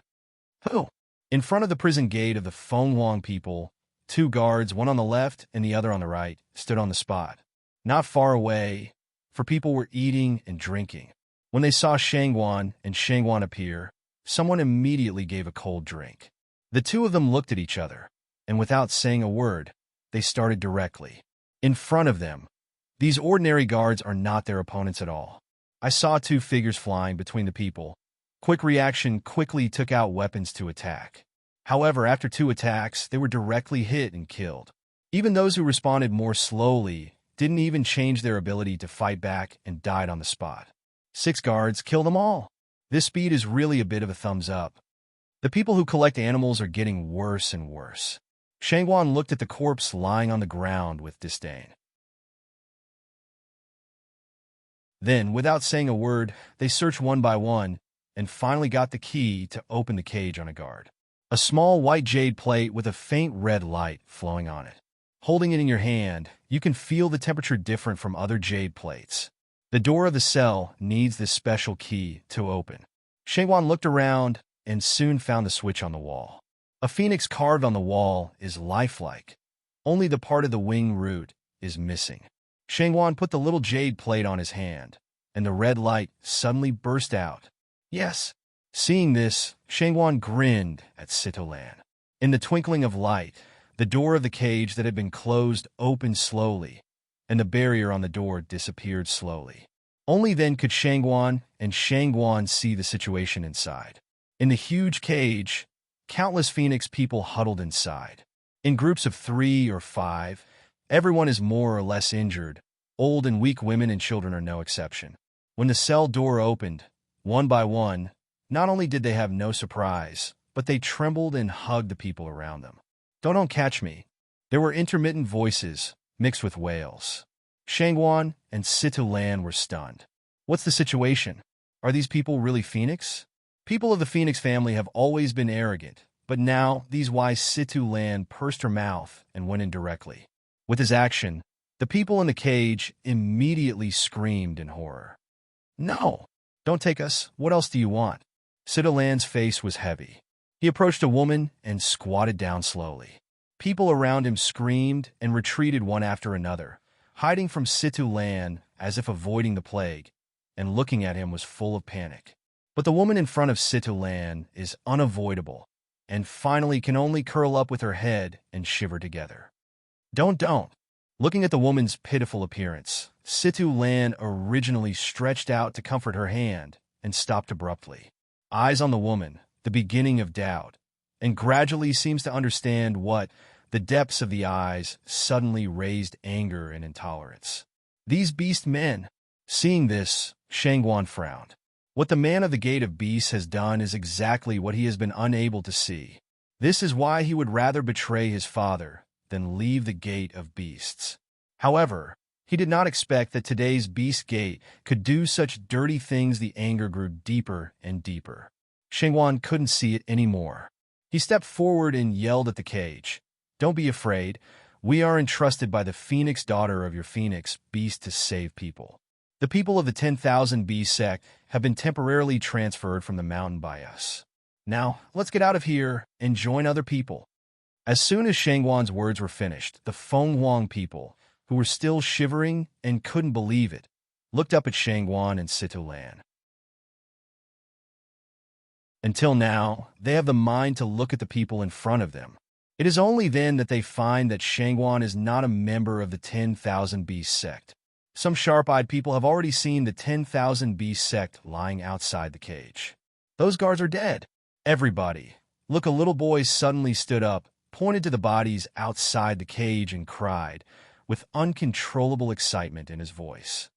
Who? In front of the prison gate of the Fenghuang people, two guards, one on the left and the other on the right, stood on the spot. Not far away, for people were eating and drinking. When they saw Shangguan appear, someone immediately gave a cold drink. The two of them looked at each other, and without saying a word, they started directly. In front of them, these ordinary guards are not their opponents at all. I saw two figures flying between the people. Quick reaction quickly took out weapons to attack. However, after two attacks, they were directly hit and killed. Even those who responded more slowly didn't even change their ability to fight back and died on the spot. 6 guards killed them all. This speed is really a bit of a thumbs up. The people who collect animals are getting worse and worse. Shangguan looked at the corpse lying on the ground with disdain. Then, without saying a word, they searched one by one and finally got the key to open the cage on a guard. A small white jade plate with a faint red light flowing on it. Holding it in your hand, you can feel the temperature different from other jade plates. The door of the cell needs this special key to open. Shangguan looked around and soon found the switch on the wall. A phoenix carved on the wall is lifelike. Only the part of the wing root is missing. Shangguan put the little jade plate on his hand, and the red light suddenly burst out. Yes. Seeing this, Shangguan grinned at Sitolan. In the twinkling of light, the door of the cage that had been closed opened slowly, and the barrier on the door disappeared slowly. Only then could Shangguan see the situation inside. In the huge cage, countless Phoenix people huddled inside. In groups of 3 or 5, everyone is more or less injured. Old and weak women and children are no exception. When the cell door opened, one by one, not only did they have no surprise, but they trembled and hugged the people around them. Don't catch me. There were intermittent voices, mixed with wails. Shangguan and Sitolan were stunned. What's the situation? Are these people really Phoenix? People of the Phoenix family have always been arrogant, but now these wise Sitolan pursed her mouth and went in directly. With his action, the people in the cage immediately screamed in horror. No! Don't take us. What else do you want? Sitolan's face was heavy. He approached a woman and squatted down slowly. People around him screamed and retreated one after another, hiding from Sitolan as if avoiding the plague, and looking at him was full of panic. But the woman in front of Sitolan is unavoidable, and finally can only curl up with her head and shiver together. Don't. Looking at the woman's pitiful appearance, Sitolan originally stretched out to comfort her hand and stopped abruptly. Eyes on the woman, the beginning of doubt, and gradually seems to understand what the depths of the eyes suddenly raised anger and intolerance. These beast men. Seeing this, Shangguan frowned. What the man of the Gate of Beasts has done is exactly what he has been unable to see. This is why he would rather betray his father than leave the Gate of Beasts. However, he did not expect that today's Beast Gate could do such dirty things. The anger grew deeper and deeper. Shangguan couldn't see it anymore. He stepped forward and yelled at the cage. Don't be afraid. We are entrusted by the Phoenix daughter of your Phoenix beast to save people. The people of the 10,000 Beast sect have been temporarily transferred from the mountain by us. Now, let's get out of here and join other people. As soon as Shangguan's words were finished, the Fenghuang people, who were still shivering and couldn't believe it, looked up at Shangguan and Sitolan. Until now, they have the mind to look at the people in front of them. It is only then that they find that Shangguan is not a member of the 10,000 Beast sect. Some sharp-eyed people have already seen the 10,000 Beast sect lying outside the cage. Those guards are dead. Everybody. Look, a little boy suddenly stood up, pointed to the bodies outside the cage and cried, with uncontrollable excitement in his voice.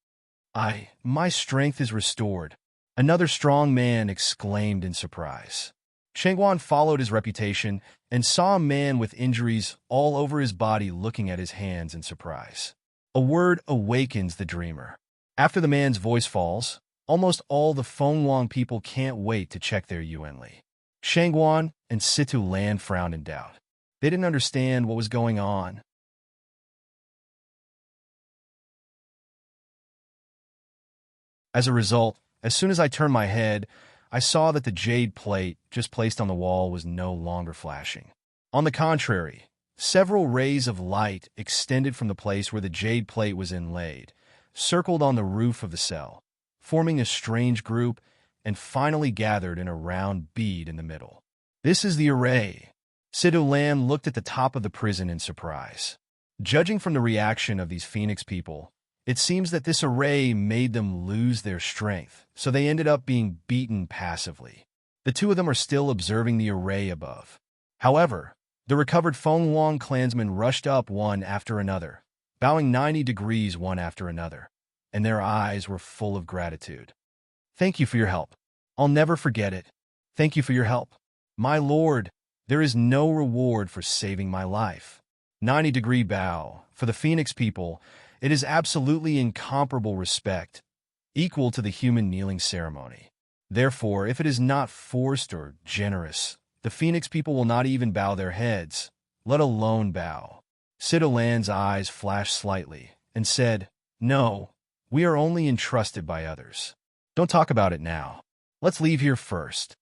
My strength is restored," another strong man exclaimed in surprise. Shangguan followed his reputation and saw a man with injuries all over his body looking at his hands in surprise. A word awakens the dreamer. After the man's voice falls, almost all the Fenghuang people can't wait to check their Yuanli. Shangguan and Situ Lan frowned in doubt. They didn't understand what was going on. As a result, as soon as I turned my head, I saw that the jade plate just placed on the wall was no longer flashing. On the contrary, several rays of light extended from the place where the jade plate was inlaid, circled on the roof of the cell, forming a strange group, and finally gathered in a round bead in the middle. "This is the array." Situ Lan looked at the top of the prison in surprise. Judging from the reaction of these Phoenix people, it seems that this array made them lose their strength, so they ended up being beaten passively. The two of them are still observing the array above. However, the recovered Fenghuang clansmen rushed up one after another, bowing 90 degrees one after another, and their eyes were full of gratitude. "Thank you for your help. I'll never forget it. Thank you for your help. My lord, there is no reward for saving my life." 90-degree bow. For the Phoenix people, it is absolutely incomparable respect, equal to the human kneeling ceremony. Therefore, if it is not forced or generous, the Phoenix people will not even bow their heads, let alone bow. Situ Lan's eyes flashed slightly and said, "No, we are only entrusted by others. Don't talk about it now. Let's leave here first."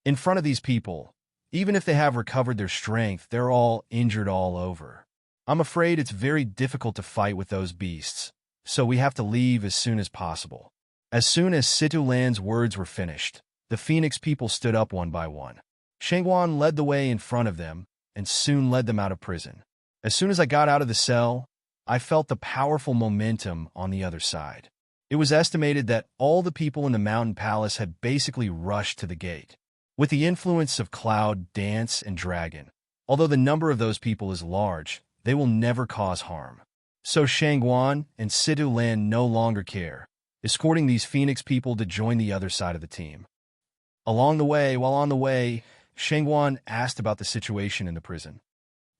In front of these people, even if they have recovered their strength, they're all injured all over. I'm afraid it's very difficult to fight with those beasts, so we have to leave as soon as possible. As soon as Situ Lan's words were finished, the Phoenix people stood up one by one. Shangguan led the way in front of them and soon led them out of prison. As soon as I got out of the cell, I felt the powerful momentum on the other side. It was estimated that all the people in the mountain palace had basically rushed to the gate. With the influence of Cloud, Dance, and Dragon, although the number of those people is large, they will never cause harm. So Shangguan and Situ Lan no longer care, escorting these Phoenix people to join the other side of the team. While on the way, Shangguan asked about the situation in the prison.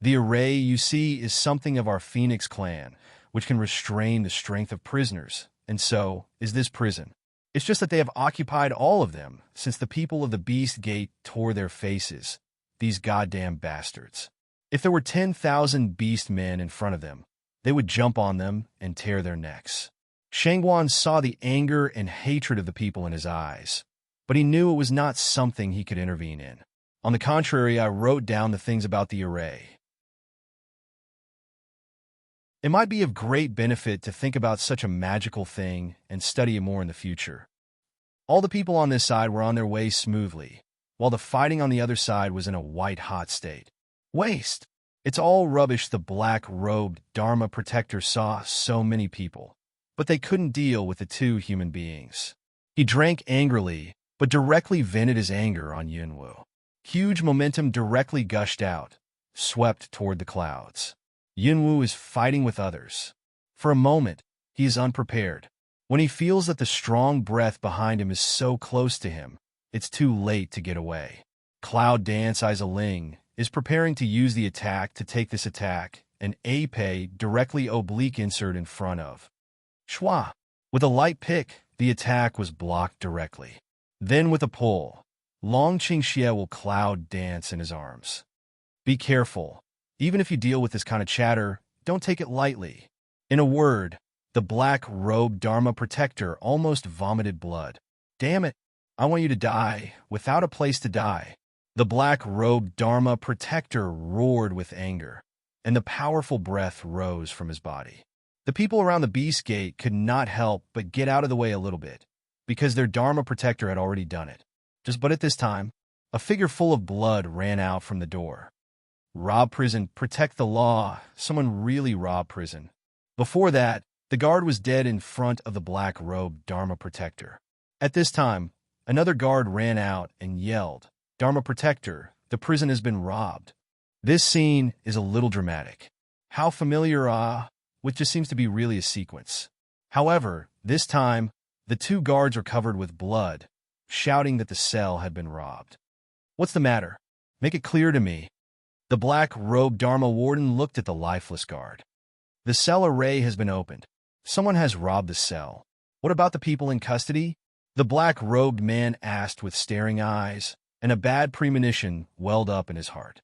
"The array you see is something of our Phoenix clan, which can restrain the strength of prisoners, and so is this prison. It's just that they have occupied all of them since the people of the Beast Gate tore their faces, these goddamn bastards. If there were 10,000 beast men in front of them, they would jump on them and tear their necks." Shangguan saw the anger and hatred of the people in his eyes, but he knew it was not something he could intervene in. On the contrary, I wrote down the things about the array. It might be of great benefit to think about such a magical thing and study it more in the future. All the people on this side were on their way smoothly, while the fighting on the other side was in a white-hot state. Waste! It's all rubbish. The black-robed Dharma protector saw so many people, but they couldn't deal with the two human beings. He drank angrily, but directly vented his anger on Yunwu. Huge momentum directly gushed out, swept toward the clouds. Yunwu is fighting with others. For a moment, he is unprepared. When he feels that the strong breath behind him is so close to him, it's too late to get away. Cloud Dance Izaling is preparing to use the attack to take this attack, an Ape directly oblique insert in front of. Schwa. With a light pick, the attack was blocked directly. Then with a pull, Long Qingxie will Cloud Dance in his arms. Be careful. Even if you deal with this kind of chatter, don't take it lightly. In a word, the black-robed Dharma protector almost vomited blood. Damn it, I want you to die, without a place to die. The black-robed Dharma protector roared with anger, and the powerful breath rose from his body. The people around the Beast Gate could not help but get out of the way a little bit, because their Dharma protector had already done it. But at this time, a figure full of blood ran out from the door. Rob prison, protect the law. Someone really robbed prison. Before that, the guard was dead in front of the black-robed Dharma protector. At this time, another guard ran out and yelled, "Dharma protector, the prison has been robbed." This scene is a little dramatic. How familiar which just seems to be really a sequence. However, this time, the two guards are covered with blood, shouting that the cell had been robbed. What's the matter? Make it clear to me. The black-robed Dharma warden looked at the lifeless guard. The cell array has been opened. Someone has robbed the cell. What about the people in custody? The black-robed man asked with staring eyes, and a bad premonition welled up in his heart.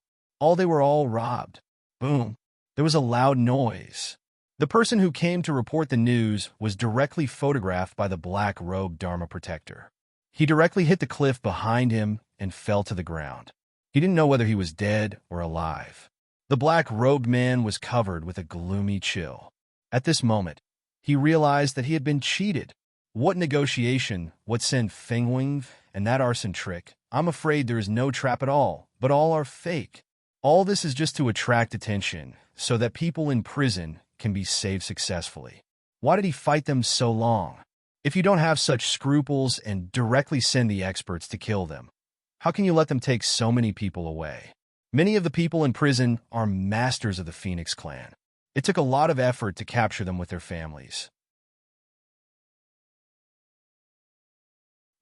They were all robbed. Boom. There was a loud noise. The person who came to report the news was directly photographed by the black-robed Dharma protector. He directly hit the cliff behind him and fell to the ground. He didn't know whether he was dead or alive. The black-robed man was covered with a gloomy chill. At this moment, he realized that he had been cheated. What negotiation would send Feng Wing and that arson trick? I'm afraid there is no trap at all, but all are fake. All this is just to attract attention, so that people in prison can be saved successfully. Why did he fight them so long? If you don't have such scruples and directly send the experts to kill them, how can you let them take so many people away? Many of the people in prison are masters of the Phoenix clan. It took a lot of effort to capture them with their families.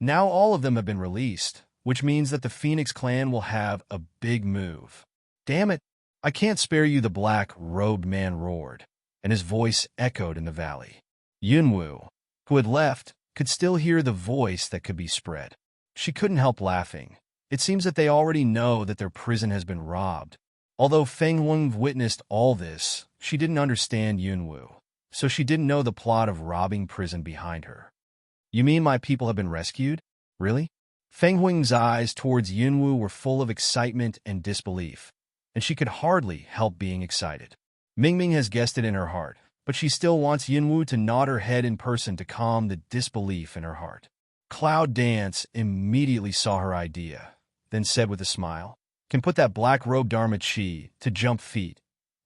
Now all of them have been released, which means that the Phoenix clan will have a big move. Damn it, I can't spare you, the black-robed man roared, and his voice echoed in the valley. Yunwu, who had left, could still hear the voice that could be spread. She couldn't help laughing. It seems that they already know that their prison has been robbed. Although Feng Wing witnessed all this, she didn't understand Yunwu, so she didn't know the plot of robbing prison behind her. You mean my people have been rescued? Really? Feng Wing's eyes towards Yunwu were full of excitement and disbelief, and she could hardly help being excited. Mingming has guessed it in her heart, but she still wants Yunwu to nod her head in person to calm the disbelief in her heart. Cloud Dance immediately saw her idea, then said with a smile, "Can put that black-robed Dharma Chi to jump feet.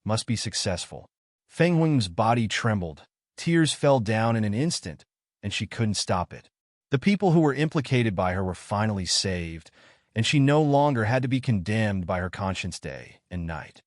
Must be successful." Feng Wing's body trembled. Tears fell down in an instant, and she couldn't stop it. The people who were implicated by her were finally saved, and she no longer had to be condemned by her conscience day and night.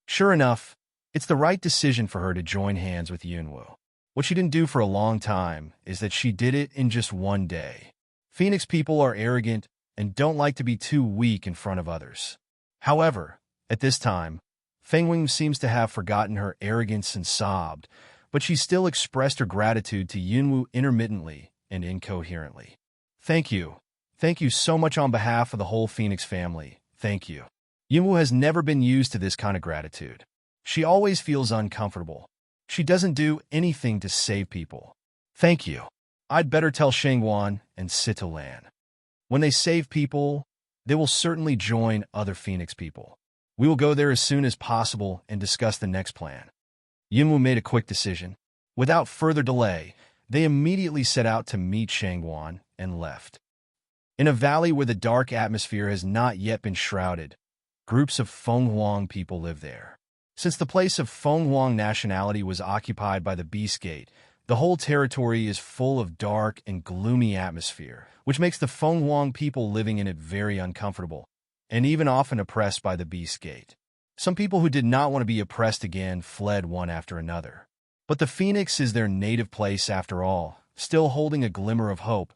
Sure enough, it's the right decision for her to join hands with Yunwu. What she didn't do for a long time is that she did it in just one day. Phoenix people are arrogant and don't like to be too weak in front of others. However, at this time, Feng Wing seems to have forgotten her arrogance and sobbed, but she still expressed her gratitude to Yunwu intermittently and incoherently. Thank you. Thank you so much on behalf of the whole Phoenix family. Thank you. Yunwu has never been used to this kind of gratitude. She always feels uncomfortable. She doesn't do anything to save people. Thank you. I'd better tell Shangguan and Sitolan. When they save people, they will certainly join other Phoenix people. We will go there as soon as possible and discuss the next plan. Yunwu made a quick decision. Without further delay, they immediately set out to meet Shangguan and left. In a valley where the dark atmosphere has not yet been shrouded, groups of Fenghuang people live there. Since the place of Fenghuang nationality was occupied by the Beast Gate, the whole territory is full of dark and gloomy atmosphere, which makes the Fenghuang people living in it very uncomfortable, and even often oppressed by the Beast Gate. Some people who did not want to be oppressed again fled one after another. But the Phoenix is their native place after all, still holding a glimmer of hope.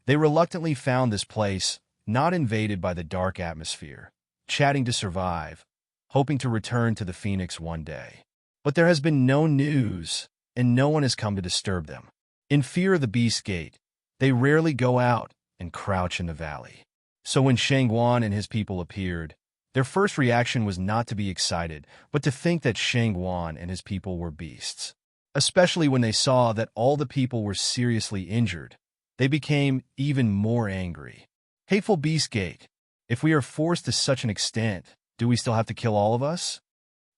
They reluctantly found this place, not invaded by the dark atmosphere, chatting to survive, hoping to return to the Phoenix one day. But there has been no news, and no one has come to disturb them. In fear of the Beast Gate, they rarely go out and crouch in the valley. So when Shangguan and his people appeared, their first reaction was not to be excited, but to think that Shangguan and his people were beasts. Especially when they saw that all the people were seriously injured, they became even more angry. Hateful Beast Gate, if we are forced to such an extent, do we still have to kill all of us?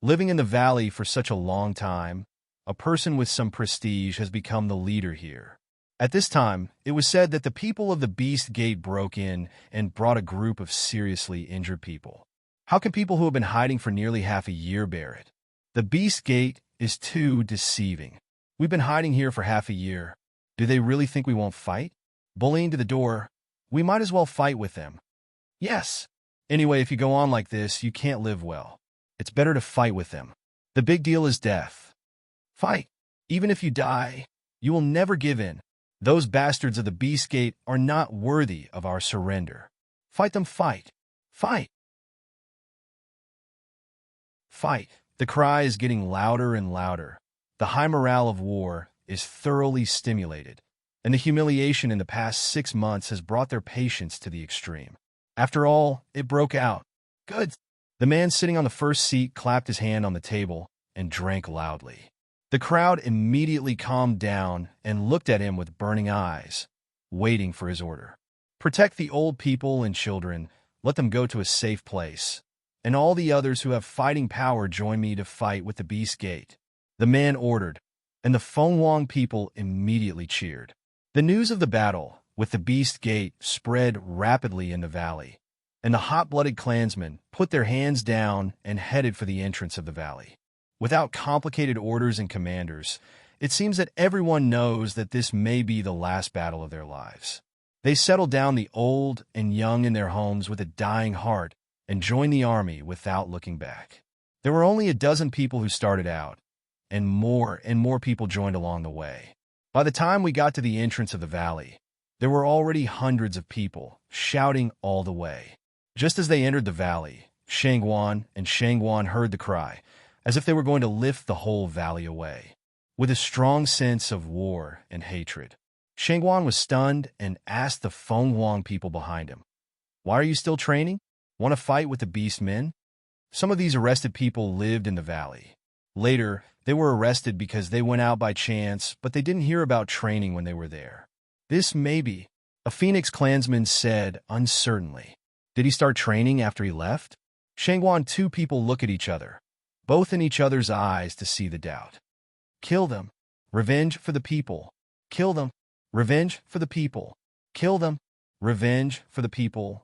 Living in the valley for such a long time, a person with some prestige has become the leader here. At this time, it was said that the people of the Beast Gate broke in and brought a group of seriously injured people. How can people who have been hiding for nearly half a year bear it? The Beast Gate is too deceiving. We've been hiding here for half a year. Do they really think we won't fight? Bullying to the door, we might as well fight with them. Yes. Anyway, if you go on like this, you can't live well. It's better to fight with them. The big deal is death. Fight. Even if you die, you will never give in. Those bastards of the Beast Gate are not worthy of our surrender. Fight them, fight. Fight. Fight. The cry is getting louder and louder. The high morale of war is thoroughly stimulated, and the humiliation in the past 6 months has brought their patience to the extreme. After all, it broke out. Good. The man sitting on the first seat clapped his hand on the table and drank loudly. The crowd immediately calmed down and looked at him with burning eyes, waiting for his order. Protect the old people and children. Let them go to a safe place. And all the others who have fighting power join me to fight with the Beast Gate. The man ordered, and the Feng Huang people immediately cheered. The news of the battle with the Beast Gate spread rapidly in the valley, and the hot-blooded clansmen put their hands down and headed for the entrance of the valley. Without complicated orders and commanders, it seems that everyone knows that this may be the last battle of their lives. They settle down, the old and young, in their homes with a dying heart and join the army without looking back. There were only a dozen people who started out, and more people joined along the way. By the time we got to the entrance of the valley, there were already hundreds of people shouting all the way. Just as they entered the valley, Shangguan and Shangguan heard the cry, as if they were going to lift the whole valley away. With a strong sense of war and hatred, Shangguan was stunned and asked the Feng Huang people behind him, "Why are you still training? Want to fight with the beast men?" Some of these arrested people lived in the valley. Later, they were arrested because they went out by chance, but they didn't hear about training when they were there. "This may be," a Phoenix clansman said uncertainly. "Did he start training after he left?" Shangguan, two people look at each other, both in each other's eyes to see the doubt. "Kill them. Revenge for the people. Kill them. Revenge for the people. Kill them. Revenge for the people."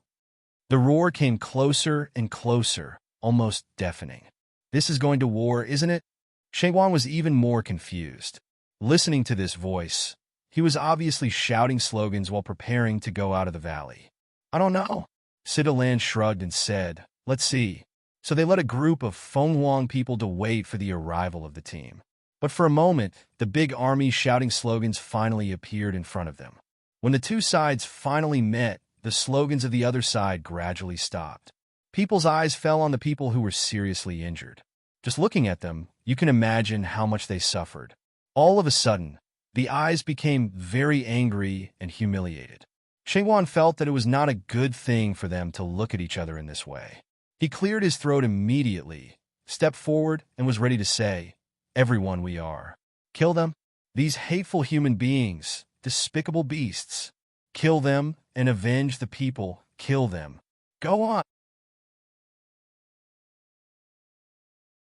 The roar came closer and closer, almost deafening. "This is going to war, isn't it?" Shangguan was even more confused. Listening to this voice, he was obviously shouting slogans while preparing to go out of the valley. "I don't know." Sita Lan shrugged and said, "Let's see." So they led a group of Feng Huang people to wait for the arrival of the team. But for a moment, the big army shouting slogans finally appeared in front of them. When the two sides finally met, the slogans of the other side gradually stopped. People's eyes fell on the people who were seriously injured. Just looking at them, you can imagine how much they suffered. All of a sudden, the eyes became very angry and humiliated. Shangguan felt that it was not a good thing for them to look at each other in this way. He cleared his throat immediately, stepped forward, and was ready to say, "Everyone we are. Kill them. These hateful human beings, despicable beasts. Kill them and avenge the people. Kill them. Go on."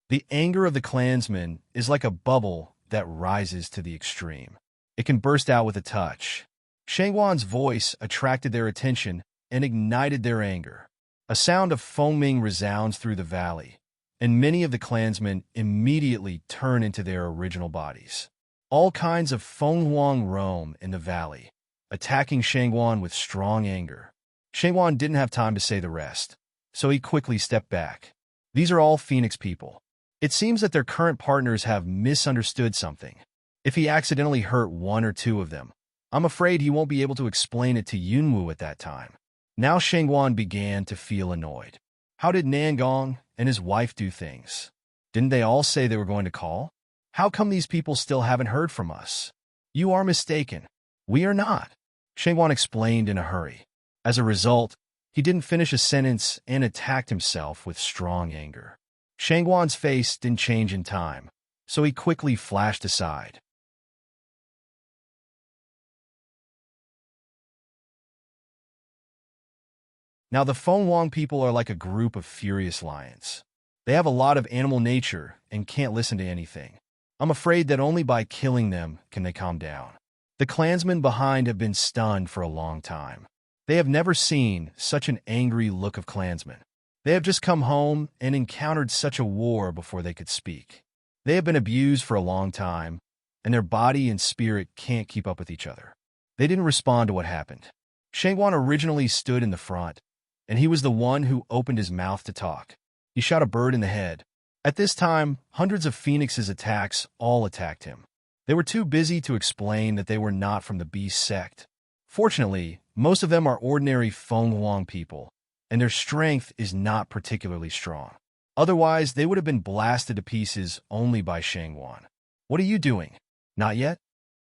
The anger of the clansmen is like a bubble that rises to the extreme. It can burst out with a touch. Shangguan's voice attracted their attention and ignited their anger. A sound of foaming resounds through the valley, and many of the clansmen immediately turn into their original bodies. All kinds of Feng Huang roam in the valley, attacking Shangguan with strong anger. Shangguan didn't have time to say the rest, so he quickly stepped back. These are all Phoenix people. It seems that their current partners have misunderstood something. If he accidentally hurt one or two of them, I'm afraid he won't be able to explain it to Yunwu at that time. Now Shangguan began to feel annoyed. How did Nangong and his wife do things? Didn't they all say they were going to call? How come these people still haven't heard from us? You are mistaken. We are not, Shangguan explained in a hurry. As a result, he didn't finish a sentence and attacked himself with strong anger. Shangguan's face didn't change in time, so he quickly flashed aside. Now the Feng Huang people are like a group of furious lions. They have a lot of animal nature and can't listen to anything. I'm afraid that only by killing them can they calm down. The clansmen behind have been stunned for a long time. They have never seen such an angry look of clansmen. They have just come home and encountered such a war before they could speak. They have been abused for a long time, and their body and spirit can't keep up with each other. They didn't respond to what happened. Shangguan originally stood in the front, and he was the one who opened his mouth to talk. He shot a bird in the head. At this time, hundreds of phoenixes' attacks all attacked him. They were too busy to explain that they were not from the beast sect. Fortunately, most of them are ordinary Feng Huang people, and their strength is not particularly strong. Otherwise, they would have been blasted to pieces only by Shangwan. What are you doing? Not yet?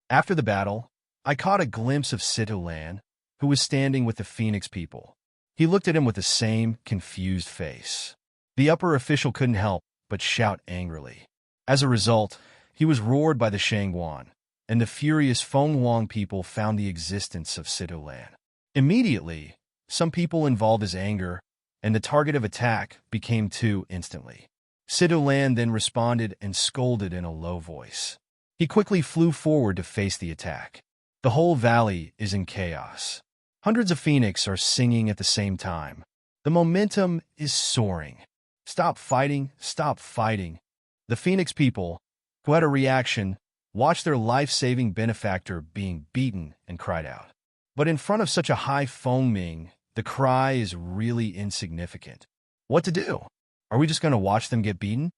After the battle, I caught a glimpse of Situ Lan, who was standing with the Phoenix people. He looked at him with the same confused face. The upper official couldn't help but shout angrily. As a result, he was roared by the Shangwan, and the furious Feng Huang people found the existence of Situ Lan. Immediately, some people involved his anger, and the target of attack became two instantly. Situ Lan then responded and scolded in a low voice. He quickly flew forward to face the attack. The whole valley is in chaos. Hundreds of phoenix are singing at the same time. The momentum is soaring. Stop fighting, stop fighting. The Phoenix people, who had a reaction, watched their life-saving benefactor being beaten and cried out. But in front of such a high Feng Ming, the cry is really insignificant. What to do? Are we just going to watch them get beaten?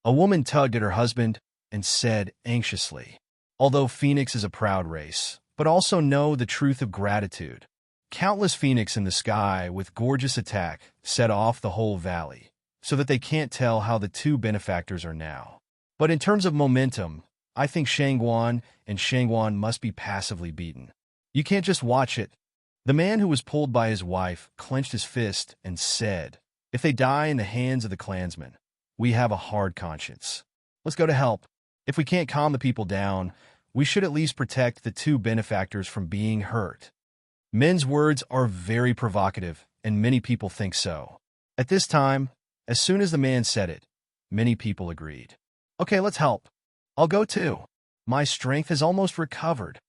A woman tugged at her husband and said anxiously, although Phoenix is a proud race, but also know the truth of gratitude. Countless phoenix in the sky with gorgeous attack set off the whole valley, so that they can't tell how the two benefactors are now. But in terms of momentum, I think Shangwan must be passively beaten. You can't just watch it. The man who was pulled by his wife clenched his fist and said, if they die in the hands of the clansmen, we have a hard conscience. Let's go to help. If we can't calm the people down, we should at least protect the two benefactors from being hurt. Men's words are very provocative, and many people think so. At this time, as soon as the man said it, many people agreed. Okay, let's help. I'll go too. My strength has almost recovered.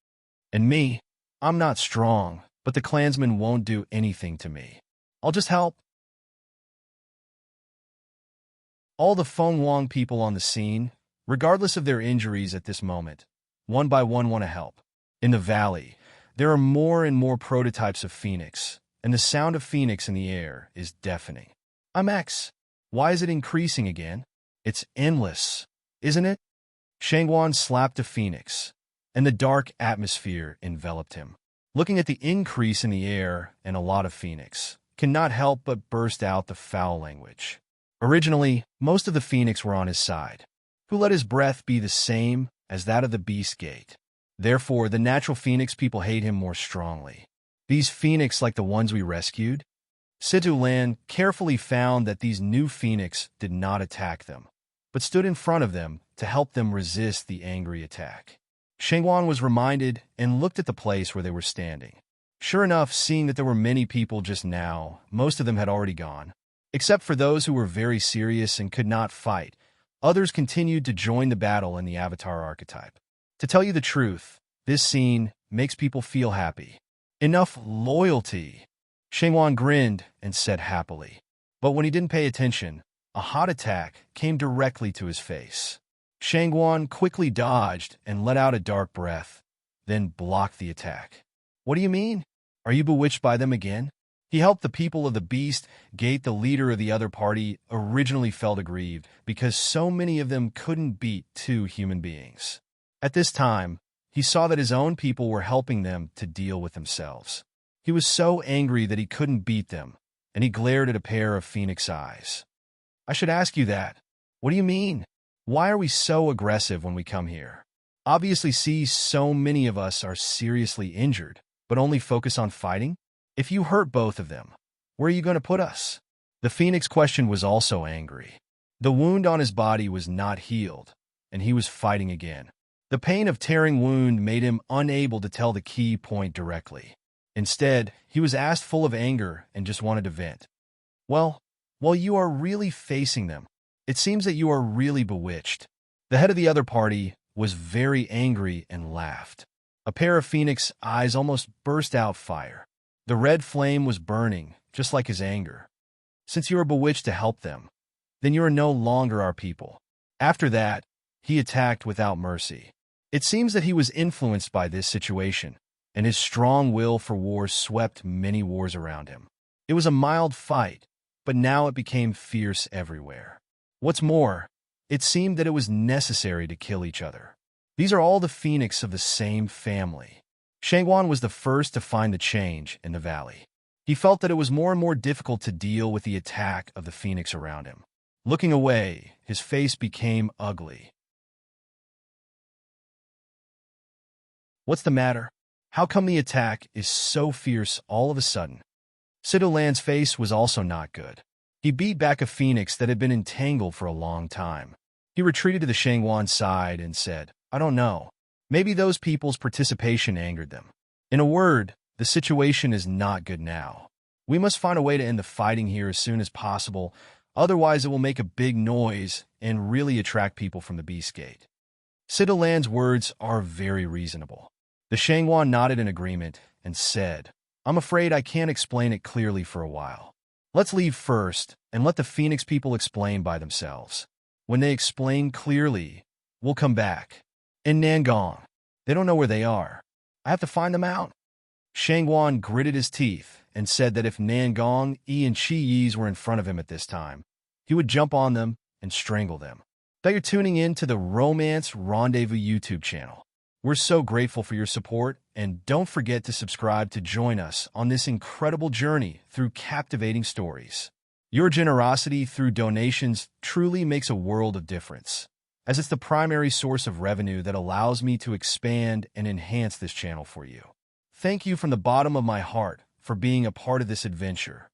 And me, I'm not strong, but the clansmen won't do anything to me. I'll just help. All the Feng Huang people on the scene, regardless of their injuries at this moment, one by one want to help. In the valley, there are more and more prototypes of Phoenix, and the sound of Phoenix in the air is deafening. I'm X. Why is it increasing again? It's endless, isn't it? Shangwan slapped a Phoenix, and the dark atmosphere enveloped him. Looking at the increase in the air and a lot of Phoenix, cannot help but burst out the foul language. Originally, most of the Phoenix were on his side, who let his breath be the same as that of the Beast Gate. Therefore, the natural Phoenix people hate him more strongly. These Phoenix like the ones we rescued? Situ Lan carefully found that these new Phoenix did not attack them, but stood in front of them to help them resist the angry attack. Shangwan was reminded and looked at the place where they were standing. Sure enough, seeing that there were many people just now, most of them had already gone. Except for those who were very serious and could not fight, others continued to join the battle in the Avatar archetype. To tell you the truth, this scene makes people feel happy. Enough loyalty. Shangwan grinned and said happily. But when he didn't pay attention, a hot attack came directly to his face. Shangwan quickly dodged and let out a dark breath, then blocked the attack. What do you mean? Are you bewitched by them again? He helped the people of the Beast Gate. The leader of the other party originally felt aggrieved because so many of them couldn't beat two human beings. At this time, he saw that his own people were helping them to deal with themselves. He was so angry that he couldn't beat them, and he glared at a pair of Phoenix eyes. I should ask you that. What do you mean? Why are we so aggressive when we come here? Obviously see so many of us are seriously injured, but only focus on fighting? If you hurt both of them, where are you going to put us? The Phoenix question was also angry. The wound on his body was not healed, and he was fighting again. The pain of tearing wound made him unable to tell the key point directly. Instead, he was asked full of anger and just wanted to vent. Well, while you are really facing them, it seems that you are really bewitched. The head of the other party was very angry and laughed. A pair of Phoenix eyes almost burst out fire. The red flame was burning, just like his anger. Since you are bewitched to help them, then you are no longer our people. After that, he attacked without mercy. It seems that he was influenced by this situation, and his strong will for war swept many wars around him. It was a mild fight, but now it became fierce everywhere. What's more, it seemed that it was necessary to kill each other. These are all the phoenix of the same family. Shangguan was the first to find the change in the valley. He felt that it was more and more difficult to deal with the attack of the phoenix around him. Looking away, his face became ugly. What's the matter? How come the attack is so fierce all of a sudden? Sidolan's face was also not good. He beat back a phoenix that had been entangled for a long time. He retreated to the Shangguan's side and said, I don't know. Maybe those people's participation angered them. In a word, the situation is not good now. We must find a way to end the fighting here as soon as possible, otherwise it will make a big noise and really attract people from the Beast Gate. Sidolan's words are very reasonable. The Shangguan nodded in agreement and said, I'm afraid I can't explain it clearly for a while. Let's leave first and let the Phoenix people explain by themselves. When they explain clearly, we'll come back. In Nangong, they don't know where they are. I have to find them out. Shangguan gritted his teeth and said that if Nangong, Yi, and Chi Yis were in front of him at this time, he would jump on them and strangle them. That you're tuning in to the Romance Rendezvous YouTube channel. We're so grateful for your support, and don't forget to subscribe to join us on this incredible journey through captivating stories. Your generosity through donations truly makes a world of difference, as it's the primary source of revenue that allows me to expand and enhance this channel for you. Thank you from the bottom of my heart for being a part of this adventure.